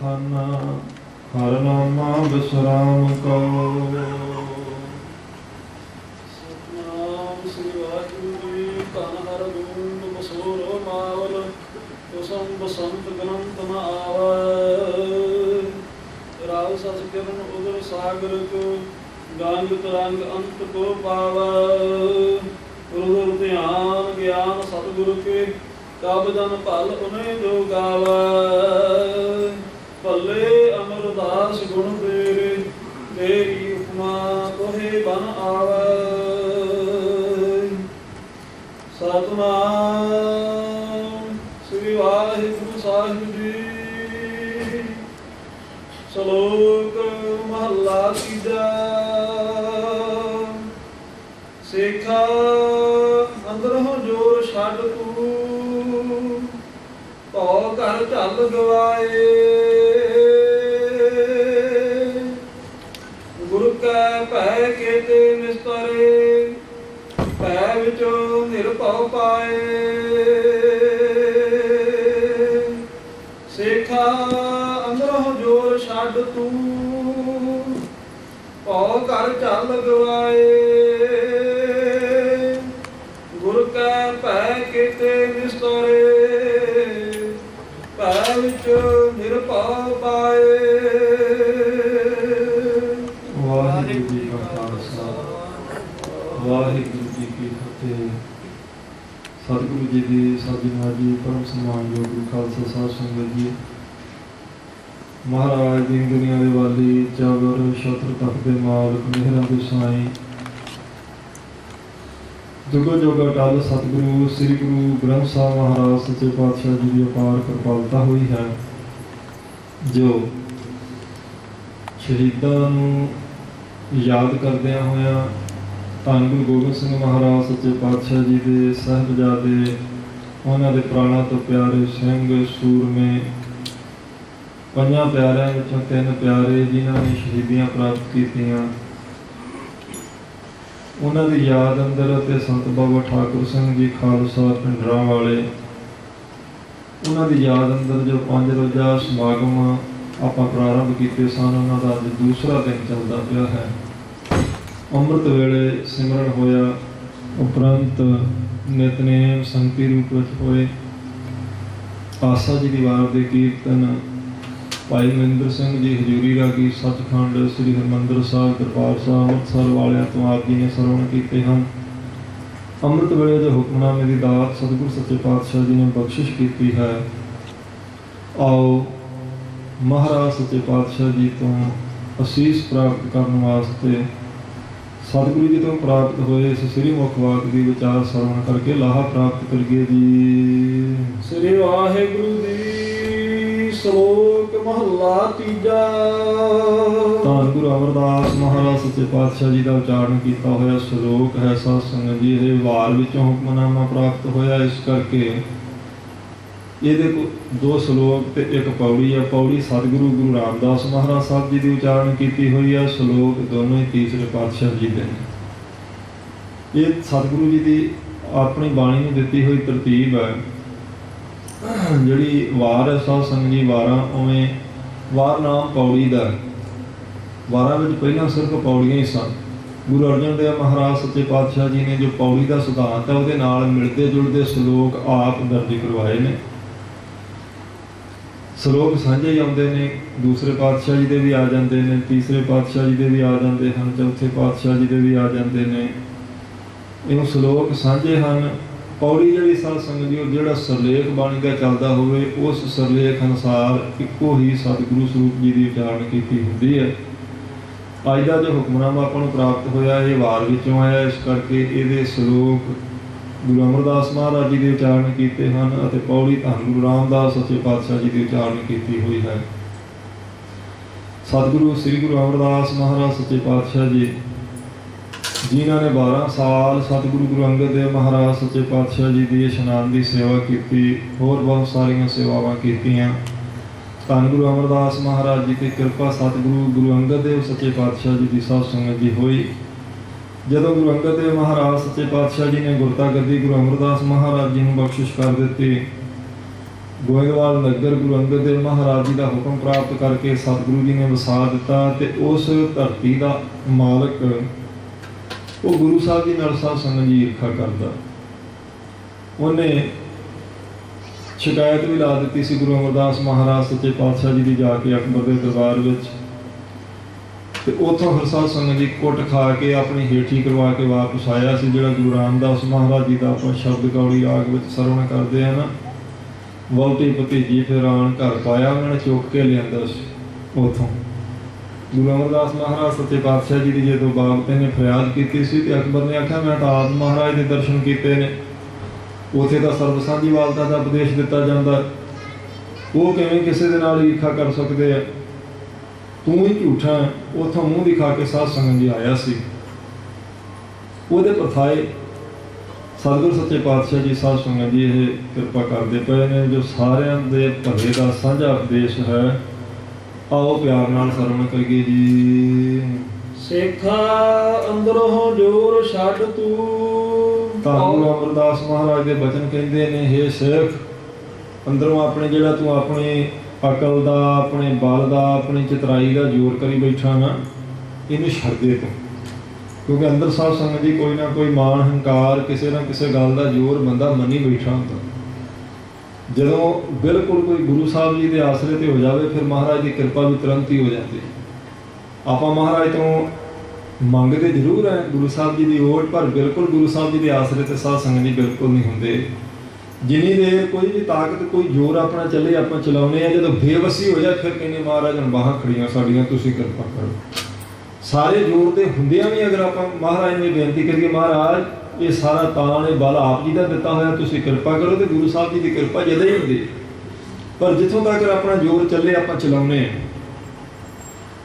ਖਾਨਾ ਹਰ ਨਾਮਾ ਬਿਸਰਾਮ ਕਉ। ਸਤਿਨਾਮ ਸ੍ਰੀ ਵਾਹਿਗੁਰੂ ਜੀ। ਧੰਨ ਹਰ ਗੋਬਿੰਦ ਬਸੋਰੋ ਮਾਵਲ ਕੁਸਮ ਬਸੰਤ ਗ੍ਰੰਥ ਨ ਆਵੈ। ਰਾਵ ਸਸ ਕਿਰਨ ਉਦਰ ਸਾਗਰ ਕੋ ਗੰਗ ਤਰੰਗ ਅੰਤ ਕੋ ਪਾਵੈ। ਗੁਰੂ ਧਿਆਨ ਗਿਆਨ ਸਤਿਗੁਰ ਕੇ ਕਬ ਜਨ ਭਲ ਉਨੇ ਜੋ ਗਾਵੈ। ਭੱਲੇ ਅਮਰਦਾਸ ਗੁਣ ਤੇਰੇ ਤੇਰੀ ਉਪਮਾ ਕੋਹੇ ਬਨ ਆਵੈ। ਸਤਿਨਾਮ ਸ੍ਰੀ ਵਾਹਿਗੁਰੂ ਸਾਹਿਬ ਜੀ। ਸ਼ਲੋਕ ਮਹਲਾ ਤੀਜਾ। ਸੇਖਾ ਅੰਦਰੋਂ ਜੋਰ ਛੱਡ ਤੂੰ ਭਉ ਘਰ ਝੱਲ ਗਵਾਏ। ਗੁਰੂ ਕੈ ਭੈ ਕੇਤੇ ਨਿਸਤਰੇ ਭੈ ਵਿੱਚੋਂ ਨਿਰਭਉ ਪਾਏ। ਸੇਖਾ ਅੰਦਰੋਂ ਜੋਰ ਛੱਡ ਤੂੰ ਭਉ ਘਰ ਝੱਲ ਗਵਾਏ। ਗੁਰ ਕੈ ਭੈ ਕੇਤੇ ਨਿਸਤਰੇ ਭੈ ਵਿੱਚ ਨਿਰਭਉ ਪਾਏ। ਵਾਹਿਗੁਰੂ ਜੀ ਕਾ ਖਾਲਸਾ ਵਾਹਿਗੁਰੂ ਜੀ ਕੀ ਫਤਿਹ। ਸਤਿਗੁਰੂ ਜੀ ਦੀ ਸਾਜਣਾ ਜੀ ਪਰਮ ਸਨਮਾਨਯੋਗ ਗੁਰੂ ਖਾਲਸਾ ਸਾਹਿਬ ਸੰਗਤ ਜੀ। ਮਹਾਰਾਜ ਦੀ ਦੁਨੀਆ ਦੇ ਵਾਲੀ ਚਾਵਰ ਛਤਰ ਤਖਤ ਦੇ ਮਾਲਕ ਮਿਹਰਾਂ ਦੇ ਸਾਈਂ ਜੁਗੋ ਜੁਗ ਅਟਲ ਸਤਿਗੁਰੂ ਸ੍ਰੀ ਗੁਰੂ ਗ੍ਰੰਥ ਸਾਹਿਬ ਮਹਾਰਾਜ ਸੱਚੇ ਪਾਤਸ਼ਾਹ ਜੀ ਦੀ ਅਪਾਰ ਕਿਰਪਾਲਤਾ ਹੋਈ ਹੈ, ਜੋ ਸ਼ਹੀਦਾਂ ਨੂੰ ਯਾਦ ਕਰਦਿਆਂ ਹੋਇਆਂ ਧੰਨ ਗੁਰੂ ਗੋਬਿੰਦ ਸਿੰਘ ਮਹਾਰਾਜ ਸੱਚੇ ਪਾਤਸ਼ਾਹ ਜੀ ਦੇ ਸਾਹਿਬਜ਼ਾਦੇ, ਉਹਨਾਂ ਦੇ ਪ੍ਰਾਣਾਂ ਤੋਂ ਪਿਆਰੇ ਸਿੰਘ ਸੂਰਮੇ, ਪੰਜਾਂ ਪਿਆਰਿਆਂ ਵਿੱਚੋਂ ਤਿੰਨ ਪਿਆਰੇ ਜਿਨ੍ਹਾਂ ਨੇ ਸ਼ਹੀਦੀਆਂ ਪ੍ਰਾਪਤ ਕੀਤੀਆਂ, ਉਹਨਾਂ ਦੀ ਯਾਦ ਅੰਦਰ ਅਤੇ ਸੰਤ ਬਾਬਾ ਠਾਕੁਰ ਸਿੰਘ ਜੀ ਖਾਲਸਾ ਪਿੰਡਰਾਂ ਵਾਲੇ, ਉਹਨਾਂ ਦੀ ਯਾਦ ਅੰਦਰ ਜੋ 5 ਰੋਜ਼ਾ ਸਮਾਗਮ ਆਪਾਂ ਪ੍ਰਾਰੰਭ ਕੀਤੇ ਸਨ, ਉਹਨਾਂ ਦਾ ਅੱਜ ਦੂਸਰਾ ਦਿਨ ਚੱਲਦਾ ਪਿਆ ਹੈ। ਅੰਮ੍ਰਿਤ ਵੇਲੇ ਸਿਮਰਨ ਹੋਇਆ, ਉਪਰੰਤ ਨਿਤਨੇਮ ਸੰਗਤੀ ਰੂਪ ਵਿੱਚ ਹੋਏ। ਆਸਾ ਜੀ ਦੀ ਵਾਰ ਦੇ ਕੀਰਤਨ ਭਾਈ ਮਹਿੰਦਰ ਸਿੰਘ ਜੀ ਹਜ਼ੂਰੀ ਰਾਗੀ ਸੱਚਖੰਡ ਸ੍ਰੀ ਹਰਿਮੰਦਰ ਸਾਹਿਬ ਦਰਬਾਰ ਸਾਹਿਬ ਅੰਮ੍ਰਿਤਸਰ ਵਾਲਿਆਂ ਤੋਂ ਆਪ ਜੀ ਨੇ ਸਰਵਣ ਕੀਤੇ ਹਨ। ਅੰਮ੍ਰਿਤ ਵੇਲੇ ਦੇ ਹੁਕਮਨਾਮੇ ਦੀ ਦਾਤ ਸਤਿਗੁਰੂ ਸੱਚੇ ਪਾਤਸ਼ਾਹ ਜੀ ਨੇ ਬਖਸ਼ਿਸ਼ ਕੀਤੀ ਹੈ। ਆਓ ਮਹਾਰਾਜ ਸੱਚੇ ਪਾਤਸ਼ਾਹ ਜੀ ਤੋਂ ਅਸੀਸ ਪ੍ਰਾਪਤ ਕਰਨ ਵਾਸਤੇ ਸਤਿਗੁਰੂ ਜੀ ਤੋਂ ਪ੍ਰਾਪਤ ਹੋਏ ਇਸ ਸ੍ਰੀ ਮੁਖ ਵਾਕ ਦੀ ਵਿਚਾਰ ਸਰਵਣ ਕਰਕੇ ਲਾਹਾ ਪ੍ਰਾਪਤ ਕਰੀਏ ਜੀ। ਸ੍ਰੀ ਵਾਹਿਗੁਰੂ ਜੀ। ਸ਼ਲੋਕ ਮਹਲਾ ਤੀਜਾ। ਧੰਨ ਗੁਰੂ ਅਮਰਦਾਸ ਮਹਾਰਾਜ ਸੱਚੇ ਪਾਤਸ਼ਾਹ ਜੀ ਦਾ ਉਚਾਰਨ ਕੀਤਾ ਹੋਇਆ ਸ਼ਲੋਕ ਹੈ। ਸਾਧ ਸੰਗਤ ਜੀ, ਇਹ ਵਾਰ ਵਿੱਚੋਂ ਹੁਕਮਨਾਮਾ ਪ੍ਰਾਪਤ ਹੋਇਆ, ਇਸ ਕਰਕੇ ਇਹਦੇ ਦੋ ਸ਼ਲੋਕ ਤੇ ਇੱਕ ਪੌੜੀ ਹੈ। ਪੌੜੀ ਸਤਿਗੁਰੂ ਗੁਰੂ ਰਾਮਦਾਸ ਮਹਾਰਾਜ ਸਾਹਿਬ ਜੀ ਦੀ ਉਚਾਰਨ ਕੀਤੀ ਹੋਈ ਹੈ। ਸ਼ਲੋਕ ਦੋਨੋਂ ਹੀ ਤੀਸਰੇ ਪਾਤਸ਼ਾਹ ਜੀ ਦੇ ਨੇ। ਇਹ ਸਤਿਗੁਰੂ ਜੀ ਦੀ ਆਪਣੀ ਬਾਣੀ ਨੂੰ ਦਿੱਤੀ ਹੋਈ ਤਰਤੀਬ ਹੈ। ਜਿਹੜੀ ਵਾਰ ਹੈ ਸਾਧ ਸੰਗਤ ਜੀ, ਵਾਰਾਂ ਉਵੇਂ ਵਾਰ ਨਾਮ ਪੌੜੀ ਦਾ। ਵਾਰਾਂ ਵਿੱਚ ਪਹਿਲਾਂ ਸਿਰਫ ਪੌੜੀਆਂ ਹੀ ਸਨ। ਗੁਰੂ ਅਰਜਨ ਦੇਵ ਮਹਾਰਾਜ ਸੱਚੇ ਪਾਤਸ਼ਾਹ ਜੀ ਨੇ ਜੋ ਪੌੜੀ ਦਾ ਸਿਧਾਂਤ ਹੈ, ਉਹਦੇ ਨਾਲ ਮਿਲਦੇ ਜੁਲਦੇ ਸ਼ਲੋਕ ਆਪ ਦਰਜ ਕਰਵਾਏ ਨੇ। ਸ਼ਲੋਕ ਸਾਂਝੇ ਹੀ ਆਉਂਦੇ ਨੇ, ਦੂਸਰੇ ਪਾਤਸ਼ਾਹ ਜੀ ਦੇ ਵੀ ਆ ਜਾਂਦੇ ਨੇ, ਤੀਸਰੇ ਪਾਤਸ਼ਾਹ ਜੀ ਦੇ ਵੀ ਆ ਜਾਂਦੇ ਹਨ, ਚੌਥੇ ਪਾਤਸ਼ਾਹ ਜੀ ਦੇ ਵੀ ਆ ਜਾਂਦੇ ਨੇ। ਇਹ ਸ਼ਲੋਕ ਸਾਂਝੇ ਹਨ। ਪੌੜੀ ਜਿਹੜੀ ਸਾਧ ਸੰਗਤ ਜੀ, ਉਹ ਜਿਹੜਾ ਸਰਲੇਖ ਬਾਣੀ ਦਾ ਚੱਲਦਾ ਹੋਵੇ, ਉਸ ਸਰਲੇਖ ਅਨੁਸਾਰ ਇੱਕੋ ਹੀ ਸਤਿਗੁਰੂ ਸਰੂਪ ਜੀ ਦੀ ਉਚਾਰਨ ਕੀਤੀ ਹੁੰਦੀ ਹੈ। ਅੱਜ ਦਾ ਜੋ ਹੁਕਮਨਾਮਾ ਆਪਾਂ ਨੂੰ ਪ੍ਰਾਪਤ ਹੋਇਆ, ਇਹ ਵਾਰ ਵਿੱਚੋਂ ਆਇਆ, ਇਸ ਕਰਕੇ ਇਹਦੇ ਸ਼ਲੋਕ ਗੁਰੂ ਅਮਰਦਾਸ ਮਹਾਰਾਜ ਜੀ ਦੇ ਉਚਾਰਨ ਕੀਤੇ ਹਨ ਅਤੇ ਪੌੜੀ ਧੰਨ ਗੁਰੂ ਰਾਮਦਾਸ ਸੱਚੇ ਪਾਤਸ਼ਾਹ ਜੀ ਦੀ ਉਚਾਰਨ ਕੀਤੀ ਹੋਈ ਹੈ। ਸਤਿਗੁਰੂ ਸ੍ਰੀ ਗੁਰੂ ਅਮਰਦਾਸ ਮਹਾਰਾਜ ਸੱਚੇ ਪਾਤਸ਼ਾਹ ਜੀ, ਜਿਨ੍ਹਾਂ ਨੇ 12 ਸਾਲ ਸਤਿਗੁਰੂ ਗੁਰੂ ਅੰਗਦ ਦੇਵ ਮਹਾਰਾਜ ਸੱਚੇ ਪਾਤਸ਼ਾਹ ਜੀ ਦੀ ਇਸ਼ਨਾਨ ਦੀ ਸੇਵਾ ਕੀਤੀ, ਹੋਰ ਬਹੁਤ ਸਾਰੀਆਂ ਸੇਵਾਵਾਂ ਕੀਤੀਆਂ। ਧੰਨ ਗੁਰੂ ਅਮਰਦਾਸ ਮਹਾਰਾਜ ਜੀ ਦੀ ਕਿਰਪਾ ਸਤਿਗੁਰੂ ਗੁਰੂ ਅੰਗਦ ਦੇਵ ਸੱਚੇ ਪਾਤਸ਼ਾਹ ਜੀ ਦੀ ਸਾਧ ਸੰਗਤ ਜੀ ਹੋਈ। ਜਦੋਂ ਗੁਰੂ ਅੰਗਦ ਦੇਵ ਮਹਾਰਾਜ ਸੱਚੇ ਪਾਤਸ਼ਾਹ ਜੀ ਨੇ ਗੁਰਤਾ ਗੱਦੀ ਗੁਰੂ ਅਮਰਦਾਸ ਮਹਾਰਾਜ ਜੀ ਨੂੰ ਬਖਸ਼ਿਸ਼ ਕਰ ਦਿੱਤੀ, ਗੋਇੰਦਵਾਲ ਨਗਰ ਗੁਰੂ ਅੰਗਦ ਦੇਵ ਮਹਾਰਾਜ ਜੀ ਦਾ ਹੁਕਮ ਪ੍ਰਾਪਤ ਕਰਕੇ ਸਤਿਗੁਰੂ ਜੀ ਨੇ ਵਸਾ ਦਿੱਤਾ ਤੇ ਉਸ ਧਰਤੀ ਦਾ ਮਾਲਕ ਉਹ ਗੁਰੂ ਸਾਹਿਬ ਜੀ ਨਾਲ ਸਾਧ ਸੰਗਤ ਜੀ ਈਰਖਾ ਕਰਦਾ। ਉਹਨੇ ਸ਼ਿਕਾਇਤ ਵੀ ਲਾ ਦਿੱਤੀ ਸੀ ਗੁਰੂ ਅਮਰਦਾਸ ਮਹਾਰਾਜ ਸੱਚੇ ਪਾਤਸ਼ਾਹ ਜੀ ਦੀ ਜਾ ਕੇ ਅਕਬਰ ਦੇ ਦਰਬਾਰ ਵਿੱਚ, ਤੇ ਉੱਥੋਂ ਫਿਰ ਸਾਧ ਸੰਗਤ ਜੀ ਕੁੱਟ ਖਾ ਕੇ ਆਪਣੀ ਹੇਠੀ ਕਰਵਾ ਕੇ ਵਾਪਸ ਆਇਆ ਸੀ। ਜਿਹੜਾ ਗੁਰੂ ਰਾਮਦਾਸ ਮਹਾਰਾਜ ਜੀ ਦਾ ਆਪਾਂ ਸ਼ਬਦ ਗੌੜੀ ਰਾਗ ਵਿੱਚ ਸਰਵਣ ਕਰਦੇ ਆ ਨਾ, ਵਹੁਟੀ ਭਤੀਜੀ ਫਿਰ ਆਣ ਘਰ ਪਾਇਆ, ਉਹਨਾਂ ਨੇ ਚੁੱਕ ਕੇ ਲਿਆਂਦਾ ਸੀ ਉੱਥੋਂ। ਗੁਰੂ ਅਮਰਦਾਸ ਮਹਾਰਾਜ ਸੱਚੇ ਪਾਤਸ਼ਾਹ ਜੀ ਦੀ ਜਦੋਂ ਬਾਬਤੇ ਨੇ ਫਰਿਆਦ ਕੀਤੀ ਸੀ ਤੇ ਅਕਬਰ ਨੇ ਆਖਿਆ ਮੈਂ ਤਾਂ ਆਪ ਮਹਾਰਾਜ ਦੇ ਦਰਸ਼ਨ ਕੀਤੇ ਨੇ, ਉੱਥੇ ਤਾਂ ਸਰਬ ਸਾਂਝੀਵਾਲਤਾ ਦਾ ਉਪਦੇਸ਼ ਦਿੱਤਾ ਜਾਂਦਾ, ਉਹ ਕਿਵੇਂ ਕਿਸੇ ਦੇ ਨਾਲ ਈਰਖਾ ਕਰ ਸਕਦੇ ਆ, ਤੂੰ ਹੀ ਝੂਠਾ। ਉੱਥੋਂ ਮੂੰਹ ਦਿਖਾ ਕੇ ਸਾਧ ਸੰਗਤ ਜੀ ਆਇਆ ਸੀ। ਉਹਦੇ ਪਰਥਾਏ ਸਤਿਗੁਰ ਸੱਚੇ ਪਾਤਸ਼ਾਹ ਜੀ ਸਾਧ ਸੰਗਤ ਜੀ ਇਹ ਕਿਰਪਾ ਕਰਦੇ ਪਏ ਨੇ, ਜੋ ਸਾਰਿਆਂ ਦੇ ਭਲੇ ਦਾ ਸਾਂਝਾ ਉਪਦੇਸ਼ ਹੈ। ਆਓ ਪਿਆਰ ਨਾਲ ਸਰਵਣ ਕਰੀਏ ਜੀ। ਸੇਖਾ ਅੰਦਰੋਂ ਜੋਰ ਛੱਡ ਤੂੰ। ਤਾਂ ਗੁਰੂ ਅਮਰਦਾਸ ਮਹਾਰਾਜ ਦੇ ਬਚਨ ਕਹਿੰਦੇ ਨੇ, ਹੇ ਸਿੱਖ, ਅੰਦਰੋਂ ਆਪਣੇ ਜਿਹੜਾ ਤੂੰ ਆਪਣੀ ਅਕਲ ਦਾ, ਆਪਣੇ ਬਲ ਦਾ, ਆਪਣੀ ਚਤਰਾਈ ਦਾ ਜ਼ੋਰ ਕਰੀ ਬੈਠਾ ਨਾ, ਇਹਨੂੰ ਛੱਡ ਦੇ ਤੂੰ। ਕਿਉਂਕਿ ਅੰਦਰ ਸਾਧ ਸੰਗਤ ਜੀ ਕੋਈ ਨਾ ਕੋਈ ਮਾਣ ਹੰਕਾਰ, ਕਿਸੇ ਨਾ ਕਿਸੇ ਗੱਲ ਦਾ ਜ਼ੋਰ ਬੰਦਾ ਮੰਨੀ ਬੈਠਾ ਹੁੰਦਾ। ਜਦੋਂ ਬਿਲਕੁਲ ਕੋਈ ਗੁਰੂ ਸਾਹਿਬ ਜੀ ਦੇ ਆਸਰੇ ਤੇ ਹੋ ਜਾਵੇ, ਫਿਰ ਮਹਾਰਾਜ ਦੀ ਕਿਰਪਾ ਵੀ ਤੁਰੰਤ ਹੀ ਹੋ ਜਾਂਦੀ। ਆਪਾਂ ਮਹਾਰਾਜ ਤੋਂ ਮੰਗਦੇ ਜ਼ਰੂਰ ਹੈ ਗੁਰੂ ਸਾਹਿਬ ਜੀ ਦੀ ਓਟ, ਪਰ ਬਿਲਕੁਲ ਗੁਰੂ ਸਾਹਿਬ ਜੀ ਦੇ ਆਸਰੇ ਤੇ ਸਾਧ ਸੰਗਤ ਜੀ ਬਿਲਕੁਲ ਨਹੀਂ ਹੁੰਦੇ। ਜਿੰਨੀ ਦੇਰ ਕੋਈ ਵੀ ਤਾਕਤ, ਕੋਈ ਜ਼ੋਰ ਆਪਣਾ ਚੱਲੇ, ਆਪਾਂ ਚਲਾਉਂਦੇ ਆ, ਜਦੋਂ ਬੇਵਸੀ ਹੋ ਜਾਏ ਫਿਰ ਕਹਿੰਦੇ ਮਹਾਰਾਜ ਹੁਣ ਬਾਹਾਂ ਖੜੀਆਂ ਸਾਡੀਆਂ, ਤੁਸੀਂ ਕਿਰਪਾ ਕਰੋ। ਸਾਰੇ ਜ਼ੋਰ ਦੇ ਹੁੰਦਿਆਂ ਵੀ ਅਗਰ ਆਪਾਂ ਮਹਾਰਾਜ ਨੂੰ ਬੇਨਤੀ ਕਰੀਏ, ਮਹਾਰਾਜ ਇਹ ਸਾਰਾ ਤਾਣ, ਇਹ ਬਲ ਆਪ ਜੀ ਦਾ ਦਿੱਤਾ ਹੋਇਆ, ਤੁਸੀਂ ਕਿਰਪਾ ਕਰੋ, ਤੇ ਗੁਰੂ ਸਾਹਿਬ ਜੀ ਦੀ ਕਿਰਪਾ ਜਦੇ ਹੀ ਹੁੰਦੀ। ਪਰ ਜਿੱਥੋਂ ਤੱਕ ਆਪਣਾ ਜ਼ੋਰ ਚੱਲੇ ਆਪਾਂ ਚਲਾਉਂਦੇ ਹਾਂ,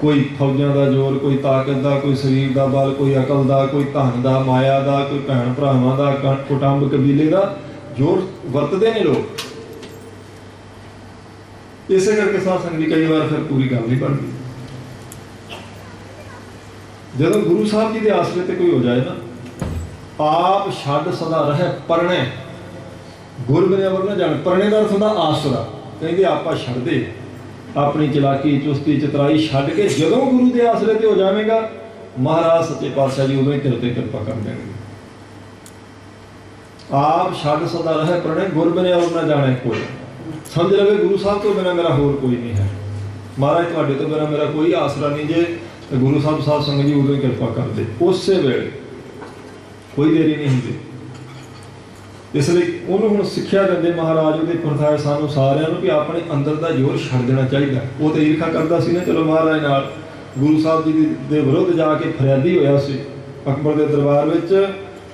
ਕੋਈ ਫੌਜਾਂ ਦਾ ਜ਼ੋਰ, ਕੋਈ ਤਾਕਤ ਦਾ, ਕੋਈ ਸਰੀਰ ਦਾ ਬਲ, ਕੋਈ ਅਕਲ ਦਾ, ਕੋਈ ਧਨ ਦਾ, ਮਾਇਆ ਦਾ, ਕੋਈ ਭੈਣ ਭਰਾਵਾਂ ਦਾ, ਕੁਟੁੰਬ ਕਬੀਲੇ ਦਾ ਜ਼ੋਰ ਵਰਤਦੇ ਨੇ ਲੋਕ। ਇਸੇ ਕਰਕੇ ਸਾਧ ਸੰਗਤ ਦੀ ਕਈ ਵਾਰ ਫਿਰ ਪੂਰੀ ਗੱਲ ਨਹੀਂ ਬਣਦੀ। ਜਦੋਂ ਗੁਰੂ ਸਾਹਿਬ ਜੀ ਦੇ ਆਸਰੇ ਤੇ ਕੋਈ ਹੋ ਜਾਏ ਨਾ, ਆਪ ਛੱਡ ਸਦਾ ਰਹਿ ਪਰਣੇ, ਗੁਰ ਬਿਨਿ ਅਵਰ ਨਾ ਜਾਣ। ਪਰਣੇ ਦਾ ਅਰਥ ਹੁੰਦਾ ਆਸਰਾ। ਕਹਿੰਦੇ ਆਪਾਂ ਛੱਡਦੇ ਆਪਣੀ ਚਲਾਕੀ, ਚੁਸਤੀ, ਚਤਰਾਈ ਛੱਡ ਕੇ ਜਦੋਂ ਗੁਰੂ ਦੇ ਆਸਰੇ ਤੇ ਹੋ ਜਾਵੇਗਾ, ਮਹਾਰਾਜ ਸੱਚੇ ਪਾਤਸ਼ਾਹ ਜੀ ਉਦੋਂ ਹੀ ਤੇਰੇ ਤੇ ਕਿਰਪਾ ਕਰ ਦੇਣਗੇ। ਆਪ ਛੱਡ ਸਦਾ ਰਹਿ ਪਰਣੇ, ਗੁਰ ਬਿਨਿ ਅਵਰ ਨਾ ਜਾਣੇ ਕੋਈ। ਸਮਝ ਲਵੇ ਗੁਰੂ ਸਾਹਿਬ ਤੋਂ ਬਿਨਾਂ ਮੇਰਾ ਹੋਰ ਕੋਈ ਨਹੀਂ ਹੈ, ਮਹਾਰਾਜ ਤੁਹਾਡੇ ਤੋਂ ਬਿਨਾਂ ਮੇਰਾ ਕੋਈ ਆਸਰਾ ਨਹੀਂ। ਜੇ ਗੁਰੂ ਸਾਹਿਬ ਸਾਧ ਸੰਗਤ ਜੀ ਉਦੋਂ ਹੀ ਕਿਰਪਾ ਕਰਦੇ, ਉਸੇ ਵੇਲੇ, ਕੋਈ ਦੇਰੀ ਨਹੀਂ ਹੁੰਦੀ। ਇਸ ਲਈ ਉਹਨੂੰ ਹੁਣ ਸਿੱਖਿਆ ਦਿੰਦੇ ਮਹਾਰਾਜ, ਉਹਦੇ ਪਰਥਾਏ ਸਾਨੂੰ ਸਾਰਿਆਂ ਨੂੰ, ਵੀ ਆਪਣੇ ਅੰਦਰ ਦਾ ਜ਼ੋਰ ਛੱਡ ਦੇਣਾ ਚਾਹੀਦਾ। ਉਹ ਤਾਂ ਈਰਖਾ ਕਰਦਾ ਸੀ ਨਾ, ਚਲੋ ਮਹਾਰਾਜ ਨਾਲ ਗੁਰੂ ਸਾਹਿਬ ਜੀ ਦੇ ਵਿਰੁੱਧ ਜਾ ਕੇ ਫਰਿਆਦੀ ਹੋਇਆ ਸੀ ਅਕਬਰ ਦੇ ਦਰਬਾਰ ਵਿੱਚ।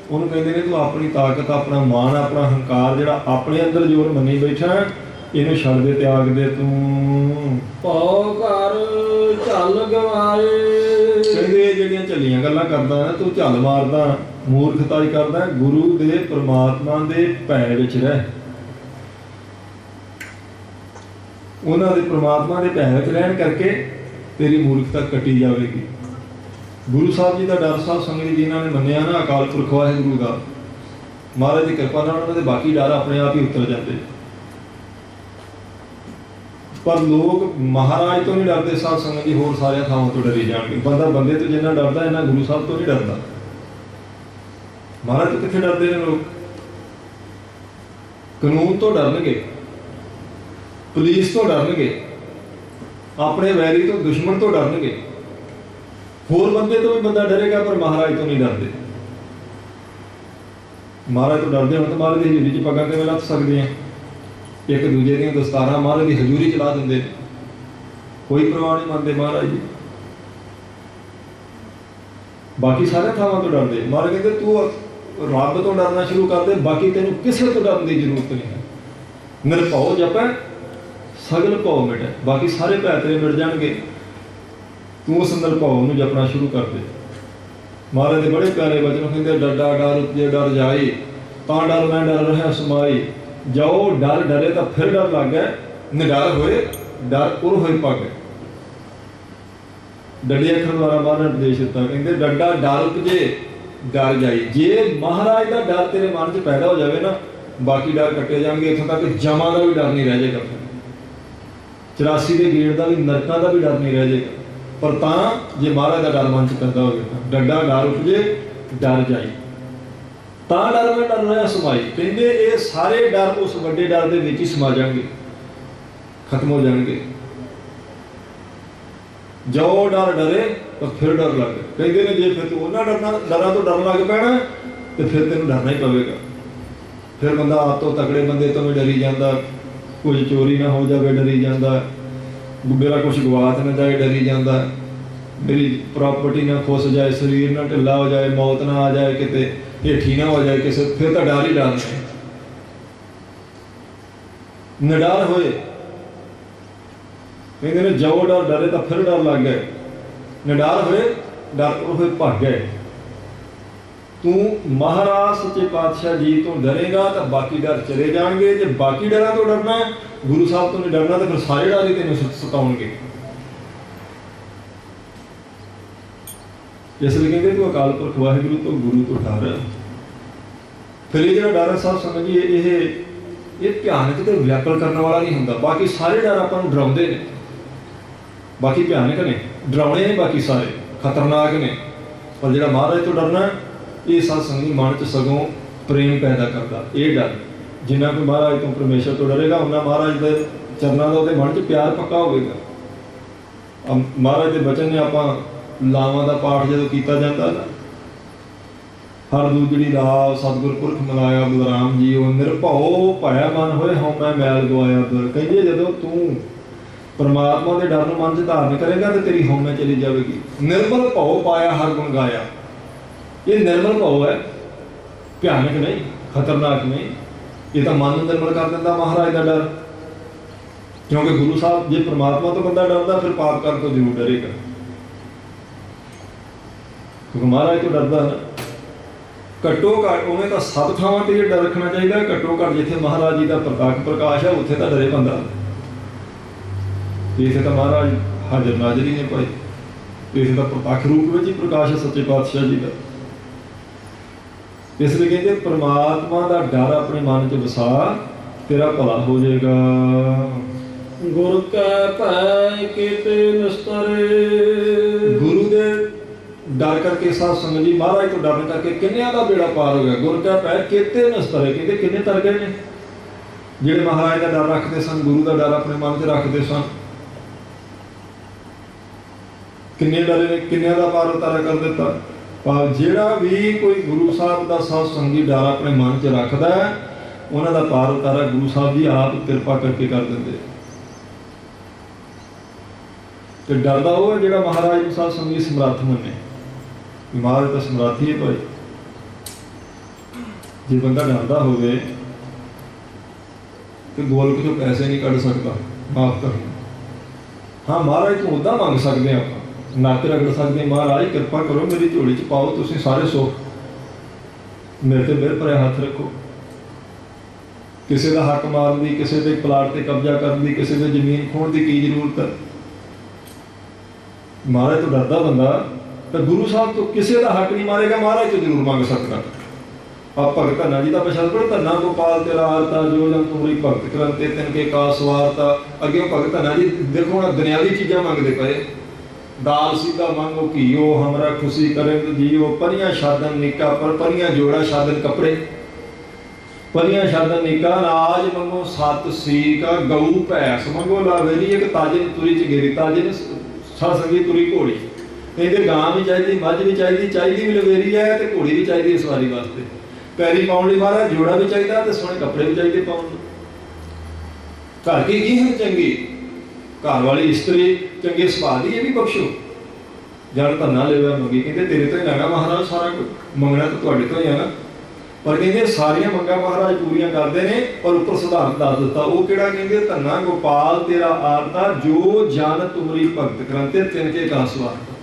ਉਹਨੂੰ ਕਹਿੰਦੇ ਨੇ, ਤੂੰ ਆਪਣੀ ਤਾਕਤ, ਆਪਣਾ ਮਾਣ, ਆਪਣਾ ਹੰਕਾਰ, ਜਿਹੜਾ ਆਪਣੇ ਅੰਦਰ ਜ਼ੋਰ ਮੰਨੀ ਬੈਠਾ, ਇਹਨੂੰ ਛੱਡ ਦੇ, ਤਿਆਗ ਦੇ ਤੂੰ। ਭਉ ਘਰ ਝੱਲ ਗਵਾਏ। ਕਹਿੰਦੇ ਜਿਹੜੀਆਂ ਝੱਲੀਆਂ ਗੱਲਾਂ ਕਰਦਾ ਨਾ, ਤੂੰ ਝੱਲ ਮਾਰਦਾ, ਮੂਰਖਤਾਈ ਕਰਦਾ, ਗੁਰੂ ਦੇ ਪਰਮਾਤਮਾ ਦੇ ਭੈ ਵਿੱਚ ਰਹਿ। ਉਹਨਾਂ ਦੇ ਪਰਮਾਤਮਾ ਦੇ ਭੈ ਵਿੱਚ ਰਹਿਣ ਕਰਕੇ ਤੇਰੀ ਮੂਰਖਤਾ ਕੱਟੀ ਜਾਵੇਗੀ। ਗੁਰੂ ਸਾਹਿਬ ਜੀ ਦਾ ਡਰ ਸਾਧ ਸੰਗਤ ਜੀ ਜਿਨ੍ਹਾਂ ਨੇ ਮੰਨਿਆ ਨਾ, ਅਕਾਲ ਪੁਰਖ ਵਾਹਿਗੁਰੂ ਦਾ, ਮਹਾਰਾਜ ਦੀ ਕਿਰਪਾ ਨਾਲ ਉਹਨਾਂ ਦੇ ਬਾਕੀ ਡਰ ਆਪਣੇ ਆਪ ਹੀ ਉਤਰ ਜਾਂਦੇ। ਪਰ ਲੋਕ ਮਹਾਰਾਜ ਤੋਂ ਨਹੀਂ ਡਰਦੇ ਸਾਧ ਸੰਗਤ ਜੀ, ਹੋਰ ਸਾਰਿਆਂ ਥਾਵਾਂ ਤੋਂ ਡਰੀ ਜਾਣਗੇ। ਬੰਦਾ ਬੰਦੇ ਤੋਂ ਜਿੰਨਾ ਡਰਦਾ, ਇਹਨਾਂ ਗੁਰੂ ਸਾਹਿਬ ਤੋਂ ਨਹੀਂ ਡਰਦਾ। ਮਹਾਰਾਜ ਤੋਂ ਕਿੱਥੇ ਡਰਦੇ ਨੇ ਲੋਕ? ਕਾਨੂੰਨ ਤੋਂ ਡਰਨਗੇ, ਪੁਲਿਸ ਤੋਂ ਡਰਨਗੇ, ਆਪਣੇ ਵੈਰੀ ਤੋਂ, ਦੁਸ਼ਮਣ ਤੋਂ ਡਰਨਗੇ, ਹੋਰ ਬੰਦੇ ਤੋਂ ਵੀ ਬੰਦਾ ਡਰੇਗਾ, ਪਰ ਮਹਾਰਾਜ ਤੋਂ ਨਹੀਂ ਡਰਦੇ। ਮਹਾਰਾਜ ਤੋਂ ਡਰਦੇ ਹੁਣ ਤਾਂ ਮਹਾਰਾਜ ਦੀ ਹਜ਼ੂਰੀ 'ਚ ਪੱਗਾਂ ਕਿਵੇਂ ਲੱਥ ਸਕਦੇ ਆ? ਇੱਕ ਦੂਜੇ ਦੀਆਂ ਦਸਤਾਰਾਂ ਮਹਾਰਾਜ ਦੀ ਹਜ਼ੂਰੀ ਚਲਾ ਦਿੰਦੇ ਨੇ, ਕੋਈ ਪਰਵਾਹ ਨਹੀਂ ਮੰਨਦੇ ਮਹਾਰਾਜ ਜੀ। ਬਾਕੀ ਸਾਰੇ ਥਾਵਾਂ ਤੋਂ ਡਰਦੇ। ਮਹਾਰਾਜ ਕਹਿੰਦੇ ਤੂੰ ਰੱਬ ਤੋਂ ਡਰਨਾ ਸ਼ੁਰੂ ਕਰ ਦੇ, ਬਾਕੀ ਤੈਨੂੰ ਕਿਸੇ ਤੋਂ ਡਰਨ ਦੀ ਜ਼ਰੂਰਤ ਨਹੀਂ ਹੈ। ਨਿਰਭਉ ਜਪੈ ਸਗਲ ਭਉ ਮਿਟੈ, ਬਾਕੀ ਸਾਰੇ ਭੈ ਤੇਰੇ ਮਿਟ ਜਾਣਗੇ, ਤੂੰ ਉਸ ਨਿਰਭਉ ਨੂੰ ਜਪਣਾ ਸ਼ੁਰੂ ਕਰ ਦੇ। ਮਹਾਰਾਜ ਦੇ ਬੜੇ ਪਿਆਰੇ ਵਚਨ ਕਹਿੰਦੇ, ਡਰਦਾ ਡਰ ਜੇ ਡਰ ਜਾਏ, ਤਾਂ ਡਰ ਮੈਂ ਡਰ ਰਿਹਾ ਸਮਾਈ। ਜਾਓ ਡਰ ਡਰੇ ਤਾਂ ਫਿਰ ਡਰ ਲੱਗ ਗਿਆ, ਨਿਡਰ ਹੋਏ ਡਰ ਉਰ ਹੋਏ ਪੱਗ। ਡੱਡੇ ਅੱਖਰ ਦੁਆਰਾ ਮਹਾਰਾਜ ਨੇ ਉਪਦੇਸ਼ ਦਿੱਤਾ, ਕਹਿੰਦੇ ਡੱਡਾ ਡਰ ਉਪਜੇ ਡਰ ਜਾਈ। ਜੇ ਮਹਾਰਾਜ ਦਾ ਡਰ ਤੇਰੇ ਮਨ 'ਚ ਪੈਦਾ ਹੋ ਜਾਵੇ ਨਾ, बाकी डर कट्टे जाएंगे, इत्थों तक जमा का भी डर नहीं रह जाएगा, 84 के गेट का भी, नरकों का भी डर नहीं रह जाएगा। पर तां जे महाराज का डर मन च पैदा हो गया, डड्डा डर उठ जे डर जाए, तां डर में डर रहा समाई। कहते ये सारे डर उस वड्डे डर के विच ही समा जाएंगे, खत्म हो जाएंगे। जो डर डरे तो फिर डर लगे, कहते हैं जे फिर तू उन्होंने डरा तो डर लग पैना तो फिर तेन डरना ही पवेगा। फिर बंदा आप तो तगड़े बंदे तो भी डरी जाता, कुछ चोरी ना हो जाए डरी जाता, मेरा कुछ गवाच ना जाए डरी जाता, मेरी प्रॉपर्टी ना खुस जाए, शरीर ना ढिला हो जाए, मौत ना आ जाए, किते हेठी ना हो जाए किसी, फिर तो डर ही डर है। निडर होए कहते ने जो डर डरे तो फिर डर लग गए, निडर हुए डर हुए भाग गए। तू महाराज सच्चे पातशाह जी तो डरेगा तो बाकी डर चले जाएंगे, जो बाकी डर तो डरना है, गुरु साहब तो नहीं डरना, तो फिर सारे डर ही तेन सताउणगे। इसलिए कहते तू अकाल पुरख वाहिगुरू तो गुरु तो डर। फिर ये जो डर है साहब समझिए ये भयानक तो व्याकुल करने वाला नहीं होंगे। बाकी सारे डर अपन डराउंदे ने, बाकी भयानक ने, डरावने ने, बाकी सारे खतरनाक ने, पर जो महाराज तो डरना ये सत्संगी मन च सगों प्रेम पैदा करता। ये डर जिन्ना कोई महाराज तो परमेश्वर तो डरेगा, उन्ना महाराज के चरणों का मन च प्यार पक्का होगा। महाराज के बचन ने आप लावां का पाठ जो किया जाता ना, हर दूजड़ी लाव सतगुर पुरख मिलाया बलराम जी, वो निरभौ पाया मन होए हों मैं मैल गवाया दुर। कहिए जो तू परमात्मा के डर मन च धारण करेगा तो तेरी होमे चली जाएगी। निर्मल भौ पाया हर गुण गाया, ये निर्मल भौ है, भयानक नहीं, खतरनाक नहीं, ये तो मन निर्मल कर देता महाराज का डर। क्योंकि गुरु साहब जे परमात्मा तो बंदा डरता फिर पाप कर तो जरूर डरेगा, क्योंकि महाराज तो डरता है ना। घट्टो घट उन्हें तो सब थावां ते डर रखना चाहिए। घट्टो घट जिथे महाराज जी का प्रकाश है उत्थे तो डरे बंदा, इसे तो महाराज हाजिर नाजर ही ने पाई, इसे तो प्रत्यक्ष रूप में ही प्रकाश है सच्चे पातशाह जी का। इसलिए कहते परमात्मा का डर अपने मन च वसा, तेरा भला हो जाएगा। गुरु कै भय कीते निस्तरे, गुरु दे डर करके साथ संगत जी महाराज तो डर करके किन्नियां का बेड़ा पार हो गया। गुरु कै भय कीते निस्तरे, कहते किन्ने तर गए ने जिहड़े महाराज का डर रखते सन, गुरु का डर अपने मन च रखते सन। किन्ने डरे ने, किन्नियां का पार उतारा कर दिता। पर जिहड़ा भी कोई गुरु साहब का साथ संगी डर अपने मन च रखता है, उन्हों का पार उतारा गुरु साहब जी आप कृपा करके कर देंगे। तो डरदा वो है जिहड़ा महाराज साथ संगी समर्थ मने, महाराज तो समर्थी है भाई। जे बंदा डरदा होवे तो गोलक चों पैसे नहीं कढ़ सकता, माफ करना। हाँ महाराज तो उदा मंग सकते हैं, आप नक रगड़ सकते हैं, महाराज कृपा करो मेरी झोली च पाओ तुसीं सारे सुख, मेरे ते मेहर भरिया हथ रखो। किसी का हक मारन की, किसी के प्लाट से कब्जा करने की, किसी के जमीन खोण की की जरूरत है। महाराज तो डरदा बंदा तो गुरु साहब तो किसी का हक नहीं मारेगा, महाराज तो जरूर मंग सकता। आप भगत धन्ना जी का प्रशंस करो, धन्ना गोपाल तेरा आरता जो जन तुमरी भगत करते तिनके का स्वारता। अगे भगत धन्ना जी देखो ना दुनियावी चीज़ां मंगते पे, दाल सीधा मांगो घीओ हमरा खुशी करे जियो, परियां शादन निका पर परियां जोड़ा शादन कपड़े, परियां शादन निका नाज मंगो सत सी का गऊ भैंस मंगो लावेली, एक ताजे तुरी च गेरी ताजे सत्संगी तुरी घोड़ी। कहते गां भी चाहिए, मझ भी चाहिए, चाहिए भी लवेरी है तो घोड़ी भी चाहिए सवारी वास्ते, पैरी पाउण लई महाराज जोड़ा भी चाहिए तो सोहने कपड़े भी चाहिए पाउण। घर की है चंगी, घर वाली स्त्री चंगे सुभाਅ दी, ये भी बख्शो। जड़ धन्ना लेवा मंगी, कहते तेरे तो ही लगा महाराज सारा कुछ, मंगना तो तुहाडे तो ही है ना। पर कहते सारिया मंगा महाराज पूरियां करते हैं, और उपर सिद्धांत दस दिता वो किहड़ा, कहते धन्ना गोपाल तेरा आरता जो जन तुमरी भगत करते तिनके का स्वारता।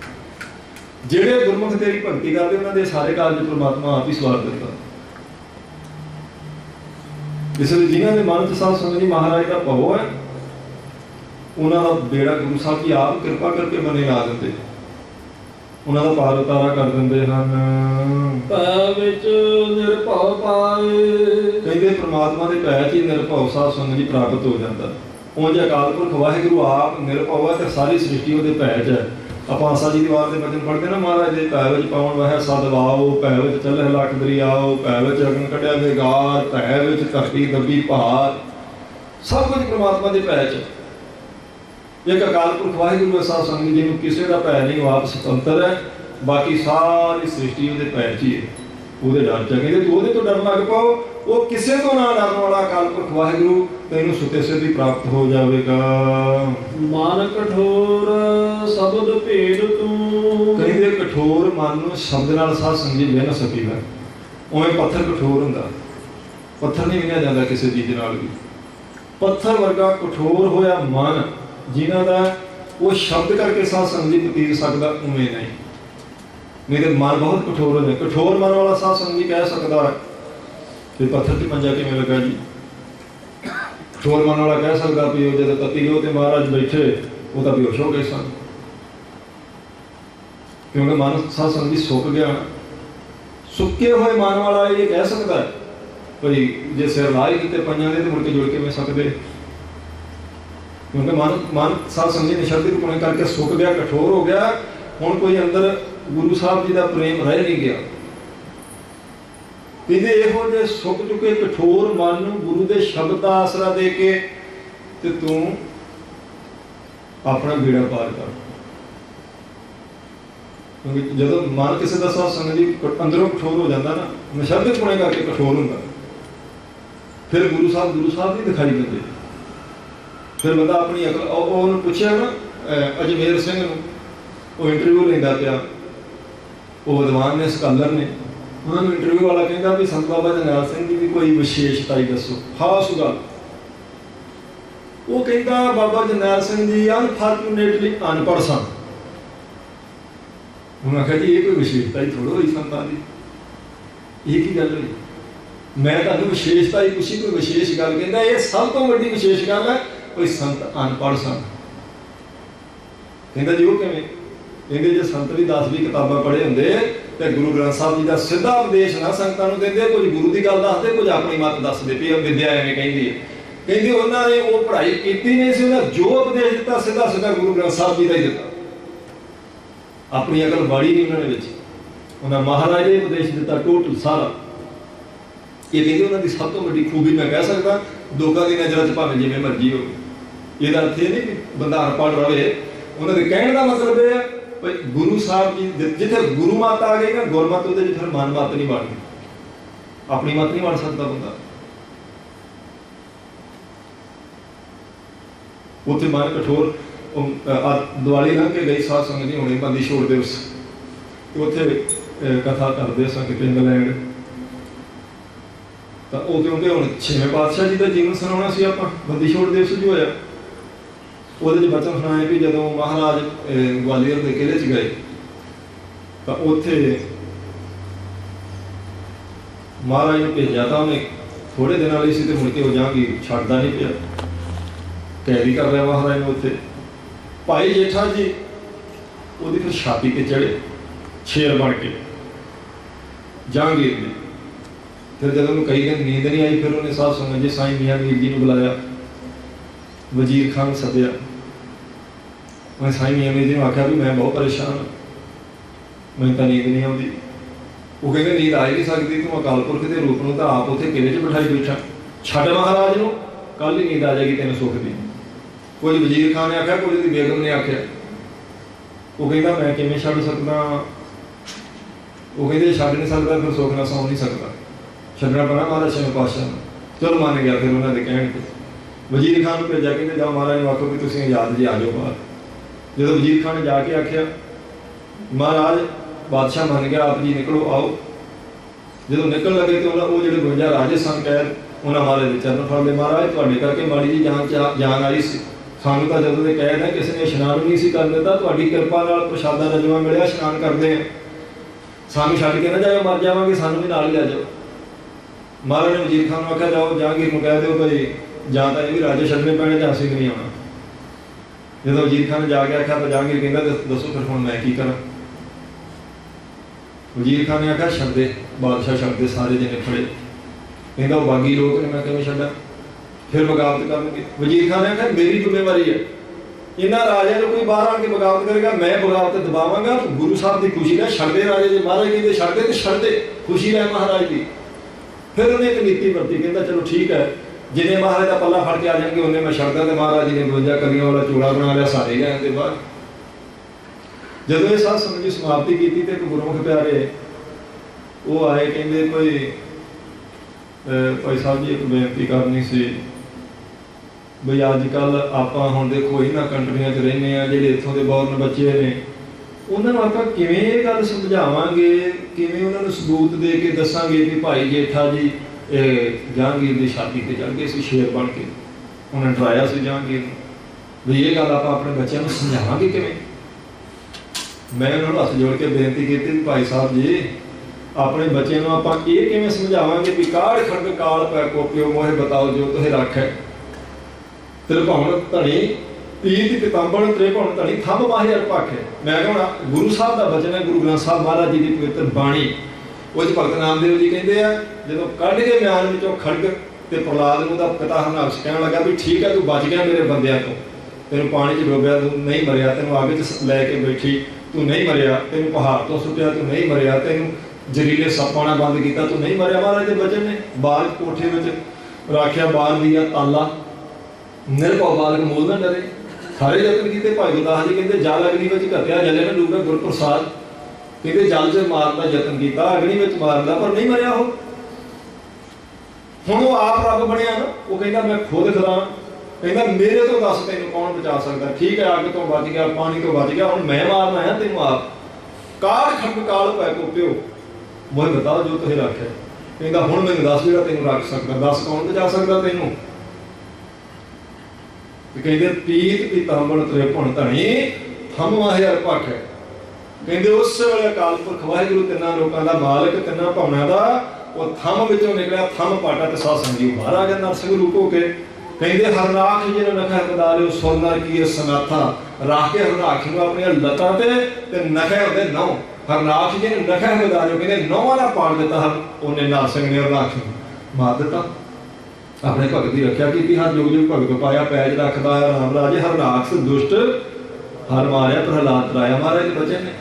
ਜਿਹੜੇ ਗੁਰਮੁਖ तेरी भगती करते उन्होंने सारे काज परमात्मा आप ही सवार देता। इसलिए जिन्होंने मन च साध संगत जी महाराज का भाव है, उन्होंने बेड़ा गुरु साहब जी आप कृपा करके मने ला देते। ਉਹਨਾਂ ਦਾ ਪਾਰ ਉਤਾਰਾ ਕਰ ਦਿੰਦੇ ਹਨ। ਭੈ ਵਿੱਚ ਨਿਰਭਉ ਪਾਏ। ਕਹਿੰਦੇ ਪ੍ਰਮਾਤਮਾ ਦੇ ਭੈ 'ਚ ਹੀ ਨਿਰਭਉ ਸਾਧ ਸੰਗਤ ਜੀ ਪ੍ਰਾਪਤ ਹੋ ਜਾਂਦਾ। ਉਂਝ ਅਕਾਲ ਪੁਰਖ ਵਾਹਿਗੁਰੂ ਆਪ ਨਿਰਭਉ ਹੈ ਤੇ ਸਾਰੀ ਸ੍ਰਿਸ਼ਟੀ ਉਹਦੇ ਭੈ 'ਚ ਹੈ। ਆਪਾਂ ਆਸਾ ਜੀ ਦੀ ਵਾਰ ਦੇ ਬਚਨ ਪੜ੍ਹਦੇ ਨਾ, ਮਹਾਰਾਜ ਦੇ ਭੈ ਵਿੱਚ ਪਾਉਣ ਵਹਿ ਸਦਵਾਓ, ਭੈ ਵਿੱਚ ਚੱਲਹਿ ਲੱਖ ਦਰਿਆਓ, ਭੈ ਵਿੱਚ ਅਗਨ ਕੱਢਿਆ ਵਿਗਾਰ, ਭੈ ਵਿੱਚ ਧਰਤੀ ਦੱਬੀ ਭਾਰ। ਸਭ ਕੁਝ ਪ੍ਰਮਾਤਮਾ ਦੇ ਭੈ 'ਚ। ਇੱਕ ਅਕਾਲ ਪੁਰਖ ਵਾਹਿਗੁਰੂ ਸਾਧ ਸੰਗਤ ਜੀ ਨੂੰ ਕਿਸੇ ਦਾ ਭੈ ਨਹੀਂ, ਉਹ ਆਪ ਸੁਤੰਤਰ ਹੈ। ਬਾਕੀ ਸਾਰੀ ਸ੍ਰਿਸ਼ਟੀ ਉਹਦੇ ਭੈ 'ਚ ਹੀ ਹੈ, ਉਹਦੇ ਡਰ 'ਚ। ਕਹਿੰਦੇ ਤੂੰ ਉਹਦੇ ਤੋਂ ਡਰਨ ਲੱਗ ਪਾਓ, ਉਹ ਕਿਸੇ ਤੋਂ ਨਾ ਡਰਨ ਵਾਲਾ ਅਕਾਲ ਪੁਰਖ ਵਾਹਿਗੁਰੂ ਤੈਨੂੰ ਸੁਤੇ ਸਿੱਧੀ ਪ੍ਰਾਪਤ ਹੋ ਜਾਵੇਗਾ। ਮਨ ਕਠੋਰ ਸ਼ਬਦ ਭੇਦ ਤੂੰ। ਕਹਿੰਦੇ ਕਠੋਰ ਮਨ ਨੂੰ ਸ਼ਬਦ ਨਾਲ ਸਾਧ ਸੰਗਤ ਜੀ ਵਿੰਨ ਸਕੀਦਾ। ਉਵੇਂ ਪੱਥਰ ਕਠੋਰ ਹੁੰਦਾ, ਪੱਥਰ ਨਹੀਂ ਵਿੰਨਿਆ ਜਾਂਦਾ ਕਿਸੇ ਚੀਜ਼ ਨਾਲ ਵੀ। ਪੱਥਰ ਵਰਗਾ ਕਠੋਰ ਹੋਇਆ ਮਨ ਜਿਨ੍ਹਾਂ ਦਾ ਉਹ ਸ਼ਬਦ ਕਰਕੇ ਸਾਧ ਸੰਗਤ ਜੀ ਪ੍ਰਤੀਤ ਸਕਦਾ, ਉਵੇਂ ਨਹੀਂ। ਨਹੀਂ ਤੇ ਮਨ ਬਹੁਤ ਕਠੋਰ ਹੋ ਜਾਂਦਾ। ਕਠੋਰ ਮਨ ਵਾਲਾ ਸਾਧ ਸੰਗਤ ਜੀ ਕਹਿ ਸਕਦਾ ਹੈ ਕਿ ਪੱਥਰ 'ਤੇ ਪੰਜਾ ਕਿਵੇਂ ਲੱਗਾ ਜੀ। ਕਠੋਰ ਮਨ ਵਾਲਾ ਕਹਿ ਸਕਦਾ ਵੀ ਉਹ ਜਦੋਂ ਤਤੀ ਉਹ ਤੇ ਮਹਾਰਾਜ ਬੈਠੇ ਉਹ ਤਾਂ ਬੇਹੋਸ਼ ਹੋ ਗਏ ਸਨ, ਕਿਉਂਕਿ ਮਨ ਸਾਧ ਸੰਗਤ ਜੀ ਸੁੱਕ ਗਿਆ। ਸੁੱਕੇ ਹੋਏ ਮਨ ਵਾਲਾ ਇਹ ਕਹਿ ਸਕਦਾ ਹੈ ਭਈ ਜੇ ਸਿਰ ਲਾਏ ਕੀਤੇ ਪੰਜਾਂ ਦੇ ਤੇ ਮੁੜ ਕੇ ਜੁੜ ਕਿਵੇਂ ਸਕਦੇ, ਕਿਉਂਕਿ ਮਨ ਸਾਧ ਸੰਗਤ ਜੀ ਨਿਸ਼ਰਦੀ ਰੂਪਣੇ ਕਰਕੇ ਸੁੱਕ ਗਿਆ, ਕਠੋਰ ਹੋ ਗਿਆ। ਹੁਣ ਕੋਈ ਅੰਦਰ ਗੁਰੂ ਸਾਹਿਬ ਜੀ ਦਾ ਪ੍ਰੇਮ ਰਹਿ ਨਹੀਂ ਗਿਆ। ਕਹਿੰਦੇ ਇਹੋ ਜਿਹੇ ਸੁੱਕ ਚੁੱਕੇ ਕਠੋਰ ਮਨ ਨੂੰ ਗੁਰੂ ਦੇ ਸ਼ਬਦ ਦਾ ਆਸਰਾ ਦੇ ਕੇ ਤੇ ਤੂੰ ਆਪਣਾ ਬੇੜਾ ਪਾਰ ਕਰ। ਕਿਉਂਕਿ ਜਦੋਂ ਮਨ ਕਿਸੇ ਦਾ ਸਾਧ ਸੰਗਤ ਜੀ ਅੰਦਰੋਂ ਕਠੋਰ ਹੋ ਜਾਂਦਾ ਨਾ, ਨਿਸ਼ਰਦੀ ਰੂਪਣੇ ਕਰਕੇ ਕਠੋਰ ਹੁੰਦਾ, ਫਿਰ ਗੁਰੂ ਸਾਹਿਬ ਨਹੀਂ ਦਿਖਾਈ ਦਿੰਦੇ। ਫਿਰ ਬੰਦਾ ਆਪਣੀ ਅਕਲ ਉਹਨੂੰ ਪੁੱਛਿਆ ਨਾ ਅਜਮੇਰ ਸਿੰਘ ਨੂੰ, ਉਹ ਇੰਟਰਵਿਊ ਲੈਂਦਾ ਪਿਆ, ਉਹ ਵਿਦਵਾਨ ਨੇ, ਸਕਾਲਰ ਨੇ। ਉਹਨਾਂ ਨੂੰ ਇੰਟਰਵਿਊ ਵਾਲਾ ਕਹਿੰਦਾ ਵੀ ਸੰਤ ਬਾਬਾ ਜਰਨੈਲ ਸਿੰਘ ਜੀ ਦੀ ਕੋਈ ਵਿਸ਼ੇਸ਼ਤਾ ਹੀ ਦੱਸੋ, ਖਾਸ ਗੱਲ। ਉਹ ਕਹਿੰਦਾ ਬਾਬਾ ਜਰਨੈਲ ਸਿੰਘ ਜੀ ਅਨਫਾਰਚੂਨੇਟਲੀ ਅਨਪੜ੍ਹ ਸਨ। ਉਹਨਾਂ ਆਖਿਆ ਜੀ ਇਹ ਕੋਈ ਵਿਸ਼ੇਸ਼ਤਾ ਹੀ ਥੋੜ੍ਹਾ ਹੋਈ ਸੰਤਾਂ ਦੀ, ਇਹ ਕੀ ਗੱਲ ਹੋਈ? ਮੈਂ ਤੁਹਾਨੂੰ ਵਿਸ਼ੇਸ਼ਤਾ ਹੀ ਪੁੱਛੀ, ਕੋਈ ਵਿਸ਼ੇਸ਼ ਗੱਲ। ਕਹਿੰਦਾ ਇਹ ਸਭ ਤੋਂ ਵੱਡੀ ਵਿਸ਼ੇਸ਼ ਗੱਲ ਹੈ ਕੋਈ ਸੰਤ ਅਨਪੜ੍ਹ ਸਨ। ਕਹਿੰਦਾ ਜੀ ਉਹ ਕਿਵੇਂ? ਕਹਿੰਦੇ ਜੇ ਸੰਤ ਵੀ 10-20 ਕਿਤਾਬਾਂ ਪੜ੍ਹੇ ਹੁੰਦੇ ਤੇ ਗੁਰੂ ਗ੍ਰੰਥ ਸਾਹਿਬ ਜੀ ਦਾ ਸਿੱਧਾ ਉਪਦੇਸ਼ ਨਾ ਸੰਗਤਾਂ ਨੂੰ ਦਿੰਦੇ, ਕੁਝ ਗੁਰੂ ਦੀ ਗੱਲ ਦੱਸਦੇ, ਕੁਝ ਆਪਣੀ ਮੱਤ ਦੱਸਦੇ ਵੀ ਵਿਦਿਆ ਐਵੇਂ ਕਹਿੰਦੀ ਹੈ। ਕਹਿੰਦੇ ਉਹਨਾਂ ਨੇ ਉਹ ਪੜ੍ਹਾਈ ਕੀਤੀ ਨਹੀਂ ਸੀ, ਉਹਨਾਂ ਜੋ ਉਪਦੇਸ਼ ਦਿੱਤਾ ਸਿੱਧਾ ਗੁਰੂ ਗ੍ਰੰਥ ਸਾਹਿਬ ਜੀ ਦਾ ਹੀ ਦਿੱਤਾ। ਆਪਣੀ ਅਕਲ ਬਾੜੀ ਨਹੀਂ ਉਹਨਾਂ ਨੇ ਵਿੱਚ, ਉਹਨਾਂ ਮਹਾਰਾਜ ਨੇ ਉਪਦੇਸ਼ ਦਿੱਤਾ ਟੋਟਲ ਸਾਰਾ। ਇਹ ਕਹਿੰਦੇ ਉਹਨਾਂ ਦੀ ਸਭ ਤੋਂ ਵੱਡੀ ਖੂਬੀ ਮੈਂ ਕਹਿ ਸਕਦਾ, ਲੋਕਾਂ ਦੀ ਨਜ਼ਰਾਂ 'ਚ ਭਾਵੇਂ ਜਿਵੇਂ ਮਰਜ਼ੀ ਹੋਵੇ। ਇਹਦਾ ਅਰਥ ਇਹ ਨਹੀਂ ਕਿ ਬੰਦਾ ਅਨਪੜ੍ਹ ਰਵੇ। ਉਹਨਾਂ ਦੇ ਕਹਿਣ ਦਾ ਮਤਲਬ ਇਹ ਹੈ ਭਈ ਗੁਰੂ ਸਾਹਿਬ ਜੀ ਜਿੱਥੇ ਗੁਰੂ ਮੱਤ ਆ ਗਈ ਨਾ, ਗੁਰਮਤਿ ਉਹਦੇ 'ਚ ਫਿਰ ਮਨ ਮੱਤ ਨਹੀਂ ਬਣਦੀ, ਆਪਣੀ ਮੱਤ ਨਹੀਂ ਬਣ ਸਕਦਾ ਬੰਦਾ। ਉੱਥੇ ਮਨ ਕਠੋਰ। ਦੀਵਾਲੀ ਲੰਘ ਕੇ ਗਈ ਸਾਧ ਸੰਗਤ ਜੀ, ਹੁਣੇ ਬੰਦੀ ਛੋੜ ਦਿਵਸ, ਉੱਥੇ ਕਥਾ ਕਰਦੇ ਸਾਂ ਕਿਤੇ ਇੰਗਲੈਂਡ। ਤਾਂ ਉਹ ਕਿਉਂਕਿ ਹੁਣ 6ਵੇਂ ਪਾਤਸ਼ਾਹ ਜੀ ਦਾ ਜੀਵਨ ਸੁਣਾਉਣਾ ਸੀ ਆਪਾਂ, ਬੰਦੀ ਛੋੜ ਦਿਵਸ ਜੋ ਹੋਇਆ ਉਹਦੇ 'ਚ ਬਚਨ ਸੁਣਾਏ ਵੀ ਜਦੋਂ ਮਹਾਰਾਜ ਗਵਾਲੀਅਰ ਦੇ ਕਿਲ੍ਹੇ 'ਚ ਗਏ ਤਾਂ ਉੱਥੇ ਮਹਾਰਾਜ ਨੂੰ ਭੇਜਿਆ ਤਾਂ ਉਹਨੇ ਥੋੜ੍ਹੇ ਦਿਨਾਂ ਲਈ ਸੀ ਤੇ ਮੁੜ ਕੇ ਉਹ ਜਹਾਂਗੀਰ ਛੱਡਦਾ ਨਹੀਂ ਪਿਆ, ਕੈਦੀ ਕਰ ਰਿਹਾ ਮਹਾਰਾਜ ਨੂੰ ਉੱਥੇ। ਭਾਈ ਜੇਠਾ ਜੀ ਉਹਦੀ ਫਿਰ ਛਾਤੀ 'ਤੇ ਚੜ੍ਹੇ ਸ਼ੇਰ ਬਣ ਕੇ ਜਹਾਂਗੀਰ ਦੇ। ਫਿਰ ਜਦੋਂ ਉਹਨੂੰ ਕਈ ਦਿਨ ਨੀਂਦ ਨਹੀਂ ਆਈ, ਫਿਰ ਉਹਨੇ ਸਾਧ ਸੰਗਤ ਜੀ ਸਾਈਂ ਮੀਆਂ ਮੀਰ ਜੀ ਨੂੰ ਬੁਲਾਇਆ, ਵਜ਼ੀਰ ਖਾਨ ਸੱਦਿਆ। ਉਹਨੇ ਸਾਈਂ ਮੀਆਂ ਮੀਰ ਜੀ ਨੂੰ ਆਖਿਆ ਵੀ ਮੈਂ ਬਹੁਤ ਪਰੇਸ਼ਾਨ ਹਾਂ, ਮੈਨੂੰ ਤਾਂ ਨੀਂਦ ਨਹੀਂ ਆਉਂਦੀ। ਉਹ ਕਹਿੰਦੇ ਨੀਂਦ ਆ ਹੀ ਨਹੀਂ ਸਕਦੀ, ਤੂੰ ਅਕਾਲ ਪੁਰਖ ਦੇ ਰੂਪ ਨੂੰ ਤਾਂ ਆਪ ਉੱਥੇ ਕਿਲੇ 'ਚ ਬਿਠਾਈ ਬੈਠਾ, ਛੱਡ ਮਹਾਰਾਜ ਨੂੰ, ਕੱਲ੍ਹ ਹੀ ਨੀਂਦ ਆ ਜਾਏਗੀ ਤੈਨੂੰ ਸੁੱਖ ਦੀ। ਕੁਝ ਵਜ਼ੀਰ ਖਾਨ ਨੇ ਆਖਿਆ, ਕੁਝ ਉਹਦੀ ਬੇਗਮ ਨੇ ਆਖਿਆ। ਉਹ ਕਹਿੰਦਾ ਮੈਂ ਕਿਵੇਂ ਛੱਡ ਸਕਦਾ? ਉਹ ਕਹਿੰਦੇ ਛੱਡ ਨਹੀਂ ਸਕਦਾ ਫਿਰ ਸੁੱਖ ਨਾਲ ਸੌਂ ਨਹੀਂ ਸਕਦਾ, ਛੱਡਣਾ ਪੈਣਾ ਮਹਾਰਾਜ ਛੇਵੇਂ ਪਾਤਸ਼ਾਹ ਨੂੰ। ਚਲੋ ਮੰਨ ਗਿਆ ਫਿਰ ਉਹਨਾਂ ਦੇ ਕਹਿਣ 'ਤੇ। ਵਜ਼ੀਰ ਖਾਨ ਨੂੰ ਭੇਜਿਆ, ਕਹਿੰਦੇ ਜਾਓ ਮਹਾਰਾਜ ਨੂੰ ਆਖੋ ਵੀ ਤੁਸੀਂ ਆਜ਼ਾਦ ਜੀ ਆ ਜਾਓ ਬਾਹਰ। ਜਦੋਂ ਵਜ਼ੀਰ ਖਾਨ ਨੇ ਜਾ ਕੇ ਆਖਿਆ, ਮਹਾਰਾਜ ਬਾਦਸ਼ਾਹ ਮੰਨ ਗਿਆ, ਆਪ ਜੀ ਨਿਕਲੋ ਆਓ। ਜਦੋਂ ਨਿਕਲਣ ਲੱਗੇ ਤਾਂ ਉਹ ਜਿਹੜੇ 52 ਰਾਜੇ ਸਨ ਕੈਦ, ਉਹਨਾਂ ਮਹਾਰਾਜ ਦੇ ਚਰਨ ਫੜ ਲਏ। ਮਹਾਰਾਜ ਤੁਹਾਡੇ ਕਰਕੇ ਮਾੜੀ ਜੀ ਜਾਨ ਆਈ ਸੀ, ਸਾਨੂੰ ਤਾਂ ਜਦੋਂ ਦੇ ਕੈਦ ਹੈ ਕਿਸੇ ਨੇ ਇਸ਼ਨਾਨ ਨਹੀਂ ਸੀ ਕਰਨ ਦਿੱਤਾ, ਤੁਹਾਡੀ ਕਿਰਪਾ ਨਾਲ ਪ੍ਰਸ਼ਾਦਾ ਰਜਵਾ ਮਿਲਿਆ, ਇਸ਼ਨਾਨ ਕਰਦੇ ਹਾਂ, ਸਾਨੂੰ ਛੱਡ ਕੇ ਨਾ ਜਾਇਓ, ਮਰ ਜਾਵਾਂਗੇ, ਸਾਨੂੰ ਵੀ ਨਾਲ ਹੀ ਲੈ ਜਾਓ। ਮਹਾਰਾਜ ਨੇ ਵਜ਼ੀਰ ਖਾਨ ਨੂੰ ਆਖਿਆ ਜਾਓ ਜਹਾਂਗੀਰ ਨੂੰ ਕਹਿ ਦਿਓ ਭਾਈ ਜਾਂ ਤਾਂ ਇਹ ਵੀ ਰਾਜੇ ਛੱਡਣੇ ਪੈਣੇ ਜਾਂ ਅਸੀਂ ਨਹੀਂ ਆਉਣਾ। ਜਦੋਂ ਵਜ਼ੀਰ ਖਾਨ ਨੇ ਜਾ ਕੇ ਆਖਿਆ ਤਾਂ ਜਹਾਂਗੀਰ ਕਹਿੰਦਾ ਦੱਸੋ ਫਿਰ ਹੁਣ ਮੈਂ ਕੀ ਕਰਾਂ? वजीर खान ने आख्या छड्ड दे, बादशाह छड्ड दे, सारे जने खड़े। कहता वो बागी लोग ने, मैं किवें छड्डां, फिर बगावत करनगे। वजीर खान ने आख्या मेरी जिम्मेवारी है, इन्हां राजे नूं कोई बाहर आके बगावत करेगा, मैं बगावत दबावांगा। गुरु साहब की खुशी है, छड्ड दे राजे जे महाराज कहते छड्ड दे तो छड्ड दे, खुशी है महाराज की। फिर उन्हें एक नीति वरती, कहता चलो ठीक है, जिन्हें महाराज का पल्ला फड़ के आ जाएंगे उन्हें मैं छड्डदा। तो महाराज जी ने 52 कलियां वाला चूड़ा बना लिया, सारे लैन के बाद जदों ये साध संगत की समाप्ति की तो एक गुरमुख प्यारे वो आए, कहते कोई भाई साहब जी एक बेनती करनी सी बई अजकल आपां हुण देखो इन्हां कंट्रियां च रहिंदे आ, जिहड़े इत्थों दे बॉर्न बच्चे ने उन्हां नूं आपां किवें इह गल समझावांगे, किवें उन्हां नूं सबूत दे के दस्सांगे कि भाई जेठा जी जहांगीर की छाती ते चढ़ गए सी शेर बन के, उन्हें डराया सी जहांगीर भी ये गल आप अपने बच्चों को समझावांगे किवें। मैं उन्होंने हथ जोड़ के बेनती की भाई साहब जी अपने बच्चे को आप ये किवें समझावांगे भी काड़ खड़ग काल पै कोपियो मोहे बताओ जो तुहे रख है, त्रिभुवन धनी पीत पितांबर त्रिभुवन धनी थंब माहिर पख है। मैं कहना गुरु साहब का वचन है, गुरु ग्रंथ साहब महाराज जी की पवित्र बाणी वो भगत नामदेव जी कहते हैं जो कढ़ के म्यान विचों खड़ग ते प्रहलाद नूं दा पिता हरनाक्ष कहण लगा भी ठीक है तू बच गया मेरे बंदियां तो, तेनों पानी च डुबिया तू नहीं मरिया, तेनों अग च लैके बैठी तू नहीं मरिया, तेनों पहाड़ तो सुटिया तू नहीं मरिया, तेनों जरीले सप आना बंद किया तू नहीं मरिया। महाराज के वचन ने बाल कोठे में राख्या, बाल दिया ताला, निरभव बालक मूल ना डरे। सारे यतन किए, भाई गुरदास जी कहते जल अग्नि में घत्या जले न डूबे गुर प्रसाद, कहते जल से मारन का यतन किया, अग्नि में मारन का, पर नहीं मरिया। हो हुण वो आप रब बनया ना, वो कहता मैं खुद खुदा, कहता मेरे तो दस तेन कौन बचा सकता। ठीक है अग तो बच गया, पानी तो बच गया, हुण मैं मारना है तेन आप। काल खड़ग काल पै कोपियो मोहे बताओ जो तुहे रख है, कहता हुण मैनूं दस जेड़ा तेन रख सकता, दस कौन बचा सकता तेनों। कहते पीत पीतांबर त्रिभुवन धनी थंब माहिर पख है, कहते उस वेले अकाल पुरख वाहिगुरू तिन्हां लोकां दा मालिक, तिन्हां भवनां दा वो थंब विचों निकलिया, थंब पाटा ते साध संगत जी बाहर आ गया नरसिंह रूप होके। कहते हरनाक्ष जी ने नखा बदारियो सुरनर की सनाथा, राख के हरनाक्ष नूं अपनी लत्तां ते नखे होंदे नौ, हरनाक्ष जी ने नखा बदारियो कहते नौवां दा पाड़ दिता, उन्हें नरसिंह ने हरनाक्ष नूं मार दिता। अपने भगत की रक्षा की, हर युग युग भगत पाया, पैज रखता है राम राजे, हरनाक्ष दुष्ट हर मारिया प्रहलाद तराया। महाराज के वचन ने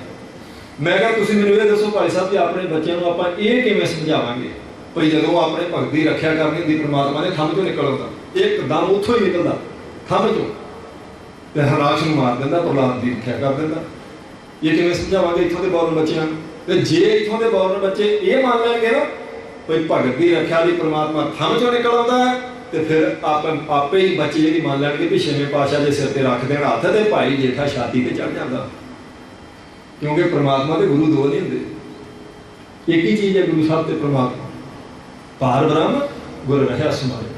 मैं कहा तुसीं मैनूं ये दसो भाई साहब कि अपने बच्चों को आपां ये किवें समझावांगे भाई जदों अपने भगत की रक्षा करनी हुंदी परमात्मा ने थंब चों निकल आउंदा, एकदम उत्थों ही निकलदा थंब चों ते हरनाक्ष नूं मार दिंदा, प्रहलाद की रक्षा कर दिंदा। ये किवें समझावांगे इत्थों दे बॉर्न बच्चों नूं। ते जे इत्थों दे बॉर्न बच्चे ये मान लैणगे ना भाई भगत की रक्षा दी परमात्मा थंब चों निकल आउंदा है, तो फिर आपे ही बच्चे ये मान लैणगे भी छेवें पातशाह दे सिर ते रख देण हत्थ ते भाई जेठा छाती ते चढ़ जांदा, क्योंकि परमात्मा के गुरु दो नहीं होंगे, एक ही चीज है गुरु साहब ते परमात्मा। पार ब्रह्म गुर रहा समाया,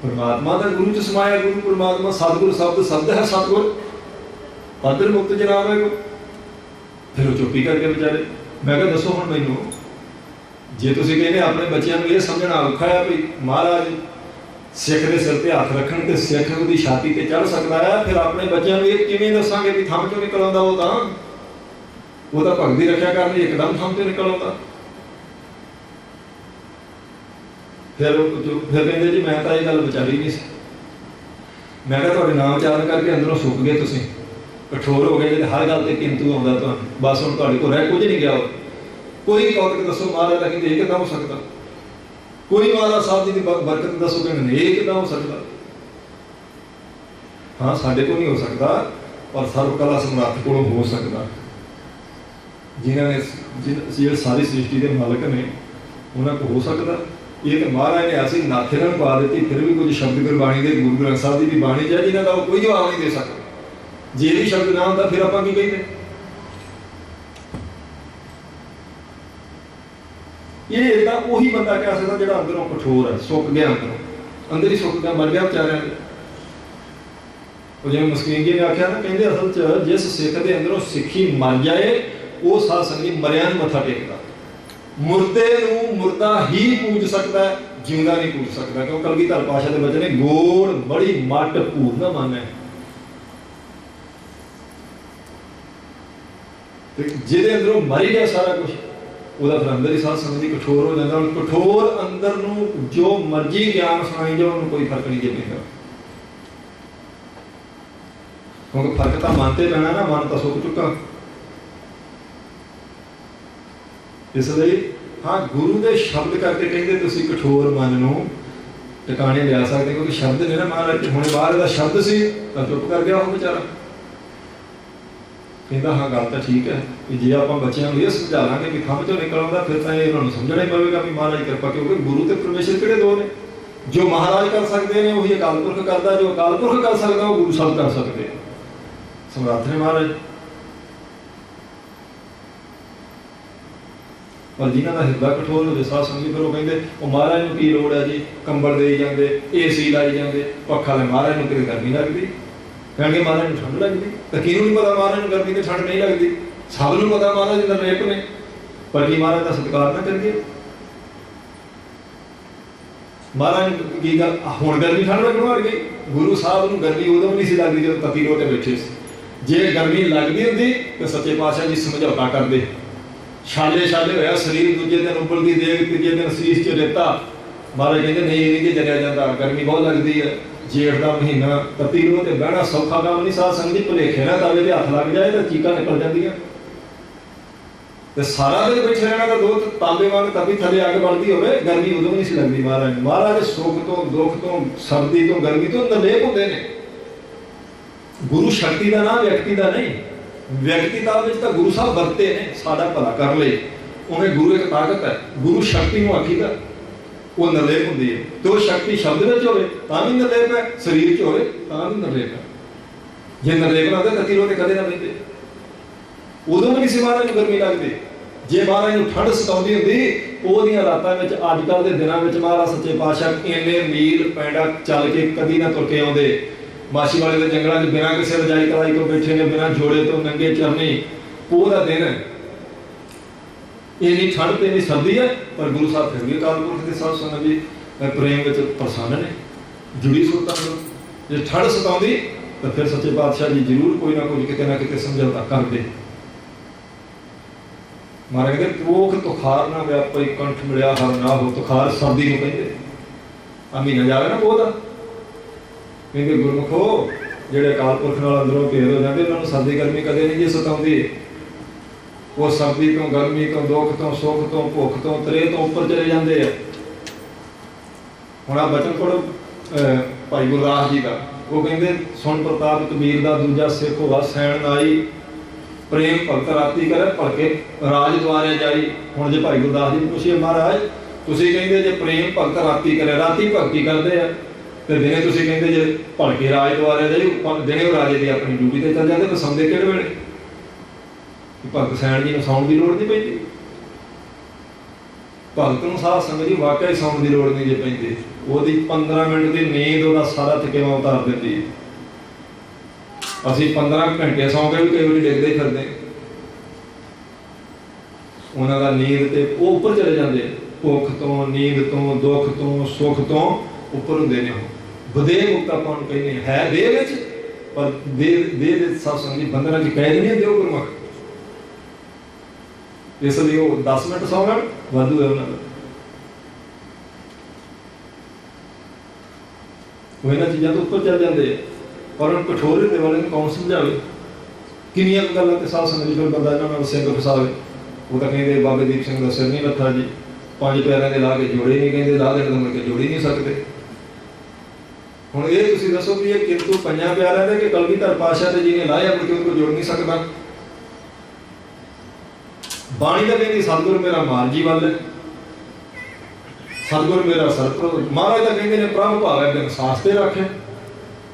परमात्मा का गुरु च समाया, गुरु परमात्मा सतगुरु शब्द शब्द है सतगुर, पदर मुक्त जनाब है। फिर वो चुप्पी करके बेचारे। मैं कहा दसो हुण मैनूं जे तुसीं कहने अपने बच्चों को यह समझना औखा है भी महाराज सिख के सिर पर हथ रखन ते सिख की छाती ते चढ़ सकता है, फिर अपने बच्चों को ये किवें दसांगे भी थंब चों निकल आउंदा, वो तो भगत की रक्षा करनी एकदम थंब चों निकल आउंदा। फिर कहते जी मैं तो ये गल विचारी नहीं सी। मैं कहा तुहाडे नाम उच्चारण करके अंदरों सुक गए, तुसीं कठोर हो गए, हर गल ते किंतु आउंदा तुहानूं, बस हुण तुहाडे कोल रह कुछ नहीं गया। कोई कौतक दसो महाराज का कि किदां हो सकता, कोई महाराज साहब जी की बरकत दसो कि ये किदां हो सकता। हाँ साडे को नहीं हो सकता, पर सर्व कला समर्थ को हो सकता। जिन्होंने सारी सृष्टि के मालिक ने उन्होंने हो सकता। ये तो महाराज ने ऐसी नाथे नाल पा दी, फिर भी कुछ शब्द गुरबाणी के गुरु ग्रंथ साहब की भी बाणी है जिन्हों का कोई जवाब नहीं दे सकता। जे भी शब्द ना होता फिर आप की कहते। ये इदा उही बंदा कह सकता जो अंदरों कठोर है, सुक गया, अंदर ही सुक गया, मर गया बेचारे। जिवें मस्कीन जी ने आख्या ना, कहते असल च जिस सिख के अंदरों सिक्खी मर जाए वो साध संगत मरिया नूं मत्था टेकदा, मुर्दे नूं मुर्दा ही पूज सकता है, जिंदा नहीं पूज सकता। क्यों कलगीधर पातशाह दे वचन ने गोड़ बड़ी मट भूर ना माने, जिहदे अंदरों मर ही गया सारा कुछ ਉਹਦਾ ਫਿਰ ਅੰਦਰ ਹੀ ਸਾਧ ਸੰਗਤ ਦੀ ਕਠੋਰ ਹੋ ਜਾਂਦਾ। ਹੁਣ ਕਠੋਰ ਅੰਦਰ ਨੂੰ ਜੋ ਮਰਜ਼ੀ ਗਿਆਨ ਸੁਣਾਈ ਜਾਓ, ਉਹਨੂੰ ਕੋਈ ਫਰਕ ਨਹੀਂ ਜੇ ਪੈਂਦਾ, ਕਿਉਂਕਿ ਫਰਕ ਤਾਂ ਮਨ ਤੇ ਪੈਣਾ ਨਾ, ਮਨ ਤਾਂ ਸੁੱਕ ਚੁੱਕਾ। ਇਸ ਲਈ ਹਾਂ, ਗੁਰੂ ਦੇ ਸ਼ਬਦ ਕਰਕੇ ਕਹਿੰਦੇ ਤੁਸੀਂ ਕਠੋਰ ਮਨ ਨੂੰ ਟਿਕਾਣੇ ਲਿਆ ਸਕਦੇ, ਕਿਉਂਕਿ ਸ਼ਬਦ ਨੇ ਨਾ ਮਹਾਰਾਜ ਹੁਣ ਬਾਹਰ ਦਾ ਸ਼ਬਦ ਸੀ ਤਾਂ ਚੁੱਪ ਕਰ ਗਿਆ ਉਹ ਵਿਚਾਰਾ। ਕਹਿੰਦਾ ਹਾਂ ਗੱਲ ਤਾਂ ਠੀਕ ਹੈ ਕਿ ਜੇ ਆਪਾਂ ਬੱਚਿਆਂ ਨੂੰ ਇਹ ਸਮਝਾ ਲਾਂਗੇ ਕਿ ਥੰਮ ਚੋਂ ਨਿਕਲ ਆਉਂਦਾ, ਫਿਰ ਤਾਂ ਇਹ ਉਹਨਾਂ ਨੂੰ ਸਮਝਣਾ ਹੀ ਪਵੇਗਾ ਵੀ ਮਹਾਰਾਜ ਕਿਰਪਾ, ਕਿਉਂਕਿ ਗੁਰੂ ਤੇ ਪਰਮੇਸ਼ਰ ਕਿਹੜੇ ਦੋ ਨੇ? ਜੋ ਮਹਾਰਾਜ ਕਰ ਸਕਦੇ ਨੇ ਉਹੀ ਅਕਾਲ ਪੁਰਖ ਕਰਦਾ, ਜੋ ਅਕਾਲ ਪੁਰਖ ਕਰ ਸਕਦਾ ਉਹ ਗੁਰੂ ਸਾਹਿਬ ਕਰ ਸਕਦੇ, ਸਮਰੱਥ ਨੇ ਮਹਾਰਾਜ। ਪਰ ਜਿਨ੍ਹਾਂ ਦਾ ਹਿਰਦਾ ਕਠੋਰ ਹੋਵੇ ਸਾਧ ਸੰਗਤ, ਫਿਰ ਉਹ ਕਹਿੰਦੇ ਉਹ ਮਹਾਰਾਜ ਨੂੰ ਕੀ ਲੋੜ ਹੈ ਜੀ, ਕੰਬਲ ਦੇਈ ਜਾਂਦੇ, ਏਸੀ ਲਾਈ ਜਾਂਦੇ, ਪੱਖਾ ਲੈ, ਮਹਾਰਾਜ ਨੂੰ ਕਿਤੇ ਗਰਮੀ ਲੱਗਦੀ, ਕਹਿਣਗੇ ਮਹਾਰਾਜ ਨੂੰ ਠੰਡ ਲੱਗਦੀ। ਤਾਂ ਕਿਹਨੂੰ ਨਹੀਂ ਪਤਾ ਮਹਾਰਾਜ ਨੂੰ ਗਰਮੀ ਤੇ ਠੰਡ ਨਹੀਂ ਲੱਗਦੀ? ਸਭ ਨੂੰ ਪਤਾ ਮਹਾਰਾਜ ਦਾ ਰੇਪ ਨੇ, ਪਰ ਕੀ ਮਹਾਰਾਜ ਦਾ ਸਤਿਕਾਰ ਨਾ ਕਰੀਏ? ਮਹਾਰਾਜ ਨੂੰ ਕੀ ਗੱਲ ਹੁਣ ਗਰਮੀ ਠੰਡ ਲੱਗਣ ਲੱਗ ਗਈ? ਗੁਰੂ ਸਾਹਿਬ ਨੂੰ ਗਰਮੀ ਉਦੋਂ ਵੀ ਨਹੀਂ ਸੀ ਲੱਗਦੀ ਜਦੋਂ ਤਤੀ ਰੋਟੇ ਬੈਠੇ ਸੀ। ਜੇ ਗਰਮੀ ਲੱਗਦੀ ਹੁੰਦੀ ਤਾਂ ਸੱਚੇ ਪਾਤਸ਼ਾਹ ਜੀ ਸਮਝੌਤਾ ਕਰਦੇ, ਛਾਲੇ ਛਾਲੇ ਹੋਇਆ ਸਰੀਰ, ਦੂਜੇ ਦਿਨ ਉਬਲਦੀ ਦੇਗ, ਤੀਜੇ ਦਿਨ ਸੀਸ 'ਚ ਰੇਤਾ। ਮਹਾਰਾਜ ਕਹਿੰਦੇ ਨਹੀਂ, ਇਹ ਨਹੀਂ ਜਰਿਆ ਜਾਂਦਾ, ਗਰਮੀ ਬਹੁਤ ਲੱਗਦੀ ਹੈ। ਜੇਠ ਦਾ ਮਹੀਨਾ, ਤਤੀ ਰੋਹ ਤੇ ਬਹਿਣਾ ਸੌਖਾ ਕੰਮ ਨਹੀਂ ਸਾਧ ਸੰਗਤ ਜੀ। ਭੁਲੇਖੇ ਨਾ ਤਵੇ ਤੇ ਹੱਥ ਲੱਗ ਜਾਏ ਤਾਂ ਚੀਕਾਂ ਨਿਕਲ ਜਾਂਦੀਆਂ, ਤੇ ਸਾਰਾ ਦਿਨ ਬੈਠੇ ਰਹਿਣਾ ਤਾਂ ਦੋ ਤਾਂਬੇ ਵਾਂਗ ਤਪੀ ਥੱਲੇ ਅੱਗ ਬਣਦੀ ਹੋਵੇ, ਗਰਮੀ ਉਦੋਂ ਨਹੀਂ ਸੀ ਲੱਗਦੀ ਮਹਾਰਾਜ ਨੂੰ। ਮਹਾਰਾਜ ਸੁੱਖ ਤੋਂ, ਦੁੱਖ ਤੋਂ, ਸਰਦੀ ਤੋਂ, ਗਰਮੀ ਤੋਂ ਨਿਰਲੇਪ ਹੁੰਦੇ ਨੇ। ਗੁਰੂ ਸ਼ਕਤੀ ਦਾ ਨਾਮ ਵਿਅਕਤੀ ਦਾ ਨਹੀਂ, ਵਿਅਕਤੀਤਾ ਵਿੱਚ ਤਾਂ ਗੁਰੂ ਸਾਹਿਬ ਵਰਤੇ ਨੇ ਸਾਡਾ ਭਲਾ ਕਰਨ ਲਈ। ਉਵੇਂ ਗੁਰੂ ਇੱਕ ਤਾਕਤ ਹੈ, ਗੁਰੂ ਸ਼ਕਤੀ ਨੂੰ ਆਖੀਦਾ, ਉਹ ਨਿਰਲੇਪ ਹੁੰਦੀ ਹੈ। ਤੇ ਉਹ ਸ਼ਕਤੀ ਸ਼ਬਦ ਵਿੱਚ ਹੋਵੇ ਤਾਂ ਵੀ ਨਿਰਲੇਪ ਹੈ, ਸਰੀਰ 'ਚ ਹੋਵੇ ਤਾਂ ਵੀ ਨਿਰਲੇਪ ਹੈ। ਜੇ ਨਿਰਲੇਪ ਨਾ ਹੁੰਦੇ ਤਤੀ ਰੋਹ ਤੇ ਕਦੇ ਨਾ ਬਹਿੰਦੇ, ਉਦੋਂ ਵੀ ਨਹੀਂ ਸੀ ਮਹਾਰਾਜ ਨੂੰ ਗਰਮੀ ਲੱਗਦੀ। ਜੇ ਮਹਾਰਾਜ ਨੂੰ ਠੰਡ ਸਤਾਉਂਦੀ ਹੁੰਦੀ, ਉਹਦੀਆਂ ਰਾਤਾਂ ਵਿੱਚ, ਅੱਜ ਕੱਲ੍ਹ ਦੇ ਦਿਨਾਂ ਵਿੱਚ ਮਹਾਰਾਜ ਸੱਚੇ ਪਾਤਸ਼ਾਹ ਇੰਨੇ ਮੀਲ ਪੈਂਡਾ ਚੱਲ ਕੇ ਕਦੀ ਨਾ ਤੁਰ ਕੇ ਆਉਂਦੇ। ਮਾਛੀ ਵਾਲੇ ਦੇ ਜੰਗਲਾਂ 'ਚ ਬਿਨਾਂ ਕਿਸੇ ਰਜਾਈ ਕਰਾਈ ਤੋਂ ਬੈਠੇ ਨੇ, ਬਿਨਾਂ ਜੋੜੇ ਤੋਂ, ਨੰਗੇ ਚਰਨੀ, ਪੂਰਾ ਦਿਨ ਇੰਨੀ ਠੰਡ ਤੇ ਇੰਨੀ ਸਰਦੀ ਹੈ, ਪਰ ਗੁਰੂ ਸਾਹਿਬ ਫਿਰ ਵੀ ਅਕਾਲ ਪੁਰਖ ਦੇ ਸਾਧ ਸੰਗਤ ਜੀ ਪ੍ਰੇਮ ਵਿੱਚ ਪ੍ਰਸੰਨ ਨੇ, ਜੁੜੀ ਸੁਰਤਾਂ ਨੂੰ। ਜੇ ਠੰਡ ਸਤਾਉਂਦੀ ਤਾਂ ਫਿਰ ਸੱਚੇ ਪਾਤਸ਼ਾਹ ਜੀ ਜ਼ਰੂਰ ਕੋਈ ਨਾ ਕੋਈ ਕਿਤੇ ਨਾ ਕਿਤੇ ਸਮਝੌਤਾ ਕਰਦੇ। ਮਹਾਰਾਜ ਕਹਿੰਦੇ ਤੋਖ ਤੁਖਾਰ ਨਾ ਵਿਆਪਈ ਕੰਠ ਮਿਲਿਆ ਹਰ ਨਾ ਹੋ। ਤੁਖਾਰ ਸਰਦੀ ਨੂੰ ਕਹਿੰਦੇ, ਆ ਮਹੀਨਾ ਜਾਵੇ ਨਾ ਉਹਦਾ, ਕਹਿੰਦੇ ਗੁਰਮੁਖੋ ਜਿਹੜੇ ਅਕਾਲ ਪੁਰਖ ਨਾਲ ਅੰਦਰੋਂ ਭੇਦ ਹੋ ਜਾਂਦੇ, ਉਹਨਾਂ ਨੂੰ ਸਰਦੀ ਗਰਮੀ ਕਦੇ ਨਹੀਂ ਜੀ ਸਤਾਉਂਦੀ। ਉਹ ਸਰਦੀ ਤੋਂ, ਗਰਮੀ ਤੋਂ, ਦੁੱਖ ਤੋਂ, ਸੁੱਖ ਤੋਂ, ਭੁੱਖ ਤੋਂ, ਤਰੇ ਤੋਂ ਉੱਪਰ ਚਲੇ ਜਾਂਦੇ ਆ। ਹੁਣ ਆ ਬਚਨ ਪੜੋ ਭਾਈ ਗੁਰਦਾਸ ਜੀ ਦਾ, ਉਹ ਕਹਿੰਦੇ ਸੁਣ ਪ੍ਰਤਾਪ ਕਬੀਰ ਦਾ ਦੂਜਾ ਸਿੱਖ ਹੋਵਾ ਸੈਣ ਨਾਈ, ਪ੍ਰੇਮ ਭਗਤ ਰਾਤੀ ਕਰੇ ਭਲਕੇ ਰਾਜ ਦੁਆਰੇ ਜਾਈ। ਹੁਣ ਜੇ ਭਾਈ ਗੁਰਦਾਸ ਜੀ ਨੂੰ ਪੁੱਛੀਏ ਮਹਾਰਾਜ ਤੁਸੀਂ ਕਹਿੰਦੇ ਜੇ ਪ੍ਰੇਮ ਭਗਤ ਰਾਤੀ ਕਰੇ, ਰਾਤੀ ਭਗਤੀ ਕਰਦੇ ਆ, ਤੇ ਦਿਨੇ ਤੁਸੀਂ ਕਹਿੰਦੇ ਜੇ ਭਲਕੇ ਰਾਜ ਦੁਆਰੇ ਜਾਈ, ਦਿਨੇ ਉਹ ਰਾਜੇ ਦੀ ਆਪਣੀ ਡਿਊਟੀ ਤੇ ਚੱਲ ਜਾਂਦੇ, ਤਾਂ ਸੌਂਦੇ ਕਿਹੜੇ ਵੇਲੇ? ਭਗਤ ਸੈਣ ਜੀ ਨੂੰ ਸੌਣ ਦੀ ਲੋੜ ਨਹੀਂ ਪੈਂਦੀ। ਭਗਤ ਨੂੰ ਸਾਧ ਸੰਗਤ ਜੀ ਵਾਕਿਆ ਸੌਣ ਦੀ ਲੋੜ ਨਹੀਂ ਜੇ ਪੈਂਦੀ। ਉਹਦੀ 15 ਮਿੰਟ ਦੀ ਨੀਂਦ ਉਹਦਾ ਸਾਰਾ ਥਕੇਵਾ ਉਤਾਰ ਦਿੰਦੀ ਹੈ। ਅਸੀਂ 15 ਘੰਟੇ ਸੌਂ ਕੇ ਵੀ ਕਈ ਵਾਰੀ ਡਿੱਗਦੇ ਹੀ ਫਿਰਦੇ, ਉਹਨਾਂ ਦਾ ਨੀਂਦ ਤੇ ਉਹ ਉੱਪਰ ਚਲੇ ਜਾਂਦੇ, ਭੁੱਖ ਤੋਂ, ਨੀਂਦ ਤੋਂ, ਦੁੱਖ ਤੋਂ, ਸੁੱਖ ਤੋਂ ਉੱਪਰ ਹੁੰਦੇ ਨੇ। ਉਹ ਬਦੇ ਮੁਕਤ ਆਪਾਂ ਨੂੰ ਕਹਿੰਦੇ ਹੈ ਦੇਹ ਵਿੱਚ, ਪਰ ਦੇਹ ਦੇ ਸਾਧ ਸੰਗਤ ਜੀ ਬੰਧਨਾਂ 'ਚ ਕੈਦ ਨਹੀਂ ਹੁੰਦੇ ਉਹ ਗੁਰਮੁਖ। ਇਸ ਲਈ ਉਹ 10 ਮਿੰਟ ਸੌਣ ਵਾਧੂ ਹੈ ਉਹਨਾਂ ਦਾ। ਉਹ ਇਹਨਾਂ ਚੀਜ਼ਾਂ ਤੋਂ ਉੱਪਰ ਚੱਲ ਜਾਂਦੇ, ਪਰ ਹੁਣ ਕਠੋਰ ਹਿਰਦੇ ਵਾਲੇ ਨੂੰ ਕੌਣ ਸਮਝਾਵੇ? ਕਿੰਨੀਆਂ ਕੁ ਗੱਲਾਂ ਤੇ ਸਾਧ ਸੰਗਤ ਜੀ ਫਿਰ ਬੰਦਾ ਇਹਨਾਂ ਨਾਲ ਸਿੰਘ ਫਸਾਵੇ। ਉਹ ਤਾਂ ਕਹਿੰਦੇ ਬਾਬੇ ਦੀਪ ਸਿੰਘ ਦਾ ਸਿਰ ਨਹੀਂ ਲੱਥਾ ਜੀ, 5 ਪੈਰਾਂ ਦੇ ਲਾ ਕੇ ਜੋੜੇ ਨਹੀਂ, ਕਹਿੰਦੇ ਲਾ ਦੇਣ ਤਾਂ ਮੁੜ ਕੇ ਜੋੜ ਹੀ ਨਹੀਂ ਸਕਦੇ। ਹੁਣ ਇਹ ਤੁਸੀਂ ਦੱਸੋ ਵੀ ਇਹ ਕਿੰਤੂ 5 ਪਿਆਰਿਆਂ ਦੇ ਕਿ ਕਲਗੀਧਰ ਪਾਤਸ਼ਾਹ ਤੇ ਜੀ ਨੇ ਲਾਇਆ ਮੁੜ ਕੇ ਉਹਨੂੰ ਜੋੜ ਨਹੀਂ ਸਕਦਾ? ਬਾਣੀ ਦਾ ਕਹਿੰਦੀ ਸਤਿਗੁਰ ਮੇਰਾ ਮਾਰ ਜੀ ਵੱਲ ਹੈ, ਸਤਿਗੁਰ ਮੇਰਾ ਸਰਪ੍ਰਭ। ਮਹਾਰਾਜ ਤਾਂ ਕਹਿੰਦੇ ਨੇ ਪ੍ਰਭ ਭਾਵੈ ਬਿਨ ਸਾਸ ਤੇ ਰੱਖੇ,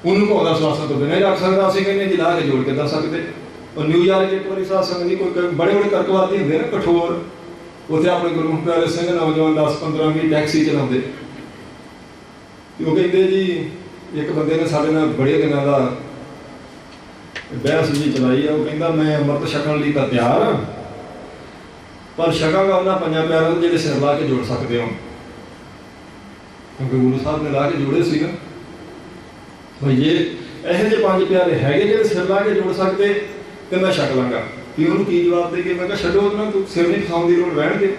ਉਹਨੂੰ ਭਾਉਂਦਾ ਸਵਾਸਾਂ ਤੋਂ ਬਿਨਾਂ ਹੀ ਰੱਖ ਸਕਦਾ। ਅਸੀਂ ਕਹਿੰਦੇ ਜੀ ਲਾ ਕੇ ਜੋੜ ਕੇ ਦੱਸ ਸਕਦੇ। ਉਹ ਨਿਊਯਾਰਕ ਇੱਕ ਵਾਰੀ ਸਾਧ ਸੰਗਤ ਜੀ ਕੋਈ ਬੜੇ ਬੜੇ ਤਰਕਵਾਦੀ ਹੁੰਦੇ ਨਾ ਕਠੋਰ, ਉੱਥੇ ਆਪਣੇ ਗੁਰਮੁਖ ਪਿਆਰੇ ਸਿੰਘ ਨੌਜਵਾਨ 10-15-20 ਟੈਕਸੀ ਚਲਾਉਂਦੇ, ਉਹ ਕਹਿੰਦੇ ਜੀ ਇੱਕ ਬੰਦੇ ਨੇ ਸਾਡੇ ਨਾਲ ਬੜੇ ਦਿਨਾਂ ਦਾ ਬਹਿਸ ਜੀ ਚਲਾਈ ਆ। ਉਹ ਕਹਿੰਦਾ ਮੈਂ ਅੰਮ੍ਰਿਤ ਛਕਣ ਲਈ ਤਾਂ ਤਿਆਰ ਹਾਂ, ਪਰ ਛਕਾਂਗਾ ਉਹਨਾਂ 5 ਪਿਆਰਿਆਂ ਨੂੰ ਜਿਹੜੇ ਸਿਰ ਲਾ ਕੇ ਜੋੜ ਸਕਦੇ ਹੋ, ਕਿਉਂਕਿ ਗੁਰੂ ਸਾਹਿਬ ਨੇ ਲਾ ਕੇ ਜੋੜੇ ਸੀ ਨਾ। ਬਈ ਜੇ ਇਹੋ ਜਿਹੇ 5 ਪਿਆਰੇ ਹੈਗੇ ਜਿਹੜੇ ਸਿਰ ਲਾ ਕੇ ਜੋੜ ਸਕਦੇ, ਤੇ ਮੈਂ ਛਕ ਲਾਂਗਾ। ਕਿ ਉਹਨੂੰ ਕੀ ਜਵਾਬ ਦੇਈਏ? ਮੈਂ ਕਿਹਾ ਛੱਡੋ ਉਹਨਾਂ, ਤੂੰ ਸਿਰ ਨਹੀਂ ਫਸਾਉਣ ਦੀ ਲੋੜ, ਰਹਿਣ ਦੇ।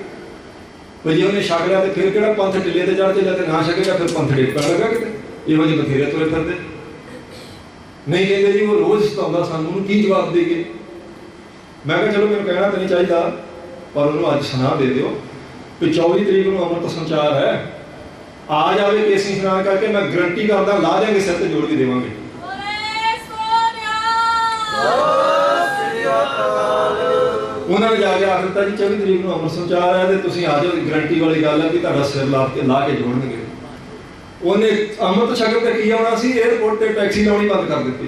ਪਰ ਜੇ ਉਹਨੇ ਛਕ ਲਿਆ ਤੇ ਫਿਰ ਕਿਹੜਾ ਪੰਥ ਢਿੱਲੇ ਤੇ ਚੜ੍ਹ ਚੱਲਿਆ, ਤੇ ਨਾ ਛਕੇਗਾ ਫਿਰ ਪੰਥ ਡੇਟ ਪੈਣ ਲੱਗਾ ਕਿਤੇ। ਇਹੋ ਜਿਹੇ ਬਥੇਰੇ ਤੁਰੇ ਫਿਰਦੇ। ਨਹੀਂ ਕਹਿੰਦੇ ਜੀ ਉਹ ਰੋਜ਼ ਸਤਾਉਂਦਾ ਸਾਨੂੰ, ਉਹਨੂੰ ਕੀ ਜਵਾਬ ਦੇਈਏ? ਮੈਂ ਕਿਹਾ ਚਲੋ ਮੈਨੂੰ ਕਹਿਣਾ ਤਾਂ ਨਹੀਂ ਚਾਹੀਦਾ, ਪਰ ਉਹਨੂੰ ਅੱਜ ਸੁਣਾ ਦੇ ਦਿਓ ਕਿ 24 ਤਰੀਕ ਨੂੰ ਅੰਮ੍ਰਿਤ ਸੰਚਾਰ ਹੈ, ਆ ਜਾਵੇ ਕੇਸੀ ਇਸ਼ਨਾਨ ਕਰਕੇ, ਮੈਂ ਗਰੰਟੀ ਕਰਦਾ ਲਾ ਦਿਆਂਗੇ, ਸਿਰ ਤੇ ਜੋੜ ਵੀ ਦੇਵਾਂਗੇ। ਉਹਨਾਂ ਨੇ ਜਾ ਕੇ ਆਖ ਦਿੱਤਾ ਜੀ 24 ਤਰੀਕ ਨੂੰ ਅੰਮ੍ਰਿਤ ਸੰਚਾਰ ਹੈ ਤੇ ਤੁਸੀਂ ਆ ਜਾਓ, ਗਰੰਟੀ ਵਾਲੀ ਗੱਲ ਹੈ ਕਿ ਤੁਹਾਡਾ ਸਿਰ ਲਾ ਕੇ ਜੋੜਨਗੇ। ਉਹਨੇ ਅੰਮ੍ਰਿਤ ਛਕਣ ਤੇ ਕੀ ਆਉਣਾ ਸੀ, 에ਅਰਪੋਰਟ ਤੇ ਟੈਕਸੀ ਲਾਉਣੀ ਬੰਦ ਕਰ ਦਿੱਤੀ।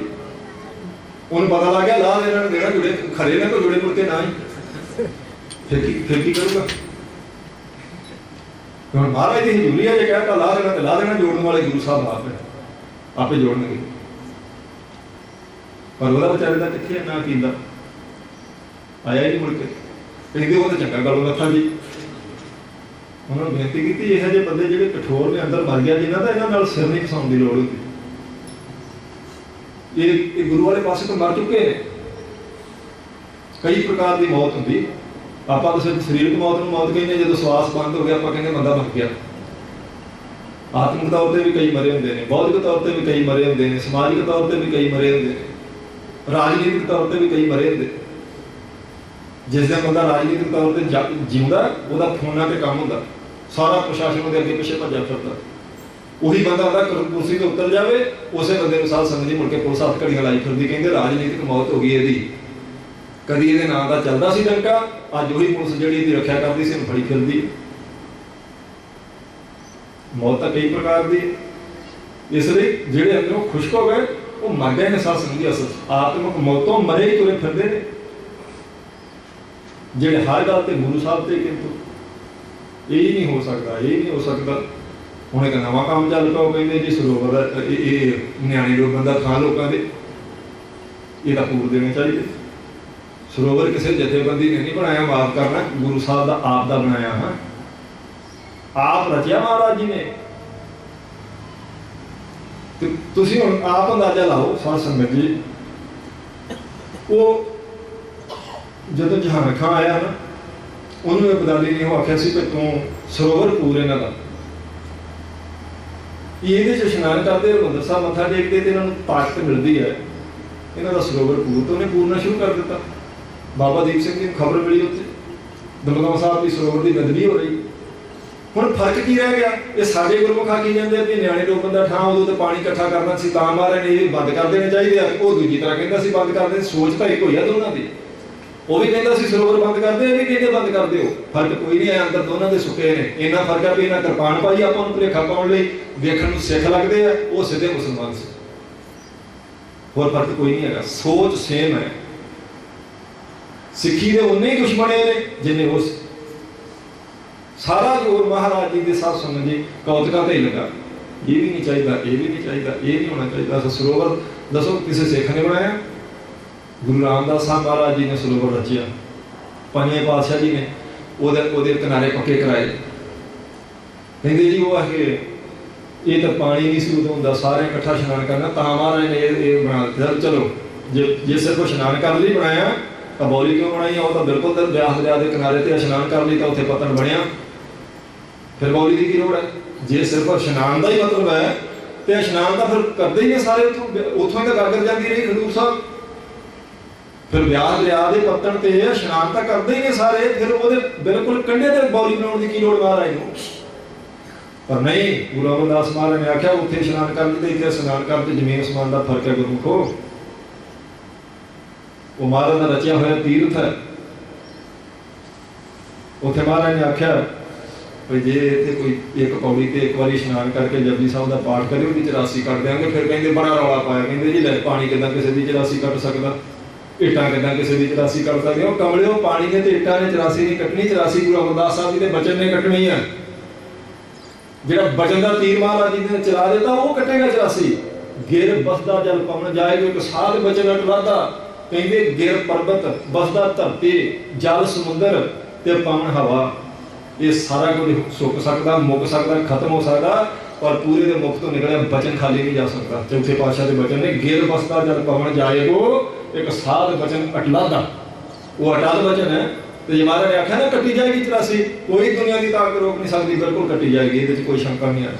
ਉਹਨੂੰ ਪਤਾ ਲੱਗ ਗਿਆ ਲਾ ਦੇਣਾ ਦੇਣਾ ਜੁੜੇ ਖਰੇ ਨੇ ਤਾਂ ਜੁੜੇ ਮੁੜ ਕੇ ਨਾ ਹੀ, ਫਿਰ ਕੀ ਕਰੂਗਾ? ਹੁਣ ਮਹਾਰਾਜ ਦੀ ਹਜ਼ੂਰੀ ਹੈ, ਜੇ ਕਹਿਤਾ ਲਾ ਦੇਣਾ ਤੇ ਲਾ ਦੇਣਾ, ਜੋੜਨ ਵਾਲੇ ਗੁਰੂ ਸਾਹਿਬ ਆਪੇ ਜੋੜਨਗੇ। ਪਰ ਉਹਦਾ ਵਿਚਾਰੇ ਦਾ ਕਿੱਥੇ ਨਾ ਕੀਤਾ, ਆਇਆ ਹੀ ਨਹੀਂ ਮੁੜ ਕੇ। ਕਹਿੰਦੇ ਉਹ ਤਾਂ ਚੰਗਾ ਗੱਲ ਰੱਖਾ ਜੀ। ਉਹਨਾਂ ਨੂੰ ਬੇਨਤੀ ਕੀਤੀ, ਇਹੋ ਜਿਹੇ ਬੰਦੇ ਜਿਹੜੇ ਕਠੋਰ ਨੇ, ਅੰਦਰ ਮਰ ਗਿਆ ਜਿਨ੍ਹਾਂ ਦਾ, ਇਹਨਾਂ ਨਾਲ ਸਿਰ ਨਹੀਂ ਫਸਾਉਣ ਦੀ ਲੋੜ ਹੁੰਦੀ। ਇਹ ਗੁਰੂ ਵਾਲੇ ਪਾਸੇ ਤੋਂ ਮਰ ਚੁੱਕੇ ਨੇ। ਕਈ ਪ੍ਰਕਾਰ ਦੀ ਮੌਤ ਹੁੰਦੀ। ਆਪਾਂ ਤਾਂ ਸਿਰਫ ਸਰੀਰਕ ਮੌਤ ਨੂੰ ਮੌਤ ਕਹਿੰਦੇ, ਜਦੋਂ ਸਵਾਸ ਬੰਦ ਹੋ ਗਿਆ ਆਪਾਂ ਕਹਿੰਦੇ ਬੰਦਾ ਮਰ ਗਿਆ। ਆਤਮਿਕ ਤੌਰ ਤੇ ਵੀ ਕਈ ਮਰੇ ਹੁੰਦੇ ਨੇ, ਬੌਧਿਕ ਤੌਰ ਤੇ ਵੀ ਕਈ ਮਰੇ ਹੁੰਦੇ ਨੇ, ਸਮਾਜਿਕ ਤੌਰ ਤੇ ਵੀ ਕਈ ਮਰੇ ਹੁੰਦੇ ਨੇ, ਰਾਜਨੀਤਿਕ ਤੌਰ ਤੇ ਵੀ ਕਈ ਮਰੇ ਹੁੰਦੇ। ਜਿਸ ਦਿਨ ਬੰਦਾ ਰਾਜਨੀਤਿਕ ਤੌਰ ਤੇ ਜਿਉਂਦਾ, ਉਹਦਾ ਫੋਨਾਂ ਤੇ ਕੰਮ ਹੁੰਦਾ, ਸਾਰਾ ਪ੍ਰਸ਼ਾਸਨ ਉਹਦੇ ਅੱਗੇ ਪਿੱਛੇ ਭੱਜਿਆ ਫਿਰਦਾ। ਉਹੀ ਬੰਦਾ ਆਉਂਦਾ ਕੁਰਸੀ ਤੋਂ ਉਤਰ ਜਾਵੇ, ਉਸੇ ਬੰਦੇ ਨੂੰ ਸਾਧ ਸੰਗਤ ਜੀ ਮੁੜ ਕੇ ਪੁਲਿਸ ਹੱਥ ਘੜੀਆਂ ਲਾਈ ਫਿਰਦੀ, ਕਹਿੰਦੇ ਰਾਜਨੀਤਿਕ ਮੌਤ ਹੋ ਗਈ ਇਹਦੀ। ਕਦੀ ਇਹਦੇ ਨਾਂ ਦਾ ਚੱਲਦਾ ਸੀ ਡੰਕਾ, ਅੱਜ ਉਹੀ ਪੁਲਿਸ ਜਿਹੜੀ ਇਹਦੀ ਰੱਖਿਆ ਕਰਦੀ ਸੀ, ਇਹਨੂੰ ਫੜੀ ਫਿਰਦੀ। ਮੌਤ ਤਾਂ ਕਈ ਪ੍ਰਕਾਰ ਦੀ ਹੈ। ਇਸ ਲਈ ਜਿਹੜੇ ਅੰਦਰੋਂ ਖੁਸ਼ਕ ਹੋ ਗਏ ਉਹ ਮਰ ਗਏ ਨੇ ਸਾਧ ਸੰਗਤ ਜੀ। ਅਸਲ ਆਤਮਿਕ ਮੌਤੋਂ ਮਰੇ ਹੀ ਤੁਰੇ ਫਿਰਦੇ ਨੇ, ਜਿਹੜੇ ਹਰ ਗੱਲ ਤੇ ਗੁਰੂ ਸਾਹਿਬ ਤੇ, ਕਿੰਤੂ ਇਹ ਨਹੀਂ ਹੋ ਸਕਦਾ, ਇਹ ਨਹੀਂ ਹੋ ਸਕਦਾ। ਹੁਣ ਇੱਕ ਨਵਾਂ ਕੰਮ ਚੱਲ ਪਿਆ, ਉਹ ਕਹਿੰਦੇ ਜੀ ਸਰੋਵਰ ਇਹ ਨਿਆਣੇ ਲੋਕਾਂ ਦਾ ਥਾਂ ਲੋਕਾਂ ਦੇ, ਇਹ ਤਾਂ ਪੂਰ ਦੇਣੇ ਚਾਹੀਦੇ। ਸਰੋਵਰ ਕਿਸੇ ਜਥੇਬੰਦੀ ਨੇ ਨਹੀਂ ਬਣਾਇਆ, ਮਾਫ ਕਰਨਾ, ਗੁਰੂ ਸਾਹਿਬ ਦਾ ਆਪ ਦਾ ਬਣਾਇਆ। ਹਾਂ, ਆਪ ਰਚਿਆ ਮਹਾਰਾਜ ਜੀ ਨੇ। ਤੇ ਤੁਸੀਂ ਹੁਣ ਆਪ ਅੰਦਾਜ਼ਾ ਲਾਓ ਸਾਧ ਸੰਗਤ ਜੀ, ਉਹ ਜਦੋਂ ਜਹਾਨ ਖਾਂ ਆਇਆ ਨਾ, ਉਹਨੂੰ ਇਹ ਬਦਾਲੀ ਨੇ ਉਹ ਆਖਿਆ ਸੀ ਕਿ ਤੂੰ ਸਰੋਵਰ ਪੂਰ ਇਹਨਾਂ ਦਾ, ਇਹਦੇ 'ਚ ਇਸ਼ਨਾਨ ਕਰਦੇ, ਹਰਿਮੰਦਰ ਸਾਹਿਬ ਮੱਥਾ ਟੇਕਦੇ ਤੇ ਇਹਨਾਂ ਨੂੰ ਤਾਕਤ ਮਿਲਦੀ ਹੈ, ਇਹਨਾਂ ਦਾ ਸਰੋਵਰ ਪੂਰ। ਤੋਂ ਉਹਨੇ ਪੂਰਨਾ ਸ਼ੁਰੂ ਕਰ ਦਿੱਤਾ। ਬਾਬਾ ਦੀਪ ਸਿੰਘ ਜੀ ਨੂੰ ਖਬਰ ਮਿਲੀ, ਉੱਥੇ ਦਮਦਮਾ ਸਾਹਿਬ ਦੀ ਸਰੋਵਰ ਦੀ ਬਦਲੀ ਹੋ ਰਹੀ। ਹੁਣ ਫਰਕ ਕੀ ਰਹਿ ਗਿਆ? ਇਹ ਸਾਡੇ ਗੁਰਮੁਖ ਆਖੀ ਜਾਂਦੇ ਵੀ ਨਿਆਣੇ ਡੋਬਣ ਦਾ ਠਾਂ, ਉਦੋਂ ਤੇ ਪਾਣੀ ਇਕੱਠਾ ਕਰਨਾ ਸੀ ਤਾਂ ਮਹਾਰਾਜ ਨੇ ਇਹ ਬੰਦ ਕਰ ਦੇਣੇ ਚਾਹੀਦੇ ਆ। ਉਹ ਦੂਜੀ ਤਰ੍ਹਾਂ ਕਹਿੰਦਾ ਸੀ ਬੰਦ ਕਰ ਦੇ। ਸੋਚ ਤਾਂ ਇੱਕੋ ਹੀ ਆ ਦੋਨਾਂ ਦੀ। ਉਹ ਵੀ ਕਹਿੰਦਾ ਸੀ ਸਰੋਵਰ ਬੰਦ ਕਰਦੇ, ਇਹ ਵੀ ਕਹਿੰਦੇ ਬੰਦ ਕਰ ਦਿਓ। ਫਰਕ ਕੋਈ ਨਹੀਂ ਆਇਆ, ਅੰਦਰ ਦੋਨਾਂ ਦੇ ਸੁੱਕੇ ਨੇ। ਇੰਨਾ ਫਰਕ ਆ ਵੀ ਇਹਨਾਂ ਕਿਰਪਾਨ ਪਾਈ ਆਪਾਂ ਨੂੰ ਭੁਲੇਖਾ ਪਾਉਣ ਲਈ, ਵੇਖਣ ਨੂੰ ਸਿੱਖ ਲੱਗਦੇ ਆ, ਉਹ ਸਿੱਧੇ ਮੁਸਲਮਾਨ ਸੀ। ਹੋਰ ਫਰਕ ਕੋਈ ਨਹੀਂ ਹੈਗਾ, ਸੋਚ ਸੇਮ ਹੈ। ਸਿੱਖੀ ਦੇ ਉਨੇ ਹੀ ਦੁਸ਼ਮਣ ਨੇ ਜਿੰਨੇ ਉਹ ਸੀ। ਸਾਰਾ ਜੋਰ ਮਹਾਰਾਜ ਜੀ ਦੇ ਸਾਧ ਸੰਗਤ ਜੀ ਕੌਤਕਾਂ ਤੇ ਹੀ ਲੱਗਾ। ਇਹ ਵੀ ਨਹੀਂ ਚਾਹੀਦਾ, ਇਹ ਵੀ ਨਹੀਂ ਚਾਹੀਦਾ, ਇਹ ਨਹੀਂ ਹੋਣਾ ਚਾਹੀਦਾ। ਸਰੋਵਰ ਦੱਸੋ ਕਿਸੇ ਸਿੱਖ ਨੇ ਬਣਾਇਆ? ਗੁਰੂ ਰਾਮਦਾਸ ਸਾਹਿਬ ਮਹਾਰਾਜ ਜੀ ਨੇ ਸਰੋਵਰ ਰਚਿਆ। ਪੰਜਵੇਂ ਪਾਤਸ਼ਾਹ ਜੀ ਨੇ ਉਹਦੇ ਕਿਨਾਰੇ ਪੱਕੇ ਕਰਾਏ। ਕਹਿੰਦੇ ਜੀ ਉਹ ਆ ਕੇ ਇਹ ਤਾਂ ਪਾਣੀ ਨਹੀਂ ਸੀ ਉਦੋਂ ਹੁੰਦਾ, ਸਾਰੇ ਇਕੱਠਾ ਇਸ਼ਨਾਨ ਕਰਨਾ, ਤਾਂ ਮਹਾਰਾਜ ਨੇ ਇਹ ਬਣਾ ਦਿੱਤਾ। ਚਲੋ ਜੇ ਸਿਰਫ ਇਸ਼ਨਾਨ ਕਰਨ ਲਈ ਬਣਾਇਆ ਤਾਂ ਬੌਲੀ ਕਿਉਂ ਬਣਾਈ? ਉਹ ਤਾਂ ਬਿਲਕੁਲ ਤਾਂ ਬਿਆਸ ਦਰਿਆ ਦੇ ਕਿਨਾਰੇ ਤੇ ਇਸ਼ਨਾਨ ਕਰ ਲਈ ਤਾਂ ਉੱਥੇ ਪਤਨ ਬਣਿਆ, ਫਿਰ ਬੌਲੀ ਦੀ ਕੀ ਲੋੜ ਹੈ? ਜੇ ਸਿਰਫ ਇਸ਼ਨਾਨ ਦਾ ਹੀ ਮਤਲਬ ਹੈ ਤੇ ਇਸ਼ਨਾਨ ਤਾਂ ਫਿਰ ਕਰਦੇ ਹੀ ਨੇ ਸਾਰੇ, ਉੱਥੋਂ ਹੀ ਤਾਂ ਗਾਗਰ ਜਾਂਦੀ ਰਹੀ ਖਡੂਰ ਸਾਹਿਬ। ਫਿਰ ਬਿਆਸ ਦਰਿਆ ਦੇ ਪਤਨ ਤੇ ਇਸ਼ਨਾਨ ਤਾਂ ਕਰਦੇ ਹੀ ਨੇ ਸਾਰੇ, ਫਿਰ ਉਹਦੇ ਬਿਲਕੁਲ ਕੰਢੇ ਤੇ ਬੌਲੀ ਬਣਾਉਣ ਦੀ ਕੀ ਲੋੜ ਮਹਾਰਾਜ ਨੂੰ? ਪਰ ਨਹੀਂ, ਗੁਰੂ ਅਮਰਦਾਸ ਮਹਾਰਾਜ ਨੇ ਆਖਿਆ ਉੱਥੇ ਇਸ਼ਨਾਨ ਕਰਨ ਤੇ ਇੱਥੇ ਇਸ਼ਨਾਨ ਕਰਨ ਤੇ ਜ਼ਮੀਨ ਅਸਮਾਨ ਦਾ ਫਰਕ ਹੈ ਗੁਰਮੁਖੋ। ਉਹ ਮਹਾਰਾਜ ਦਾ ਰਚਿਆ ਹੋਇਆ ਤੀਰਥ ਹੈ। ਉੱਥੇ ਮਹਾਰਾਜ ਨੇ ਆਖਿਆ ਵੀ ਜੇ ਇੱਥੇ ਕੋਈ ਇੱਕ ਪੌੜੀ ਤੇ ਇੱਕ ਵਾਰੀ ਇਸ਼ਨਾਨ ਕਰਕੇ ਜਪਜੀ ਸਾਹਿਬ ਦਾ ਪਾਠ ਕਰੇ, ਉਹਦੀ 84 ਕੱਟ ਦਿਆਂਗੇ। ਫਿਰ ਕਹਿੰਦੇ ਬੜਾ ਰੌਲਾ ਪਾਇਆ, ਕਹਿੰਦੇ ਜੀ ਲੈ ਪਾਣੀ ਕਿੱਦਾਂ ਕਿਸੇ ਦੀ 84 ਕੱਟ ਸਕਦਾ, ਇੱਟਾਂ ਕਿੱਦਾਂ ਕਿਸੇ ਦੀ 84 ਕੱਟ ਸਕਦੇ? ਉਹ ਕਮਲਿਓ, ਪਾਣੀ ਨੇ ਤੇ ਇੱਟਾਂ ਨੇ 84 ਨਹੀਂ ਕੱਟਣੀ, 84 ਗੁਰੂ ਅਮਰਦਾਸ ਸਾਹਿਬ ਜੀ ਦੇ ਬਚਨ ਨੇ ਕੱਟਣੀ ਆ। ਜਿਹੜਾ ਬਚਨ ਦਾ ਤੀਰ ਮਹਾਰਾਜ ਜੀ ਨੇ ਚਲਾ ਦਿੱਤਾ ਉਹ ਕੱਟੇਗਾ 84। ਗਿਰ ਬਸਦਾ ਜਲ ਪਵਨ ਜਾਏਗਾ, ਇੱਕ ਸਾਧ ਬਚਨ ਅਟਵਾਦਾ। ਕਹਿੰਦੇ ਗਿਰ ਪਰਬਤ, ਬਸਦਾ ਧਰਤੀ, ਜਲ ਸਮੁੰਦਰ ਤੇ ਪਵਨ ਹਵਾ। ਇਹ ਸਾਰਾ ਕੁਝ ਸੁੱਕ ਸਕਦਾ, ਮੁੱਕ ਸਕਦਾ, ਖਤਮ ਹੋ ਸਕਦਾ, ਪਰ ਪੂਰੇ ਦੇ ਮੁਖ ਤੋਂ ਨਿਕਲਿਆ ਬਚਨ ਖਾਲੀ ਨਹੀਂ ਜਾ ਸਕਦਾ। ਚੌਥੇ ਪਾਤਸ਼ਾਹ ਦੇ ਬਚਨ ਨੇ ਗਿਰ ਬਸਦਾ ਜਲ ਪਵਨ ਜਾਏਗੋ, एक साध बचन अटलादा, वो अटल वचन है। तो जे महाराज ने आख्या ना कट्टी जाएगी 84, कोई दुनिया की ताकत रोक नहीं सकती, बिल्कुल कट्टी जाएगी, ये कोई शंका नहीं है,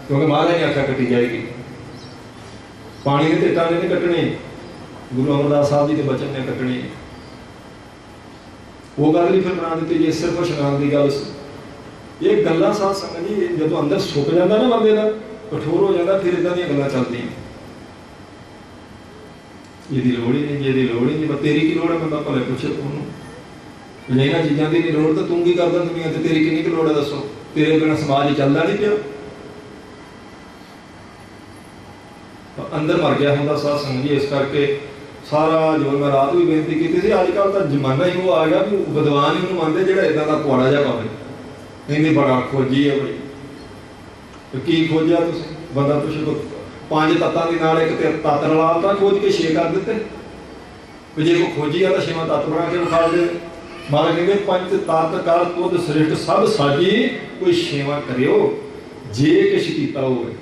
क्योंकि महाराज ने आख्या कट्टी जाएगी। पानी के ढेटा ने नहीं कटने, गुरु अमरदास साहब जी के बचन ने कटने। वो गल भी फिर बना दी जी सिर्फ इशनान की गल। ये गल्लां साध संगत जी जो अंदर सुक जाता ना बंदे का, कठोर हो जाता, फिर इदां दी गल्लां चलदियां। ਇਹਦੀ ਲੋੜ ਹੀ ਨਹੀਂ, ਇਹਦੀ ਲੋੜ ਹੀ ਨਹੀਂ, ਪਰ ਤੇਰੀ ਕੀ ਲੋੜ ਹੈ ਬੰਦਾ ਭਲੇ ਪੁੱਛੇ ਉਹਨੂੰ। ਇਹਨਾਂ ਚੀਜ਼ਾਂ ਦੀ ਨਹੀਂ ਲੋੜ ਤਾਂ ਤੂੰ ਕੀ ਕਰਦਾ ਦੁਨੀਆ ਤੇ, ਤੇਰੀ ਕਿੰਨੀ ਕੁ ਲੋੜ ਹੈ ਦੱਸੋ? ਤੇਰੇ ਬਿਨਾਂ ਸਮਾਜ ਚੱਲਦਾ ਨਹੀਂ ਪਿਆ। ਅੰਦਰ ਮਰ ਗਿਆ ਹੁੰਦਾ ਸਾਧ ਸੰਗਤ ਜੀ। ਇਸ ਕਰਕੇ ਸਾਰਾ ਜੋ ਮੈਂ ਰਾਤ ਵੀ ਬੇਨਤੀ ਕੀਤੀ ਸੀ, ਅੱਜ ਕੱਲ੍ਹ ਤਾਂ ਜ਼ਮਾਨਾ ਹੀ ਉਹ ਆ ਗਿਆ ਵੀ ਵਿਦਵਾਨ ਹੀ ਉਹਨੂੰ ਮੰਨਦੇ ਜਿਹੜਾ ਇੱਦਾਂ ਦਾ ਪੁਆੜਾ ਜਿਹਾ ਪਾਵੇ। ਇੰਨੀ ਬੜਾ ਖੋਜੀ ਹੈ ਬਈ, ਕੀ ਖੋਜਿਆ ਤੁਸੀਂ? ਬੰਦਾ ਪੁੱਛੋ 5 ਤੱਤਾਂ ਦੇ ਨਾਲ ਇੱਕ ਤੱਤ ਰਲਾ ਤਾਂ ਖੋਜ ਕੇ 6 ਕਰ ਦਿੱਤੇ। ਵੀ ਜੇ ਕੋਈ ਖੋਜੀ ਆ ਤਾਂ 6ਵਾਂ ਤੱਤ ਬਣਾ ਕੇ ਵਿਖਾ ਦੇ। ਮਹਾਰਾਜ ਕਹਿੰਦੇ 5 ਤੱਤ ਕਰ ਤੁਧ ਸ੍ਰਿਸ਼ਟ ਸਭ ਸਾਜੀ, ਕੋਈ 6ਵਾਂ ਕਰਿਓ ਜੇ ਕਿਛ ਕੀਤਾ ਹੋਵੇ।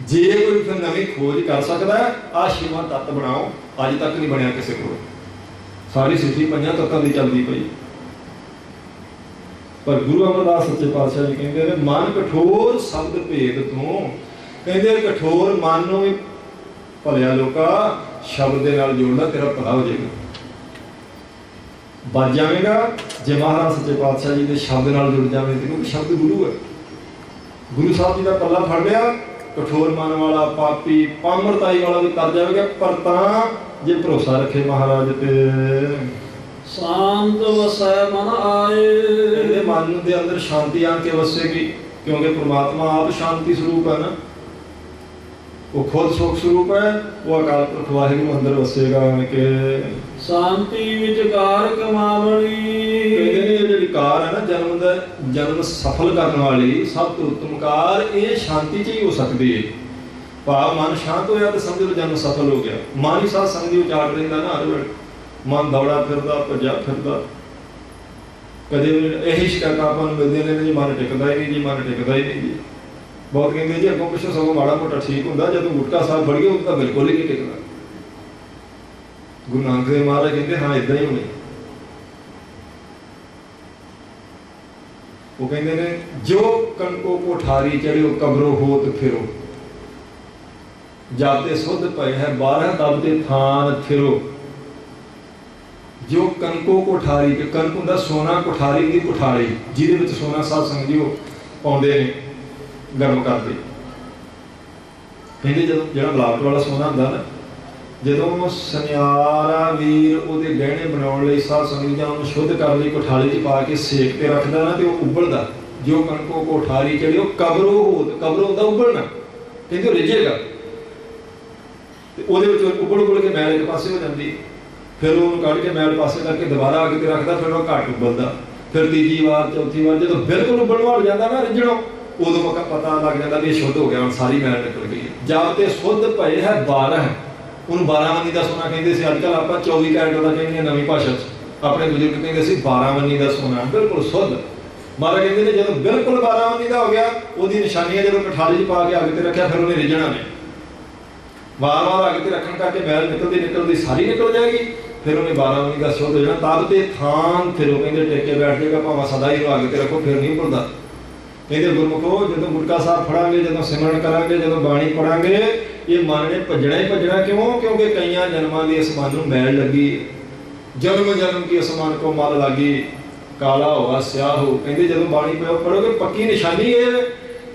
ਜੇ ਕੋਈ ਫਿਰ ਨਵੀਂ ਖੋਜ ਕਰ ਸਕਦਾ ਆ 6ਵਾਂ ਤੱਤ ਬਣਾਓ। ਅੱਜ ਤੱਕ ਨਹੀਂ ਬਣਿਆ ਕਿਸੇ ਕੋਲ, ਸਾਰੀ ਸ੍ਰਿਸ਼ਟੀ 5 ਤੱਤਾਂ ਦੀ ਚੱਲਦੀ ਪਈ। ਪਰ ਗੁਰੂ ਅਮਰਦਾਸ ਸੱਚੇ ਪਾਤਸ਼ਾਹ ਜੀ ਕਹਿੰਦੇ ਨੇ ਮਨ ਕਠੋਰ ਸ਼ਬਦ ਭੇਦ ਤੋਂ, ਕਹਿੰਦੇ ਕਠੋਰ ਮਨ ਨੂੰ ਵੀ ਭਲਿਆ ਲੋਕਾ ਸ਼ਬਦ ਦੇ ਨਾਲ ਜੋੜਨਾ, ਤੇਰਾ ਭਲਾ ਹੋ ਜਾਏਗਾ, ਬਚ ਜਾਵੇਗਾ। ਜੇ ਮਹਾਰਾਜ ਸੱਚੇ ਪਾਤਸ਼ਾਹ ਜੀ ਦੇ ਸ਼ਬਦ ਨਾਲ ਜੁੜ ਜਾਵੇ, ਕਿਉਂਕਿ ਸ਼ਬਦ ਗੁਰੂ ਹੈ। ਗੁਰੂ ਸਾਹਿਬ ਜੀ ਦਾ ਪੱਲਾ ਫੜ ਲਿਆ, ਕਠੋਰ ਮਨ ਵਾਲਾ ਪਾਪੀ ਪਾਮਰਤਾਈ ਵਾਲਾ ਵੀ ਕਰ ਜਾਵੇਗਾ, ਪਰ ਤਾਂ ਜੇ ਭਰੋਸਾ ਰੱਖੇ ਮਹਾਰਾਜ ਤੇ। ਸ਼ਾਂਤ ਵਸੈ ਮਨ ਆਏ, ਇਹਦੇ ਮਨ ਦੇ ਅੰਦਰ ਸ਼ਾਂਤੀ ਆ ਕੇ ਵਸੇਗੀ, ਕਿਉਂਕਿ ਪ੍ਰਮਾਤਮਾ ਆਪ ਸ਼ਾਂਤੀ ਸਰੂਪ ਹੈ ਨਾ, ਉਹ ਖੁਦ ਸੁਖ ਸਰੂਪ ਹੈ। ਉਹ ਅਕਾਲ ਪੁਰਖ ਵਾਹਿਗੁਰੂ ਅੰਦਰ ਵਸੇਗਾ ਕਿ ਸ਼ਾਂਤੀ ਵਿਚਕਾਰ ਕਮਾਵਣੀ। ਕਹਿੰਦੇ ਨੇ ਜਿਹੜੀ ਕਾਰ ਹੈ ਨਾ ਜਨਮ ਦਾ, ਜਨਮ ਸਫਲ ਕਰਨ ਵਾਲੀ ਸਭ ਤੋਂ ਉੱਤਮ ਕਾਰ ਇਹ ਸ਼ਾਂਤੀ 'ਚ ਹੀ ਹੋ ਸਕਦੀ ਹੈ। ਭਾਵ ਮਨ ਸ਼ਾਂਤ ਹੋਇਆ ਤਾਂ ਸਮਝੋ ਜਨਮ ਸਫਲ ਹੋ ਗਿਆ। ਮਨ ਹੀ ਸਾਧ ਸੰਗਤ ਜੀ ਉਚਾਟ ਰਹਿੰਦਾ ਨਾ ਹਰ ਵੇਲੇ, ਮਨ ਦੌੜਾ ਫਿਰਦਾ ਭੱਜਾ ਫਿਰਦਾ। ਕਦੇ ਇਹੀ ਸ਼ਿਕਾਇਤਾਂ ਆਪਾਂ ਨੂੰ ਮਿਲਦੀਆਂ ਨੇ ਜੀ, ਮਨ ਟਿਕਦਾ ਹੀ ਨਹੀਂ ਜੀ, ਮਨ ਟਿਕਦਾ ਹੀ ਨਹੀਂ ਜੀ। ਬਹੁਤ ਕਹਿੰਦੇ ਜੀ ਅੱਗੋਂ ਪਿੱਛੋਂ ਸਗੋਂ ਮਾੜਾ ਮੋਟਾ ਠੀਕ ਹੁੰਦਾ, ਜਦੋਂ ਗੁਟਕਾ ਸਾਹਿਬ ਫੜ ਗਏ ਉਹ ਤਾਂ ਬਿਲਕੁਲ ਹੀ ਨਹੀਂ ਟਿਕਦਾ। ਗੁਰੂ ਨਾਨਕ ਦੇਵ ਮਹਾਰਾਜ ਕਹਿੰਦੇ ਹਾਂ ਇਦਾਂ ਹੀ ਹੋਣੀ। ਉਹ ਕਹਿੰਦੇ ਨੇ ਜੋ ਕਣਕੋ ਕੋਠਾਰੀ ਚੜਿਓ ਕਬਰੋ ਹੋਤ ਫਿਰੋ, ਜਾਤੇ ਸੁਧ ਪਏ ਹੈ 12 ਦਬਦੇ ਥਾਨ ਫਿਰੋ। ਜੋ ਕਣਕੋ ਕੋਠਾਰੀ, ਕਣਕ ਹੁੰਦਾ ਸੋਨਾ, ਕੋਠਾਰੀ ਦੀ ਕੋਠਾਰੀ ਜਿਹਦੇ ਵਿੱਚ ਸੋਨਾ ਸਾਧ ਸੰਗਤ ਜੀ ਉਹ ਪਾਉਂਦੇ ਨੇ ਗਰਮ ਕਰਦੇ। ਕਹਿੰਦੇ ਜਦੋਂ ਜਿਹੜਾ ਬਲਾਵਟ ਵਾਲਾ ਸੋਨਾ ਹੁੰਦਾ ਨਾ, ਜਦੋਂ ਸੁਨਿਆਰਾ ਵੀਰ ਉਹਦੇ ਗਹਿਣੇ ਬਣਾਉਣ ਲਈ ਸਾਧ ਸੰਗਤ ਜਾਂ ਉਹਨੂੰ ਸ਼ੁੱਧ ਕਰਨ ਲਈ ਕੋਠਾਰੀ 'ਚ ਪਾ ਕੇ ਸੇਕ ਤੇ ਰੱਖਦਾ ਨਾ, ਤੇ ਉਹ ਉਬਲਦਾ। ਜੋ ਕਣਕੋ ਕੋਠਾਰੀ ਜਿਹੜੀ ਉਹ ਕਬਰੋ ਹੋਤ, ਕਬਰੋ ਹੁੰਦਾ ਉਬਲਣਾ, ਕਹਿੰਦੇ ਉਹ ਰਿੱਝੇਗਾ ਤੇ ਉਹਦੇ ਵਿੱਚ ਉਬਲ ਕੇ ਮੈਲ ਇੱਕ ਪਾਸੇ ਹੋ ਜਾਂਦੀ। ਫਿਰ ਉਹਨੂੰ ਕੱਢ ਕੇ ਮੈਲ ਪਾਸੇ ਕਰਕੇ ਦੁਬਾਰਾ ਅੱਗ ਤੇ ਰੱਖਦਾ, ਫਿਰ ਉਹ ਘੱਟ ਉਬਲਦਾ। ਫਿਰ ਤੀਜੀ ਵਾਰ ਚੌਥੀ ਵਾਰ ਜਦੋਂ ਬਿਲਕੁਲ ਉਬਲਣ ਵਾਲ ਜਾਂਦਾ ਨਾ ਰਿੱਝਣੋਂ, ਉਦੋਂ ਪਤਾ ਲੱਗ ਜਾਂਦਾ ਵੀ ਇਹ ਸ਼ੁੱਧ ਹੋ ਗਿਆ, ਹੁਣ ਸਾਰੀ ਮੈਲ ਨਿਕਲ ਗਈ। ਜਦ ਤੇ ਸ਼ੁੱਧ ਪਏ ਹੈ 12, ਉਹਨੂੰ 12 ਵੰਨੀ ਦਾ ਸੋਨਾ ਕਹਿੰਦੇ ਸੀ। ਅੱਜ ਕੱਲ੍ਹ ਆਪਾਂ 24 ਕੈਰਟ ਦਾ ਕਹਿੰਦੇ ਨਵੀਂ ਭਾਸ਼ਾ 'ਚ। ਆਪਣੇ ਬਜ਼ੁਰਗ ਕਹਿੰਦੇ ਸੀ 12 ਵੰਨੀ ਦਾ ਸੋਨਾ, ਬਿਲਕੁਲ ਸ਼ੁੱਧ। ਮਹਾਰਾਜ ਕਹਿੰਦੇ ਨੇ ਜਦੋਂ ਬਿਲਕੁਲ 12 ਵੰਨੀ ਦਾ ਹੋ ਗਿਆ, ਉਹਦੀ ਨਿਸ਼ਾਨੀਆਂ ਜਦੋਂ ਕਠਾਲੀ 'ਚ ਪਾ ਕੇ ਅੱਗ ਤੇ ਰੱਖਿਆ, ਫਿਰ ਉਹਨੇ ਰਿੱਝਣਾ ਨੇ। ਵਾਰ-ਵਾਰ ਅੱਗ ਤੇ ਰੱਖਣ ਕਰਕੇ ਮੈਲ ਨਿਕਲਦੀ ਸਾਰੀ ਨਿਕਲ ਜਾਏਗੀ। ਫਿਰ ਉਹਨੇ 12 ਵੰਨੀ ਦਾ ਸ਼ੁੱਧ ਹੋ ਜਾਣਾ। ਤਦ ਤੇ ਥਾਨ ਫਿਰ ਉਹ ਕਹਿੰਦੇ ਟੇਕ ਕੇ ਬੈਠ ਜਾਏਗਾ, ਭਾਵੇਂ ਸਦਾ ਹੀ ਅੱਗ ਤੇ ਰੱਖੋ, ਫਿਰ ਨਹੀਂ ਭੁੱਲਦਾ। ਕਹਿੰਦੇ ਗੁਰਮੁਖੋ ਜਦੋਂ ਗੁਟਕਾ ਸਾਹਿਬ ਫੜਾਂਗੇ, ਜਦੋਂ ਸਿਮਰਨ ਕਰਾਂਗੇ, ਜਦੋਂ ਬਾਣੀ ਪੜਾਂਗੇ, ਇਹ ਮਨ ਨੇ ਭੱਜਣਾ ਹੀ ਭੱਜਣਾ। ਕਿਉਂ? ਕਿਉਂਕਿ ਕਈਆਂ ਜਨਮਾਂ ਦੀ ਇਸ ਮਨ ਨੂੰ ਮੈਲ ਲੱਗੀ, ਜਨਮ ਜਨਮ ਕੀ ਇਸ ਮਨ ਕੋ ਮਲ ਲੱਗੀ, ਕਾਲਾ ਹੋਆ ਸਿਆਹ ਹੋ। ਕਹਿੰਦੇ ਜਦੋਂ ਬਾਣੀ ਪੜੋਗੇ ਪੱਕੀ ਨਿਸ਼ਾਨੀ ਇਹ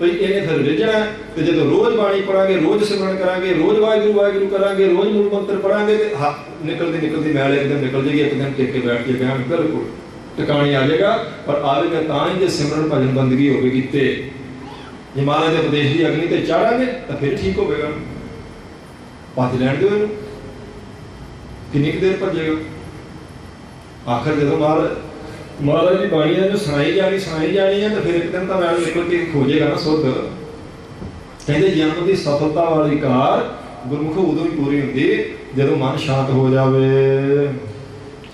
ਵੀ ਇਹਨੇ ਫਿਰ ਰਿੱਝਣਾ। ਤੇ ਜਦੋਂ ਰੋਜ਼ ਬਾਣੀ ਪੜਾਂਗੇ, ਰੋਜ਼ ਸਿਮਰਨ ਕਰਾਂਗੇ, ਰੋਜ਼ ਵਾਹਿਗੁਰੂ ਵਾਹਿਗੁਰੂ ਕਰਾਂਗੇ, ਰੋਜ਼ ਮੂਲ ਮੰਤਰ ਪੜਾਂਗੇ, ਤੇ ਨਿਕਲਦੀ ਮੈਲ ਇੱਕ ਦਿਨ ਨਿਕਲ ਜਾਏਗੀ। ਇੱਕ ਦਿਨ ਟਿਕ ਕੇ ਬੈਠ ਕੇ ਬਿਆਨ ਬਿਲਕੁਲ ਟਿਕਾਣੀ ਆ ਜਾਏਗਾ। ਪਰ ਆਵੇਗਾ ਤਾਂ ਹੀ ਜੇ ਸਿਮਰਨ ਭਜਨ ਬੰਦਗੀ ਹੋਵੇਗੀ ਤੇ ਜੇ ਮਹਾਰਾਜ ਦੇ ਉਪਦੇਸ਼ ਦੀ ਅਗਨੀ ਤੇ ਚਾੜਾਂਗੇ ਤਾਂ ਫਿਰ ਠੀਕ ਹੋਵੇਗਾ। ਭੱਜ ਲੈਣ ਦਿਓ ਇਹਨੂੰ, ਕਿੰਨੀ ਕੁ ਦੇਰ ਭੱਜੇਗਾ। ਆਖਰ ਜਦੋਂ ਮਹਾਰਾਜ ਦੀ ਬਾਣੀ ਇਹਨੂੰ ਸੁਣਾਈ ਜਾਣੀ ਹੈ, ਤਾਂ ਫਿਰ ਇੱਕ ਦਿਨ ਤਾਂ ਮੈਲ ਨਿਕਲ ਕੇ ਖੋਜੇਗਾ ਨਾ ਸੁੱਧ। ਕਹਿੰਦੇ ਜਨਮ ਦੀ ਸਫਲਤਾ ਵਾਲੀ ਕਾਰ ਗੁਰਮੁਖ ਉਦੋਂ ਹੀ ਪੂਰੀ ਹੁੰਦੀ ਜਦੋਂ ਮਨ ਸ਼ਾਂਤ ਹੋ ਜਾਵੇ।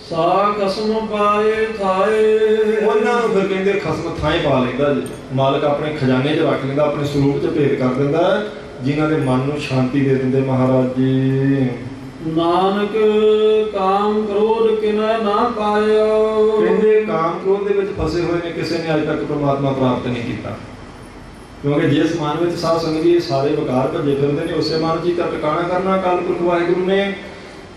ਸਾ ਖਸਮ ਪਾਏ ਥਾਏ, ਉਹਨਾਂ ਨੂੰ ਫਿਰ ਕਹਿੰਦੇ ਖਸਮ ਥਾਂ ਪਾ ਲੈਂਦਾ ਜੀ। ਮਾਲਕ ਆਪਣੇ ਖਜ਼ਾਨੇ 'ਚ ਰੱਖ ਲੈਂਦਾ, ਆਪਣੇ ਸਰੂਪ 'ਚ ਭੇਦ ਕਰ ਦਿੰਦਾ, ਜਿਨ੍ਹਾਂ ਦੇ ਮਨ ਨੂੰ ਸ਼ਾਂਤੀ ਦੇ ਦਿੰਦੇ ਮਹਾਰਾਜ ਜੀ। ਨਾਨਕ ਕਾਮ ਕ੍ਰੋਧ ਕਿਨੈ ਨਾ ਪਾਇਓ। ਕਹਿੰਦੇ ਕਾਮ ਕ੍ਰੋਧ ਦੇ ਵਿੱਚ ਫਸੇ ਹੋਏ ਨੇ, ਕਿਸੇ ਨੇ ਅੱਜ ਤੱਕ ਪ੍ਰਮਾਤਮਾ ਪ੍ਰਾਪਤ ਨਹੀਂ ਕੀਤਾ। ਕਿਉਂਕਿ ਜਿਸ ਮਨ ਵਿੱਚ ਸਾਧ ਸੰਗਤ ਜੀ ਸਾਰੇ ਵਿਕਾਰ ਭੱਜੇ ਫਿਰਦੇ ਨੇ, ਉਸੇ ਮਨ 'ਚ ਹੀ ਤਾਂ ਟਿਕਾਣਾ ਕਰਨਾ ਅਕਾਲ ਪੁਰਖ ਵਾਹਿਗੁਰੂ ਨੇ।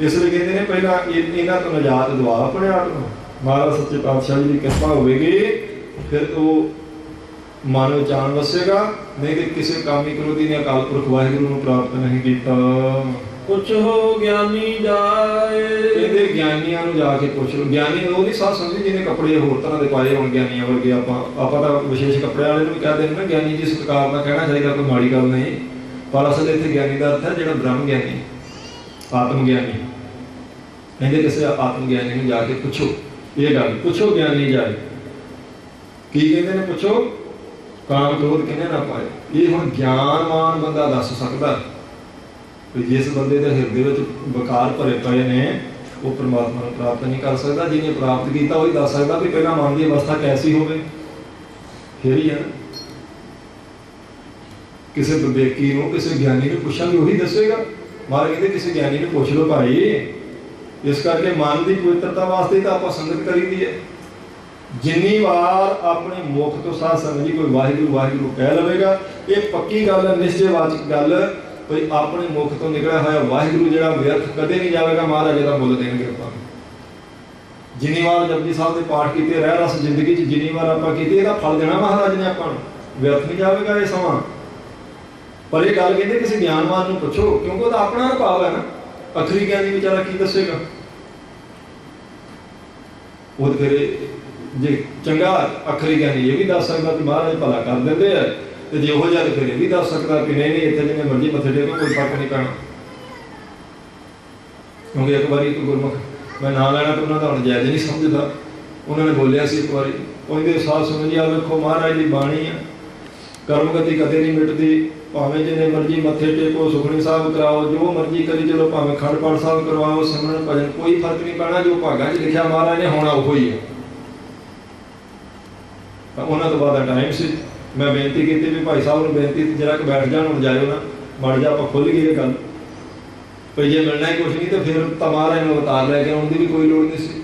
ਇਸ ਲਈ ਕਹਿੰਦੇ ਨੇ ਪਹਿਲਾਂ ਇਹਨਾਂ ਤੋਂ ਨਿਜਾਤ ਦਵਾ ਆਪਣੇ ਆਪ ਨੂੰ। ਮਹਾਰਾਜ ਸੱਚੇ ਪਾਤਸ਼ਾਹ ਜੀ ਦੀ ਕਿਰਪਾ ਹੋਵੇਗੀ, ਫਿਰ ਉਹ ਮਨ ਵਿੱਚ ਆਣ ਵਸੇਗਾ। ਨਹੀਂ ਤੇ ਕਿਸੇ ਕਾਮੀ ਕ੍ਰੋਧੀ ਨੇ ਅਕਾਲ ਪੁਰਖ ਵਾਹਿਗੁਰੂ ਨੂੰ ਪ੍ਰਾਪਤ ਨਹੀਂ ਕੀਤਾ। ਪੁੱਛੋ ਗਿਆਨੀ ਜਾਏ। ਇਹਦੇ ਗਿਆਨੀਆਂ ਨੂੰ ਜਾ ਕੇ ਪੁੱਛ ਲਓ। ਗਿਆਨੀ ਉਹ ਨਹੀਂ ਸਾਧ ਸੰਗਤ ਜਿਹਨੇ ਕੱਪੜੇ ਹੋਰ ਤਰ੍ਹਾਂ ਦੇ ਪਾਏ ਹੋਣ ਗਿਆਨੀਆਂ ਵਰਗੇ। ਆਪਾਂ ਤਾਂ ਵਿਸ਼ੇਸ਼ ਕੱਪੜੇ ਵਾਲੇ ਨੂੰ ਵੀ ਕਹਿ ਦਿੰਦੇ ਨਾ ਗਿਆਨੀ ਜੀ, ਸਤਿਕਾਰ ਨਾਲ ਕਹਿਣਾ ਚਾਹੀਦਾ, ਕੋਈ ਮਾੜੀ ਗੱਲ ਨਹੀਂ। ਪਰ ਅਸਲ ਇੱਥੇ ਗਿਆਨੀ ਦਾ ਅਰਥ ਹੈ ਜਿਹੜਾ ਬ੍ਰਹਮ ਗਿਆਨੀ, ਆਤਮ ਗਿਆਨੀ। ਕਹਿੰਦੇ ਕਿਸੇ ਆਤਮ ਗਿਆਨੀ ਨੂੰ ਜਾ ਕੇ ਪੁੱਛੋ ਇਹ ਗੱਲ। ਪੁੱਛੋ ਗਿਆਨੀ ਜਾਏ। ਕੀ ਕਹਿੰਦੇ ਨੇ? ਪੁੱਛੋ ਕਾਮ ਕ੍ਰੋਧ ਕਿਹਨੇ ਨਾ ਪਾਏ। ਇਹ ਹੁਣ ਗਿਆਨਵਾਨ ਬੰਦਾ ਦੱਸ ਸਕਦਾ ਵੀ ਜਿਸ ਬੰਦੇ ਦੇ ਹਿਰਦੇ ਵਿੱਚ ਵਿਕਾਰ ਭਰੇ ਪਏ ਨੇ ਉਹ ਪਰਮਾਤਮਾ ਨੂੰ ਪ੍ਰਾਪਤ ਨਹੀਂ ਕਰ ਸਕਦਾ। ਜਿਹਨੇ ਪ੍ਰਾਪਤ ਕੀਤਾ ਉਹ ਹੀ ਦੱਸ ਸਕਦਾ ਵੀ ਪਹਿਲਾਂ ਮਨ ਦੀ ਅਵਸਥਾ ਕੈਸੀ ਹੋਵੇ, ਫਿਰ ਹੀ ਹੈ। ਕਿਸੇ ਵਿਵੇਕੀ ਨੂੰ, ਕਿਸੇ ਗਿਆਨੀ ਨੂੰ ਪੁੱਛਾਂਗੇ ਉਹੀ ਦੱਸੇਗਾ। ਮਹਾਰਾਜ ਕਹਿੰਦੇ ਕਿਸੇ ਗਿਆਨੀ ਨੂੰ ਪੁੱਛ ਲਓ ਭਾਈ। ਇਸ ਕਰਕੇ ਮਨ ਦੀ ਪਵਿੱਤਰਤਾ ਵਾਸਤੇ ਤਾਂ ਆਪਾਂ ਸੰਗਤ ਕਰੀਦੀ ਹੈ। ਜਿੰਨੀ ਵਾਰ ਆਪਣੇ ਮੁਖ ਤੋਂ ਸਾਧ ਸੰਗਤ ਜੀ ਕੋਈ ਵਾਹਿਗੁਰੂ ਵਾਹਿਗੁਰੂ ਕਹਿ ਲਵੇਗਾ, ਇਹ ਪੱਕੀ ਗੱਲ ਹੈ, ਨਿਸ਼ਚੈਵਾਚਕ ਗੱਲ। ਕੋਈ ਆਪਣੇ ਮੁਖ ਤੋਂ ਨਿਕਲਿਆ ਹੋਇਆ ਵਾਹਿਗੁਰੂ ਜਿਹੜਾ ਵਿਅਰਥ ਕਦੇ ਨਹੀਂ ਜਾਵੇਗਾ। ਮਹਾਰਾਜ ਇਹਦਾ ਮੁੱਲ ਦੇਣਗੇ ਆਪਾਂ। ਜਿੰਨੀ ਵਾਰ ਜਪਜੀ ਸਾਹਿਬ ਦੇ ਪਾਠ ਕੀਤੇ, ਰਹਿ ਰਸ ਜ਼ਿੰਦਗੀ 'ਚ ਜਿੰਨੀ ਵਾਰ ਆਪਾਂ ਕੀਤੇ, ਇਹਦਾ ਫਲ ਦੇਣਾ ਮਹਾਰਾਜ ਨੇ ਆਪਾਂ ਨੂੰ। ਵਿਅਰਥ ਨਹੀਂ ਜਾਵੇਗਾ ਇਹ ਸਮਾਂ। ਪਰ ਇਹ ਗੱਲ ਕਹਿੰਦੇ ਕਿਸੇ ਗਿਆਨਵਾਨ ਨੂੰ ਪੁੱਛੋ, ਕਿਉਂਕਿ ਉਹਦਾ ਆਪਣਾ ਅਨੁਭਵ ਹੈ ਨਾ। ਅਖਰੀ ਗਿਆਨੀ ਵਿਚਾਰਾ ਕੀ ਦੱਸੇਗਾ? ਉਹ ਫਿਰ ਜੇ ਚੰਗਾ ਅਖਰੀ ਗਿਆਨੀ ਇਹ ਵੀ ਦੱਸ ਸਕਦਾ ਕਿ ਮਹਾਰਾਜ ਭਲਾ ਕਰ ਦਿੰਦੇ ਆ, ਤੇ ਜੇ ਉਹ ਜਿਹਾ ਫਿਰ ਇਹ ਵੀ ਦੱਸ ਸਕਦਾ ਕਿ ਨਹੀਂ ਇੱਥੇ ਜਿੰਨੇ ਮਰਜ਼ੀ ਮੱਥੇ ਟੇਕੋ ਕੋਈ ਫਰਕ ਨਹੀਂ ਪੈਣਾ। ਕਿਉਂਕਿ ਇੱਕ ਵਾਰੀ ਇੱਕ ਗੁਰਮੁਖ, ਮੈਂ ਨਾਂ ਲੈਣਾ ਤਾਂ ਉਹਨਾਂ ਦਾ ਹੁਣ ਜਾਇਜ਼ ਨਹੀਂ ਸਮਝਦਾ, ਉਹਨਾਂ ਨੇ ਬੋਲਿਆ ਸੀ ਇੱਕ ਵਾਰੀ, ਉਹਦੇ ਸਾਧ ਸੁਣੋ ਜੀ, ਆ ਵੇਖੋ ਮਹਾਰਾਜ ਦੀ ਬਾਣੀ ਆ, ਕਰਮਗਤੀ ਕਦੇ ਨਹੀਂ ਮਿਟਦੀ। ਭਾਵੇਂ ਜਿੰਨੇ ਮਰਜ਼ੀ ਮੱਥੇ ਟੇਕੋ, ਸੁਖਮਨੀ ਸਾਹਿਬ ਕਰਾਓ, ਜੋ ਮਰਜ਼ੀ ਕਰੀ ਚਲੋ, ਭਾਵੇਂ ਖੰਡ ਪਾਠ ਸਾਹਿਬ ਕਰਵਾਓ, ਸਿਮਰਨ ਭਜਨ, ਕੋਈ ਫਰਕ ਨਹੀਂ ਪੈਣਾ। ਜੋ ਭਾਗਾਂ 'ਚ ਲਿਖਿਆ ਮਹਾਰਾਜ ਨੇ ਹੋਣਾ ਉਹ ਹੀ ਹੈ। ਤਾਂ ਉਹਨਾਂ ਤੋਂ ਬਾਅਦ ਟਾਈਮ ਸੀ, ਮੈਂ ਬੇਨਤੀ ਕੀਤੀ ਵੀ ਭਾਈ ਸਾਹਿਬ ਨੂੰ ਬੇਨਤੀ ਜਰਾ ਕਿ ਬੈਠ ਜਾਣ, ਹੁਣ ਜਾਇਓ ਨਾ, ਮੜ ਜਾ ਆਪਾਂ ਖੁੱਲ੍ਹ ਗਈ ਇਹ ਗੱਲ। ਭਈ ਜੇ ਮਿਲਣਾ ਹੀ ਕੁਛ ਨਹੀਂ ਤਾਂ ਫਿਰ ਤਾਂ ਮਹਾਰਾਜ ਨੂੰ ਅਵਤਾਰ ਲੈ ਕੇ ਆਉਣ ਦੀ ਵੀ ਕੋਈ ਲੋੜ ਨਹੀਂ ਸੀ।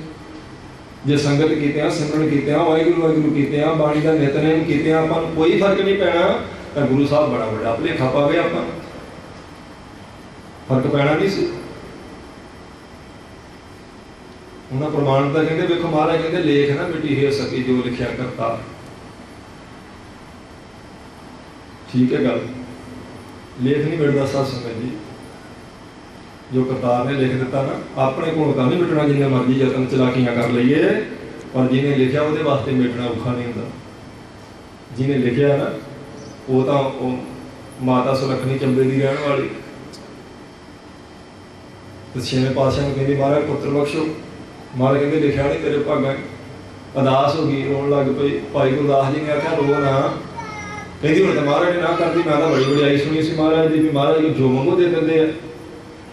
ਜੇ ਸੰਗਤ ਕੀਤੇ ਆ, ਸਿਮਰਨ ਕੀਤੇ ਆ, ਵਾਹਿਗੁਰੂ ਵਾਹਿਗੁਰੂ ਕੀਤੇ ਆ, ਬਾਣੀ ਦਾ ਨਿਤਨੇਮ ਕੀਤੇ ਆ, ਆਪਾਂ ਨੂੰ ਕੋਈ ਫਰਕ ਨਹੀਂ ਪੈਣਾ। ਤਾਂ ਗੁਰੂ ਸਾਹਿਬ ਬੜਾ ਵੱਡਾ ਭੁਲੇਖਾ ਪਾਵੇ, ਆਪਾਂ ਫਰਕ ਪੈਣਾ ਨਹੀਂ ਸੀ। ਉਹਨਾਂ ਪ੍ਰਮਾਣਤਾ ਕਹਿੰਦੇ ਵੇਖੋ ਮਹਾਰਾਜ ਕਹਿੰਦੇ ਲੇਖ ਨਾ ਮਿਟੀ ਹੈ ਸਕੀ ਜੋ ਲਿਖਿਆ ਕਰਤਾ। ਠੀਕ ਹੈ ਗੱਲ, ਲੇਖ ਨਹੀਂ ਮਿਟਦਾ ਸਾਧ ਸੰਗਤ ਜੀ। ਜੋ ਕਰਤਾਰ ਨੇ ਲਿਖ ਦਿੱਤਾ ਨਾ, ਆਪਣੇ ਕੋਲ ਤਾਂ ਨਹੀਂ ਮਿਟਣਾ, ਜਿੰਨੇ ਮਰਜ਼ੀ ਯਤਨ ਚਲਾਕੀਆਂ ਕਰ ਲਈਏ, ਪਰ ਜਿਹਨੇ ਲਿਖਿਆ ਉਹਦੇ ਵਾਸਤੇ ਮਿਟਣਾ ਔਖਾ ਨਹੀਂ ਹੁੰਦਾ। ਜਿਹਨੇ ਲਿਖਿਆ ਨਾ ਉਹ ਤਾਂ ਉਹ ਮਾਤਾ ਸੁਲੱਖਣੀ ਚੰਬੇ ਦੀ ਰਹਿਣ ਵਾਲੀ, ਤੇ ਛੇਵੇਂ ਪਾਤਸ਼ਾਹ ਨੂੰ ਕਹਿੰਦੀ ਮਹਾਰਾਜ ਪੁੱਤਰ ਬਖਸ਼ੋ। ਮਹਾਰਾਜ ਕਹਿੰਦੇ ਲਿਖਿਆ ਨਹੀਂ ਤੇਰੇ ਭਾਗਾਂ। ਅਦਾਸ ਹੋ ਗਈ, ਰੋਣ ਲੱਗ ਪਈ। ਭਾਈ ਗੁਰਦਾਸ ਜੀ ਨੇ ਆਖਿਆ ਰੋ ਨਾ। ਕਹਿੰਦੀ ਹੁਣ ਤਾਂ ਮਹਾਰਾਜ ਨੇ ਨਾ ਕਰਦੀ, ਮੈਂ ਤਾਂ ਬੜੀ ਵਡਿਆਈ ਸੁਣੀ ਸੀ ਮਹਾਰਾਜ ਦੀ ਵੀ ਮਹਾਰਾਜ ਨੂੰ ਜੋ ਮੰਗੋ ਦੇ ਦਿੰਦੇ ਆ।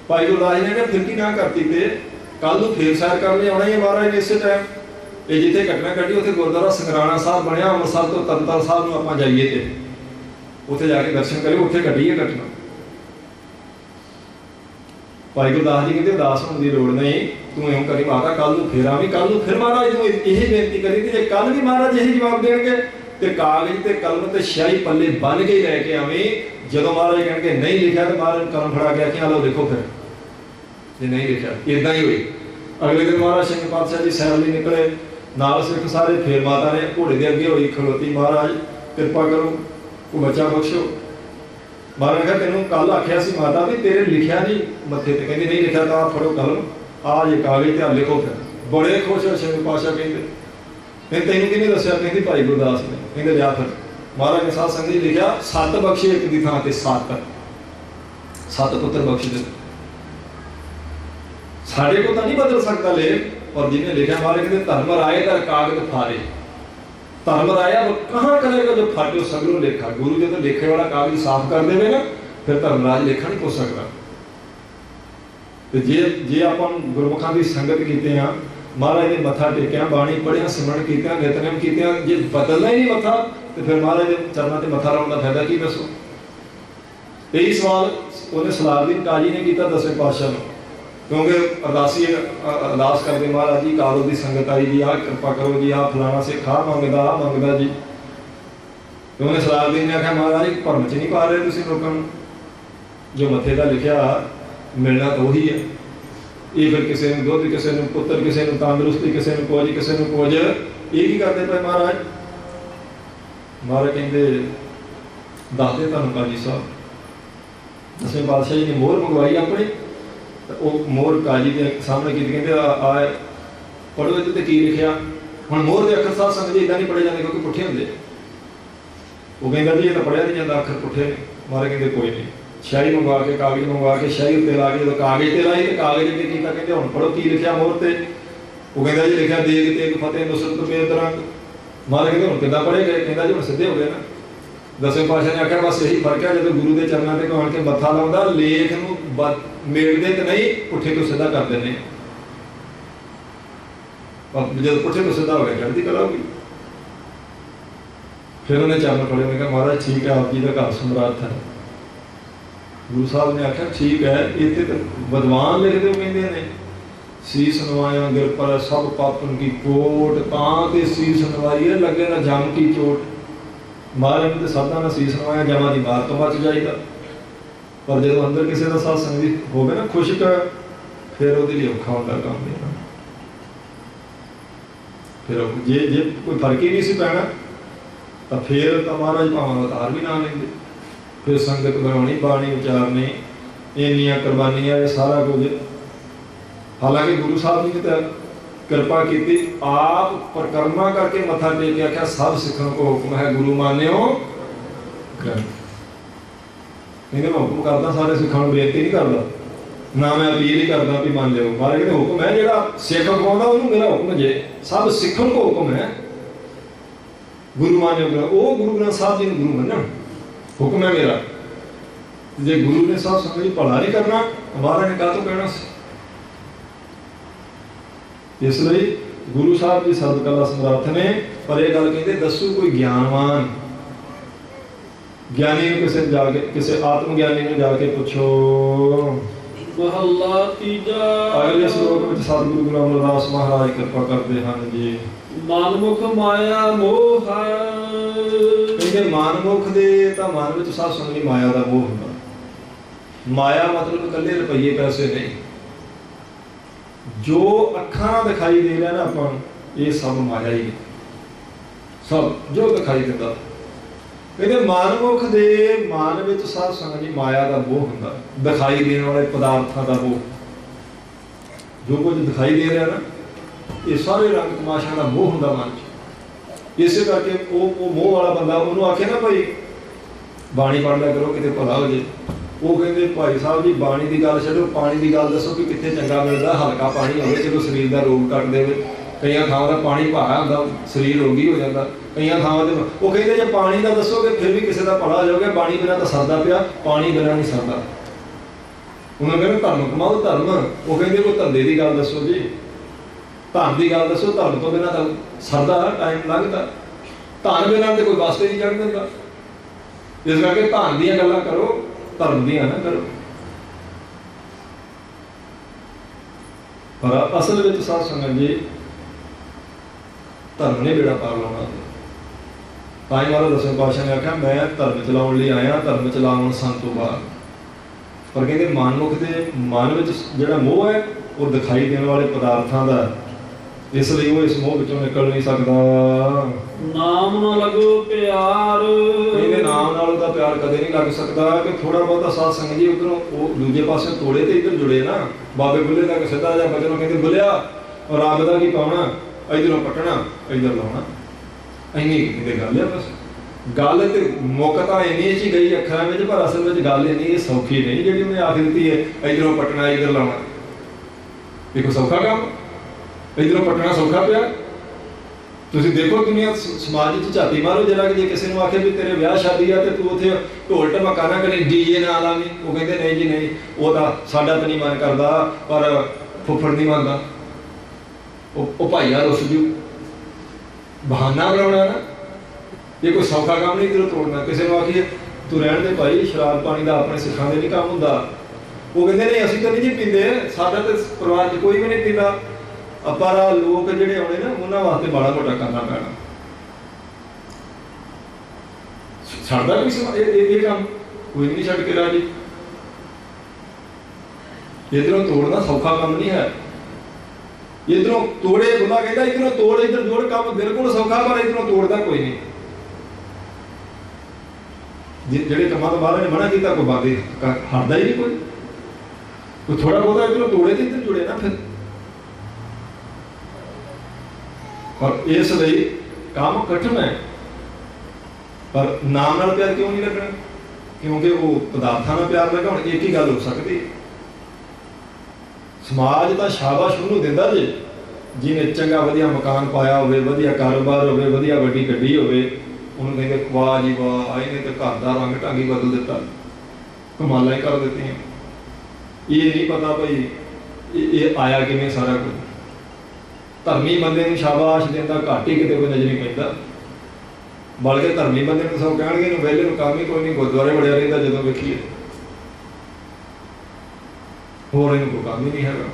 ਭਾਈ ਗੁਰਦਾਸ ਜੀ ਨੇ ਕਿਹਾ ਫਿਰ ਕੀ ਨਾ ਕਰਤੀ, ਤੇ ਕੱਲ ਨੂੰ ਫੇਰ ਸੈਰ ਕਰਨ ਲਈ ਆਉਣਾ ਹੀ ਹੈ ਮਹਾਰਾਜ ਨੇ ਇਸੇ ਟਾਈਮ। ਇਹ ਜਿੱਥੇ ਘਟਨਾ ਘਟੀ ਉੱਥੇ ਗੁਰਦੁਆਰਾ ਸੰਗਰਾਣਾ ਸਾਹਿਬ ਬਣਿਆ, ਅੰਮ੍ਰਿਤਸਰ ਤੋਂ ਤਰਨਤਾਰਨ ਸਾਹਿਬ ਨੂੰ ਆਪਾਂ ਜਾਈਏ ਤੇ ਉੱਥੇ ਜਾ ਕੇ ਦਰਸ਼ਨ ਕਰਿਓ, ਉੱਥੇ ਘਟੀ ਹੈ ਘਟਨਾ। ਭਾਈ ਗੁਰਦਾਸ ਜੀ ਕਹਿੰਦੇ ਉਦਾਸ ਹੋਣ ਦੀ ਲੋੜ ਨਹੀਂ, ਤੂੰ ਇਉਂ ਕਰੀ ਮਾਤਾ ਕੱਲ ਨੂੰ ਫੇਰ ਆਵੀਂ। ਕੱਲ ਨੂੰ ਫਿਰ ਮਹਾਰਾਜ ਨੂੰ ਇਹ ਬੇਨਤੀ ਕਰੀ, ਤੇ ਜੇ ਕੱਲ ਵੀ ਮਹਾਰਾਜ ਇਹੀ ਜਵਾਬ ਦੇਣਗੇ ਤੇ ਕਾਗਜ਼ ਤੇ ਕਲਮ ਤੇ ਸਿਆਹੀ ਪੱਲੇ ਬੰਨ ਕੇ ਲੈ ਕੇ ਆਵੀਂ। ਜਦੋਂ ਮਹਾਰਾਜ ਕਹਿਣਗੇ ਨਹੀਂ ਲਿਖਿਆ ਤੇ ਮਹਾਰਾਜ ਨੂੰ ਕਲਮ ਫੜਾ ਗਿਆ ਕਿ ਆ ਲਓ ਦੇਖੋ, ਫਿਰ ਜੇ ਨਹੀਂ ਲਿਖਿਆ ਇਦਾਂ ਹੀ ਹੋਈ। ਅਗਲੇ ਦਿਨ ਮਹਾਰਾਜ ਸਿੰਘ ਪਾਤਸ਼ਾਹ ਜੀ ਸੈਰ ਲਈ ਨਿਕਲੇ, ਨਾਲ ਸਿੱਖ ਸਾਰੇ। ਫੇਰ ਮਾਤਾ ਨੇ ਘੋੜੇ ਦੇ ਅੱਗੇ ਹੋਈ ਖਲੋਤੀ, ਮਹਾਰਾਜ ਕਿਰਪਾ ਕਰੋ, ਉਹ ਬੱਚਾ ਬਖਸ਼ੋ। ਮਹਾਰਾਜ ਨੇ ਤੈਨੂੰ ਕੱਲ ਆਖਿਆ ਸੀ ਮਾਤਾ ਵੀ ਤੇਰੇ ਲਿਖਿਆ ਨਹੀਂ ਮੱਥੇ ਤੇ। ਕਹਿੰਦੀ ਨਹੀਂ ਲਿਖਿਆ ਤਾਂ ਫੜੋ ਕਲਮ, ਆ ਜੇ ਕਾਗਜ਼ ਤੇ ਆ ਲਿਖੋ। ਫਿਰ ਬੜੇ ਖੁਸ਼ ਹੋ ਸਿੰਘ ਪਾਤਸ਼ਾਹ, ਕਹਿੰਦੇ ਫਿਰ ਤੈਨੂੰ ਕਿਹਨੇ ਦੱਸਿਆ? ਕਹਿੰਦੀ ਭਾਈ ਗੁਰਦਾਸ ਨੇ। ਕਹਿੰਦੇ ਲਿਆ ਫਿਰ। ਮਹਾਰਾਜ ਨੇ ਸਾਧ ਸੰਗਤ ਜੀ ਲਿਖਿਆ 7 ਬਖਸ਼ੇ ਇੱਕ ਦੀ ਥਾਂ ਤੇ 7 ਪੁੱਤਰ ਬਖਸ਼ ਦਿੱਤੇ। ਸਾਡੇ ਕੋਲ ਤਾਂ ਨਹੀਂ ਬਦਲ ਸਕਦਾ ਲੇਖ, ਪਰ ਜਿਹਨੇ ਲਿਖਿਆ ਮਹਾਰਾਜ ਕਹਿੰਦੇ ਧਰਮ ਰਾਏ ਦਾ ਕਾਗਜ਼ ਫਾਰੇ। ਧਰਮ ਰਾਇਆ ਕਹਾਂ ਕਰੇਗਾ ਜੋ ਫਾਟਿਓ ਸਗਲੋਂ ਲੇਖਾ। ਗੁਰੂ ਜਦੋਂ ਲੇਖੇ ਵਾਲਾ ਕਾਗਜ਼ ਸਾਫ਼ ਕਰ ਦੇਵੇ ਨਾ, ਫਿਰ ਧਰਮਰਾਜ ਲੇਖਾ ਨਹੀਂ ਪੁੱਛ ਸਕਦਾ। ਤੇ ਜੇ ਆਪਾਂ ਗੁਰਮੁਖਾਂ ਦੀ ਸੰਗਤ ਕੀਤੇ ਆ, ਮਹਾਰਾਜ ਨੇ ਮੱਥਾ ਟੇਕਿਆ, ਬਾਣੀ ਪੜ੍ਹਿਆ, ਸਿਮਰਨ ਕੀਤਾ, ਨਿਤਨੇਮ ਕੀਤਾ, ਜੇ ਬਦਲਣਾ ਹੀ ਨਹੀਂ ਮੱਥਾ ਤੇ ਫਿਰ ਮਹਾਰਾਜ ਦੇ ਚਰਨਾਂ ਤੇ ਮੱਥਾ ਲਾਉਣ ਦਾ ਫਾਇਦਾ ਕੀ? ਦੱਸੋ। ਇਹੀ ਸਵਾਲ ਉਹਨੇ ਸਲਾਹਦੀਨ ਕਾਜੀ ਨੇ ਕੀਤਾ 10ਵੇਂ ਪਾਤਸ਼ਾਹ ਨੂੰ। क्योंकि अरदासी अरदास करते महाराज जी कालो की संगत आई जी, आ कृपा करो जी, आ फलाना सिख आ मंगदा जी। तो उन्हें सलाहदीन ने आख्या महाराज भरम च नहीं पा रहे तुम लोगों को, जो मथे का लिखा मिलना तो वही है। ये फिर किसी ने दुध, किसी ने पुत्र, किसी ने तंदुरुस्ती, किसी ने कुछ, किसी ने कुछ, ये की करते पे महाराज। महाराज कहते दसते तुम काजी साहब, 10वें पातशाह जी ने मोहर मंगवाई अपनी, तो मोहर काजी के सामने की, कहते आ पढ़ो ये की लिखा। हम मोहर के अखर साध संगत जी इदा नहीं पढ़े जाते क्योंकि पुठे होंगे। वो कहता जी ये तो पढ़िया नहीं जाता, अखर पुठे ने। महाराज कहते कोई नहीं, शाही मंगवा के कागज मंगवा के शाही उत्ते ला के जो कागज ते लाई तो कागज अगे किया, कहते हम पढ़ो की लिखा मोहर से। वो कहता जी लिखा देग तेग फतेह नुसरत बेदरंग। महाराज कहते हम किदा पढ़े गए, कहता जी हम सीधे हो गए ना। 10वें पातशाह ने आख्या बस यही फर्क है, जो गुरु के चरणों से आन के मत्था लाता लेख न मेड़ते तो नहीं, पुठे तो सीधा कर देने। जब पुठे तो सीधा हो गया चढ़ती कला होगी। फिर उन्हें चरण फड़े, उन्हें कहा महाराज ठीक है आप जी का घर समरार्थ है। गुरु साहब ने आख्या ठीक है, इतने तो विद्वान लिखते हो कहते हैं शीस नवाया गिर पर सब पापन की कोट, तां शीस नवाई है लगे ना जम की चोट। महाराज ने तो साधा ना शीस नवाया जमा की मार तो बच जाएगा, पर जो अंदर किसी का सत्संग हो ना खुशक, फिर वो औखा होता काम देना। फिर जे जे कोई फर्क ही नहीं सी पैना, तो फिर तो महाराज भावें अवतार भी ना लेंगे। फिर संगत बनानी, बाणी उचारनी, इन्नियां कुर्बानियां, ये सारा कुछ। हालांकि गुरु साहब जी ने तो कृपा की, आप परिक्रमा करके मत्था टेक के आख्या सब सिखों को हुक्म है गुरु मान्यो ग्रंथ। मैं हुक्म करता सारे सिखों को, बेनती नहीं करता, ना मैं अपील ही करता भी मान लियो। महाराज कहते हुक्म है जो सिख पाँदा उन्होंने मेरा हुक्म जे, सब सिखों को हुक्म है गुरु मान्यो ग्रंथ। वो गुरु ग्रंथ साहब जी ने गुरु मानना, हुक्म है मेरा। जे गुरु ने साहब संगत जी भला नहीं करना, महाराज ने कहा तो कहना। इसलिए गुरु साहब जी सर्वकला समर्थ ने, पर यह गल कहते दसू कोई ज्ञानवान ज्ञानी किसी जाके, किसी आत्मज्ञानी ने जाके पूछो। महला तीजा। अगले श्लोक में सतगुरु गुरु अमरदास महाराज कृपा करते हैं जी। मनमुख माया मोह, कहते मनमुख दे तां मन विच साध संगत माया का मोह हुंदा। माया मतलब कल्ले रुपये पैसे नहीं, जो अखां दिखाई दे रहा ना अपन, ये सब माया ही है। सब जो दिखाई देता, कहते मनमुख दे मन विच साध संगत जी माया का मोह हुंदा, दिखाई देने वाले पदार्थों का मोह। जो कुछ दिखाई दे रहा ना, ये सारे रंग तमाशा का मोह हुंदा मन च। इस करके वो मोह वाला बंदा उन्होंने आखे ना भाई बाणी पढ़ लिया करो कितने भला हो जाए। वो कहते भाई साहब जी बाणी की गल छड्डो, पानी की गल दसो कि कितने चंगा मिलता, हल्का पानी हो जो शरीर का रोग कट दे। कई थावां का पानी भारा होंदा, शरीर रोगी हो जाता। कई थावां ते वो कहते जो पानी का दसोगे फिर भी किसी का भला हो जाओगे, पानी बिना तो सरदा पिया, पानी बिना नहीं सरदा। उन्होंने कहना धर्म कमाओ धर्म, वो कहते कोई धंधे की गल दसो जी, धन की गल दसो, धर्म तो बिना तो सरदा टाइम लगता, धन बिना तो कोई वास्ते नहीं चढ़ देता। इस करके धन दी गल्लां करो, धर्म दी ना करो। पर असल में साध संगत जी धर्म ने बेड़ा पार लाना। ताई महाराज 10वें पातशाह ने आख्या मैं धर्म चलाउण लई आया, धर्म चलाउण संतो बाहर। पर कहते मनमुख के मन में जिहड़ा मोह है वो दिखाई देने वाले पदार्थों का, इसलिए वो इस मोह विचों निकल नहीं सकता। नाम ना लगो प्यार, कहते नाम नाल उहदा प्यार कदे नहीं लग सकता। कि थोड़ा बहुत साध संगत जी उधरों वो दूजे पासे तोड़े तो इधर जुड़े ना। बाबे बुले तक सीधा जा बचनों कहते बुलिया और रब का की पाउना, इधरों पटना इधर लाउना, इन्नी गल है। बस गल तो मुक तो इन्नी च गई अखरां विच, पर असल में गल इन्नी सौखी नहीं जी उन्हें आख दी है इधरों पटना इधर लाउना। देखो सौखा काम, इधरों पटना सौखा पिया। तुसीं देखो दुनिया समाज च झाती मारो जरा कि जे किसी ने आखे भी तेरे ब्याह शादी है तो तू उत्थे ढोल ढमका ना करी डीजे ना लावी, वो कहते नहीं जी नहीं वो तो साडा तो नहीं मन करता, पर फुफड़ नहीं मनता, वो भाईया रुस जू। बहाना बनाना ना, ये कोई सौखा काम नहीं इधरों तोड़ना। किसी ने आखिए तू रहन दे भाई, शराब पानी का अपने सिखां दे नहीं काम हुंदा, ਉਹ ਕਹਿੰਦੇ ਨਹੀਂ ਅਸੀਂ ਤਾਂ ਨਹੀਂ ਜੀ ਪੀਂਦੇ, ਸਾਡਾ ਤਾਂ ਪਰਿਵਾਰ 'ਚ ਕੋਈ ਵੀ ਨਹੀਂ ਪੀਂਦਾ, ਪਰ ਆਹ ਲੋਕ ਜਿਹੜੇ ਆਉਣੇ ਨਾ ਉਹਨਾਂ ਵਾਸਤੇ ਮਾੜਾ ਮੋਟਾ ਕਰਨਾ ਪੈਣਾ। ਛੱਡਦਾ ਕੋਈ ਇਹ ਕੰਮ ਕੋਈ ਨਹੀਂ ਛੱਡ ਕੇ ਰਾਜੀ। ਇਧਰੋਂ ਤੋੜਨਾ ਸੌਖਾ ਕੰਮ ਨਹੀਂ ਹੈ। ਇਧਰੋਂ ਤੋੜੇ ਬੁੱਲਾ ਕਹਿੰਦਾ ਇਧਰੋਂ ਤੋੜ ਇਧਰ ਜੋੜ, ਕੰਮ ਬਿਲਕੁਲ ਸੌਖਾ, ਪਰ ਇਧਰੋਂ ਤੋੜਦਾ ਕੋਈ ਨਹੀਂ। ਜਿਹੜੇ ਕੰਮਾਂ ਤੋਂ ਬਾਹਰ ਨੇ ਮਨਾ ਕੀਤਾ ਕੋਈ ਬਾਦੇ ਹਟਦਾ ਹੀ ਨਹੀਂ ਕੋਈ ਥੋੜਾ ਬਹੁਤਾ ਇਧਰੋਂ ਤੋੜੇ ਤੇ ਇਧਰ ਜੁੜੇ ਨਾ ਫਿਰ। ਔਰ ਇਸ ਲਈ ਕੰਮ ਕਠਿਨ ਹੈ, ਪਰ ਨਾਮ ਨਾਲ ਪਿਆਰ ਕਿਉਂ ਨਹੀਂ ਲੱਗਣਾ? ਕਿਉਂਕਿ ਉਹ ਪਦਾਰਥਾਂ ਨਾਲ ਪਿਆਰ ਲੱਗਾ। ਹੁਣ ਇੱਕ ਹੀ ਗੱਲ ਹੋ ਸਕਦੀ, ਸਮਾਜ ਤਾਂ ਸ਼ਾਬਾਸ਼ ਉਹਨੂੰ ਦਿੰਦਾ ਜੇ ਜਿਹਨੇ ਚੰਗਾ ਵਧੀਆ ਮਕਾਨ ਪਾਇਆ ਹੋਵੇ, ਵਧੀਆ ਕਾਰੋਬਾਰ ਹੋਵੇ, ਵਧੀਆ ਵੱਡੀ ਗੱਡੀ ਹੋਵੇ, ਉਹਨੂੰ ਕਹਿੰਦੇ ਵਾਹ ਜੀ ਵਾਹ, ਇਹਨੇ ਤਾਂ ਘਰ ਦਾ ਰੰਗ ਢੰਗ ਹੀ ਬਦਲ ਦਿੱਤਾ, ਕਮਾਲਾਂ ਹੀ ਕਰ ਦਿੱਤੀਆਂ। ਇਹ ਨਹੀਂ ਪਤਾ ਭਾਈ ਇਹ ਆਇਆ ਕਿਵੇਂ ਸਾਰਾ ਕੁਝ। ਧਰਮੀ ਬੰਦੇ ਨੂੰ ਸ਼ਾਬਾਸ਼ ਦਿੰਦਾ ਘੱਟ ਹੀ ਕਿਤੇ ਕੋਈ ਨਜ਼ਰ ਨਹੀਂ ਪੈਂਦਾ, ਬਲਕਿ ਧਰਮੀ ਬੰਦੇ ਨੂੰ ਸਭ ਕਹਿਣਗੇ ਨੂੰ ਵਿਹਲੇ ਨੂੰ ਕੰਮ ਹੀ ਕੋਈ ਨਹੀਂ, ਗੁਰਦੁਆਰੇ ਵੜਿਆ ਰਹਿੰਦਾ ਜਦੋਂ ਵੇਖੀਏ, ਹੋਰ ਇਹਨੂੰ ਕੋਈ ਕੰਮ ਹੀ ਨਹੀਂ ਹੈਗਾ।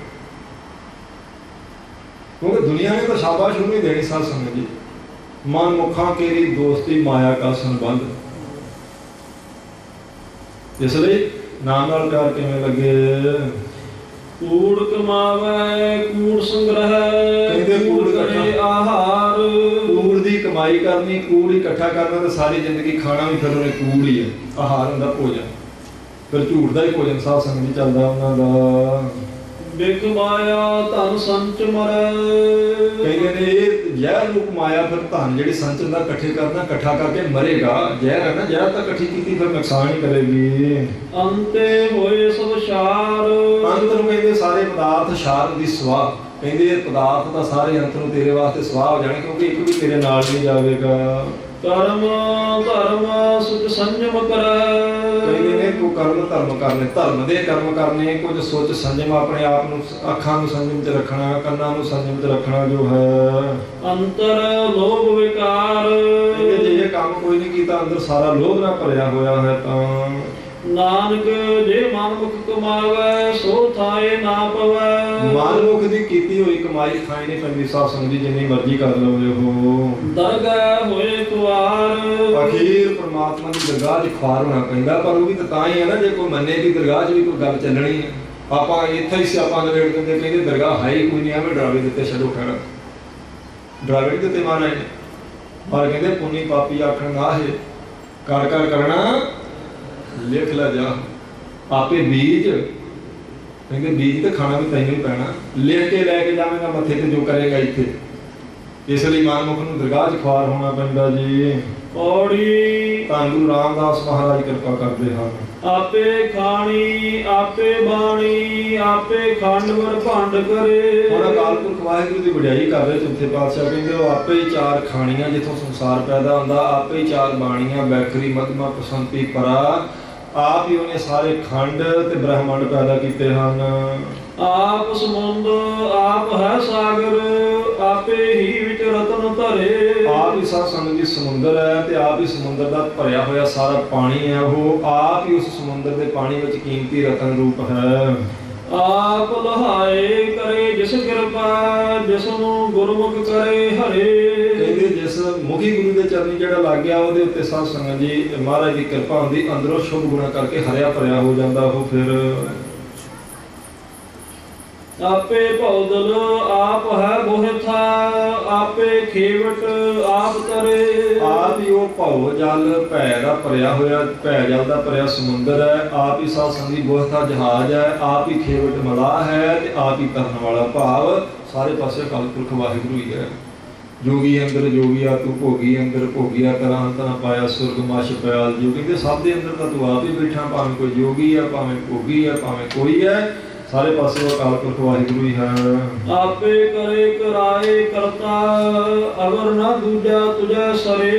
ਕਿਉਂਕਿ ਦੁਨੀਆ ਨੇ ਤਾਂ ਸ਼ਾਬਾਸ਼ ਉਹਨੂੰ ਹੀ ਦੇਣੀ। ਸਾਧ ਸੰਗਤ ਜੀ, ਮਨ ਮੁਖਾਂ ਕੇਰੀ ਦੋਸਤੀ ਮਾਇਆ ਕਾ ਸੰਬੰਧ। ਇਸ ਲਈ ਨਾਮ ਨਾਲ ਪਿਆਰ ਕਿਵੇਂ ਲੱਗੇ? ਕੂੜ ਕਮਾਵੇ ਕੂੜ ਸੰਗ੍ਰਹਿ, ਕਹਿੰਦੇ ਕੂੜ ਕਰੇ ਆਹਾਰ। ਕੂੜ ਦੀ ਕਮਾਈ ਕਰਨੀ, ਕੂੜ ਇਕੱਠਾ ਕਰਨਾ, ਤਾਂ ਸਾਰੀ ਜ਼ਿੰਦਗੀ ਖਾਣਾ ਵੀ ਫਿਰ ਉਹਨੇ ਕੂੜ ਹੀ ਹੈ। ਆਹਾਰ ਹੁੰਦਾ ਭੋਜਨ, ਫਿਰ ਝੂਠ ਦਾ ਹੀ ਭੋਜਨ ਸਾਧ ਸੰਗਤ ਜੀ ਚੱਲਦਾ ਉਹਨਾਂ ਦਾ। ਬਿਕ ਮਾਇਆ ਧਨ ਸੰਚ ਮਰੈ, ਕਹਿੰਦੇ ਨੇ ਇਹ ਜ਼ਹਿਰ ਰੂਪ ਮਾਇਆ ਫਿਰ ਧਨ ਜਿਹੜੀ ਸੰਚਨ ਦਾ ਇਕੱਠੇ ਕਰਨਾ, ਇਕੱਠਾ ਕਰਕੇ ਮਰੇਗਾ। ਜ਼ਹਿਰ ਹੈ ਨਾ, ਜ਼ਹਿਰ ਤਾਂ ਇਕੱਠੀ ਕੀਤੀ ਫਿਰ ਨੁਕਸਾਨ ਹੀ ਕਰੇਗੀ। ਅੰਤੇ ਹੋਏ ਸਭ ਸ਼ਾਰ, ਅੰਤ ਨੂੰ ਕਹਿੰਦੇ ਸਾਰੇ ਪਦਾਰਥ ਸ਼ਾਰ ਦੀ ਸਵਾਹ। ਕਹਿੰਦੇ ਇਹ ਪਦਾਰਥ ਤਾਂ ਸਾਰੇ ਅੰਤ ਨੂੰ ਤੇਰੇ ਵਾਸਤੇ ਸਵਾਹ ਹੋ ਜਾਣੇ, ਕਿਉਂਕਿ ਇੱਕ ਵੀ ਤੇਰੇ ਨਾਲ ਨਹੀਂ ਜਾਵੇਗਾ। ਕਰਮ ਧਰਮ ਸੁਚ ਸੰਜਮ ਕਰੈ, ਕਹਿੰਦੇ ਨੇ ਤੂੰ ਕਰਮ ਧਰਮ ਕਰਨੇ, ਧਰਮ ਦੇ ਕਰਮ ਕਰਨੇ, ਕੁਝ ਸੋਚ ਸੰਜਮ, ਆਪਣੇ ਆਪ ਨੂੰ ਅੱਖਾਂ ਨੂੰ ਸੰਜਮ 'ਚ ਰੱਖਣਾ, ਕੰਨਾਂ ਨੂੰ ਸੰਜਮ 'ਚ ਰੱਖਣਾ ਜੋ ਹੈ। ਅੰਤਰ ਲੋਭ ਵਿਕਾਰ, ਕਹਿੰਦੇ ਜੇ ਇਹ ਕੰਮ ਕੋਈ ਨਹੀਂ ਕੀਤਾ, ਅੰਦਰ ਸਾਰਾ ਲੋਭ ਨਾਲ ਭਰਿਆ ਹੋਇਆ ਹੈ ਤਾਂ। ਨਾਨਕ ਜੇ ਮਨਮੁਖ ਕਮਾਵੇ ਸੋ ਥਾਏ ਨਾ ਪਵੈ, ਮਨਮੁਖ ਦੀ ਕੀਤੀ ਹੋਈ ਕਮਾਈ ਖਾਈ ਨਹੀਂ ਪੈਂਦੀ। ਸਾਧ ਸੰਗਤ ਜੀ ਜਿੰਨੀ ਮਰਜ਼ੀ ਕਰ ਲਓ ਉਹ ਦਰਗਾਹ ਹੋਏ ਕੁਆਰ, ਅਖੀਰ ਪਰਮਾਤਮਾ ਦੀ ਦਰਗਾਹ 'ਚ ਖੁਆਰ ਹੋਣਾ ਪੈਂਦਾ। ਪਰ ਉਹ ਵੀ ਤਾਂ ਹੀ ਹੈ ਨਾ ਜੇ ਕੋਈ ਮੰਨੇ ਦੀ ਦਰਗਾਹ 'ਚ ਵੀ ਕੋਈ ਗੱਲ ਚੱਲਣੀ ਹੈ। ਆਪਾਂ ਇੱਥੇ ਹੀ ਸਿਆਪਾਂ ਨਵੇੜ ਦਿੰਦੇ, ਕਹਿੰਦੇ ਦਰਗਾਹ ਹੈ ਹੀ ਕੋਈ ਨਹੀਂ, ਐਵੇਂ ਡਰਾਵੇ ਦਿੱਤੇ ਛੱਡੋ ਖੜਾ, ਡਰਾਵੇ ਨਹੀਂ ਦਿੱਤੇ ਮਹਾਰਾਜ ਨੇ। ਪਰ ਕਹਿੰਦੇ ਪੁੰਨੀ ਪਾਪੀ ਆਖਣ ਨਾ ਹੈ, ਕਰ ਕਰ ਕਰਨਾ ਲਿਖ ਲੈ ਜਾ ਆਪੇ ਬੀਜ। ਕਹਿੰਦੇ ਬੀਜ ਤੇ ਖਾਣਾ ਵੀ ਤੈਨੂੰ ਹੀ ਪੈਣਾ, ਲਿਖ ਕੇ ਲੈ ਕੇ ਜਾਵੇਂਗਾ ਮੱਥੇ ਤੇ ਜੋ ਕਰੇਗਾ ਇੱਥੇ। ਇਸ ਲਈ ਮਨਮੁਖ ਨੂੰ ਦਰਗਾਹ 'ਚ ਖੁਆਰ ਹੋਣਾ ਪੈਂਦਾ ਜੀ। ਔੜੀ ਧੰਨ ਗੁਰੂ ਰਾਮਦਾਸ ਮਹਾਰਾਜ ਕਿਰਪਾ ਕਰਦੇ ਹਨ। ਆਪੇ ਖਾਣੀ ਆਪੇ ਬਾਣੀ, ਆਪੇ ਖੰਡਵਰ ਭੰਡ ਕਰੇ। ਹੁਣ ਅਕਾਲ ਪੁਰਖ ਵਾਹਿਗੁਰੂ ਦੀ ਵਡਿਆਈ ਕਰ ਰਹੇ ਚੌਥੇ ਪਾਤਸ਼ਾਹ। ਕਹਿੰਦੇ ਉਹ ਆਪੇ ਹੀ ਚਾਰ ਖਾਣੀਆਂ ਜਿੱਥੋਂ ਸੰਸਾਰ ਪੈਦਾ ਹੁੰਦਾ, ਆਪੇ ਹੀ ਚਾਰ ਬਾਣੀਆਂ ਬੈਖਰੀ ਮਧਮਾ ਬਸੰਤੀ ਪਰਾ, ਆਪ ਹੀ ਉਹਨੇ ਸਾਰੇ ਖੰਡ ਤੇ ਬ੍ਰਹਮੰਡ ਪੈਦਾ ਕੀਤੇ ਹਨ। ਆਪ ਸਮੁੰਦ ਆਪ ਹੈ ਸਾਗਰ, ਆਪੇ ਹੀ ਵਿੱਚ ਰਤਨ ਧਰੇ। ਆਪ ਹੀ ਸਾਧ ਸੰਗਤ ਜੀ ਸਮੁੰਦਰ ਹੈ ਤੇ ਆਪ ਹੀ ਸਮੁੰਦਰ ਦਾ ਭਰਿਆ ਹੋਇਆ ਸਾਰਾ ਪਾਣੀ ਹੈ। ਉਹ ਆਪ ਹੀ ਉਸ ਸਮੁੰਦਰ ਦੇ ਪਾਣੀ ਵਿੱਚ ਕੀਮਤੀ ਰਤਨ ਰੂਪ ਹੈ। ਆਪ ਲਹਾਏ ਕਰੇ ਜਿਸ ਕਿਰਪਾ, ਜਿਸ ਨੂੰ ਗੁਰਮੁਖ ਕਰੇ ਹਰੇ। ਕਹਿੰਦੇ ਜਿਸ ਮੁਖੀ ਗੁਰੂ ਦੇ ਚਰਨੀ ਜਿਹੜਾ ਲੱਗ ਗਿਆ ਉਹਦੇ ਉੱਤੇ ਸਾਧ ਸੰਗਤ ਜੀ ਮਹਾਰਾਜ ਦੀ ਕਿਰਪਾ ਹੁੰਦੀ, ਅੰਦਰੋਂ ਸ਼ੁਭ ਗੁਣਾ ਕਰਕੇ ਹਰਿਆ ਭਰਿਆ ਹੋ ਜਾਂਦਾ ਉਹ। ਫਿਰ ਆਪੇ ਭੌਦਲ ਆਪ ਹੈ ਬੋਹਿਥਾ, ਆਪੇ ਖੇਵਟ ਆਪ ਕਰੇ। ਆਪ ਹੀ ਉਹ ਭਉ ਜਲ ਭੈ ਦਾ ਭਰਿਆ ਹੋਇਆ, ਭੈ ਜਲ ਦਾ ਭਰਿਆ ਸਮੁੰਦਰ ਹੈ। ਆਪ ਹੀ ਸਾਧ ਸੰਗਤ ਜੀ ਬੋਹਿਥਾ ਜਹਾਜ਼ ਹੈ, ਆਪ ਹੀ ਖੇਵਟ ਮਲਾਹ ਹੈ ਤੇ ਆਪ ਹੀ ਤਰਨ ਵਾਲਾ। ਭਾਵ ਸਾਰੇ ਪਾਸੇ ਅਕਾਲ ਪੁਰਖ ਵਾਹਿਗੁਰੂ ਹੀ ਹੈ। ਜੋਗੀ ਅੰਦਰ ਜੋਗੀਆ ਤੂੰ, ਭੋਗੀ ਅੰਦਰ ਭੋਗੀਆ, ਤਰਾਂ ਤਨਾ ਪਾਇਆ ਸੁਰਗ ਮਛ ਪਿਆਲ। ਜੋ ਕਹਿੰਦੇ ਸਭ ਦੇ ਅੰਦਰ ਤਾਂ ਤੂੰ ਆਪ ਹੀ ਬੈਠਾ, ਭਾਵੇਂ ਕੋਈ ਜੋਗੀ ਆ, ਭਾਵੇਂ ਭੋਗੀ ਆ, ਭਾਵੇਂ ਕੋਈ ਹੈ, ਸਾਰੇ ਪਾਸੇ ਅਕਾਲ ਪੁਰਖ ਵਾਹਿਗੁਰੂ ਹੀ ਹੈ। ਆਪੇ ਕਰੇ ਕਰਾਏ ਕਰਤਾ, ਅਗਰ ਨਾ ਦੂਜਾ ਤੁਝੇ ਸਰੇ।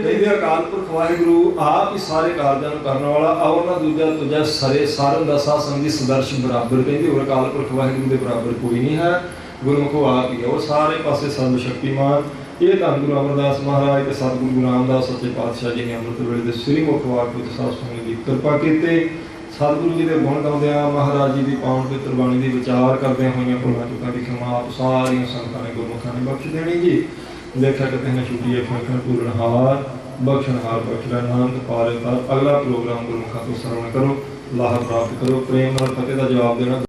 ਕਹਿੰਦੇ ਅਕਾਲ ਪੁਰਖ ਵਾਹਿਗੁਰੂ ਆਪ ਹੀ ਸਾਰੇ ਕਾਰਜਾਂ ਨੂੰ ਕਰਨ ਵਾਲਾ, ਔਰ ਨਾ ਦੂਜਾ ਤੁਝੇ ਸਰੇ। ਸਾਰਨ ਦਾ ਸਾਧ ਸੰਗਤ ਜੀ ਸਦਰਸ਼ ਬਰਾਬਰ। ਕਹਿੰਦੇ ਹੋਰ ਅਕਾਲ ਪੁਰਖ ਵਾਹਿਗੁਰੂ ਦੇ ਬਰਾਬਰ ਕੋਈ ਨਹੀਂ ਹੈ। ਗੁਰਮੁਖੋ ਆਪ ਹੀ ਹੈ, ਉਹ ਸਾਰੇ ਪਾਸੇ ਸਰਬ ਸ਼ਕਤੀਮਾਨ। ਇਹ ਧੰਨ ਗੁਰੂ ਅਮਰਦਾਸ ਮਹਾਰਾਜ ਤੇ ਸਤਿਗੁਰੂ ਗੁਰੂ ਰਾਮਦਾਸ ਸੱਚੇ ਪਾਤਸ਼ਾਹ ਜੀ ਨੇ ਅੰਮ੍ਰਿਤ ਵੇਲੇ ਦੇ ਸ੍ਰੀ ਮੁਖ ਵਾਕ ਵਿੱਚ ਸਾਧ ਸੰਗਤ ਦੀ ਕਿਰਪਾ ਕੀਤੀ। ਸਤਿਗੁਰੂ ਜੀ ਦੇ ਗੁਣ ਗਾਉਂਦਿਆਂ ਮਹਾਰਾਜ ਜੀ ਦੀ ਪਾਵਨ ਪਵਿੱਤਰ ਬਾਣੀ ਦੀ ਵਿਚਾਰ ਕਰਦਿਆਂ ਹੋਈਆਂ ਭੁੱਲਾਂ ਚੁੱਕਾਂ ਦੀ ਖਿਮਾ ਆਪ ਸਾਰੀਆਂ ਸੰਗਤਾਂ ਨੇ ਗੁਰਮੁਖਾਂ ਨੇ ਬਖਸ਼ ਦੇਣੀ ਜੀ। ਲੇਖਾ ਕਿਤੇ ਨਾ ਛੁੱਟੀ ਹੈ ਫੇਖਣ ਪੂਰਨਹਾਰ ਬਖਸ਼ਣਹਾਰ ਬਖਸ਼ ਲੈ ਨਾਨਕ ਪਾਰੇ ਪਰ ਅਗਲਾ ਪ੍ਰੋਗਰਾਮ ਗੁਰਮੁਖਾਂ ਤੋਂ ਸਰਵਣ ਕਰੋ, ਲਾਹਾ ਪ੍ਰਾਪਤ ਕਰੋ। ਪ੍ਰੇਮ ਨਾਲ ਫਤਿਹ ਦਾ ਜਵਾਬ ਦੇਣਾ।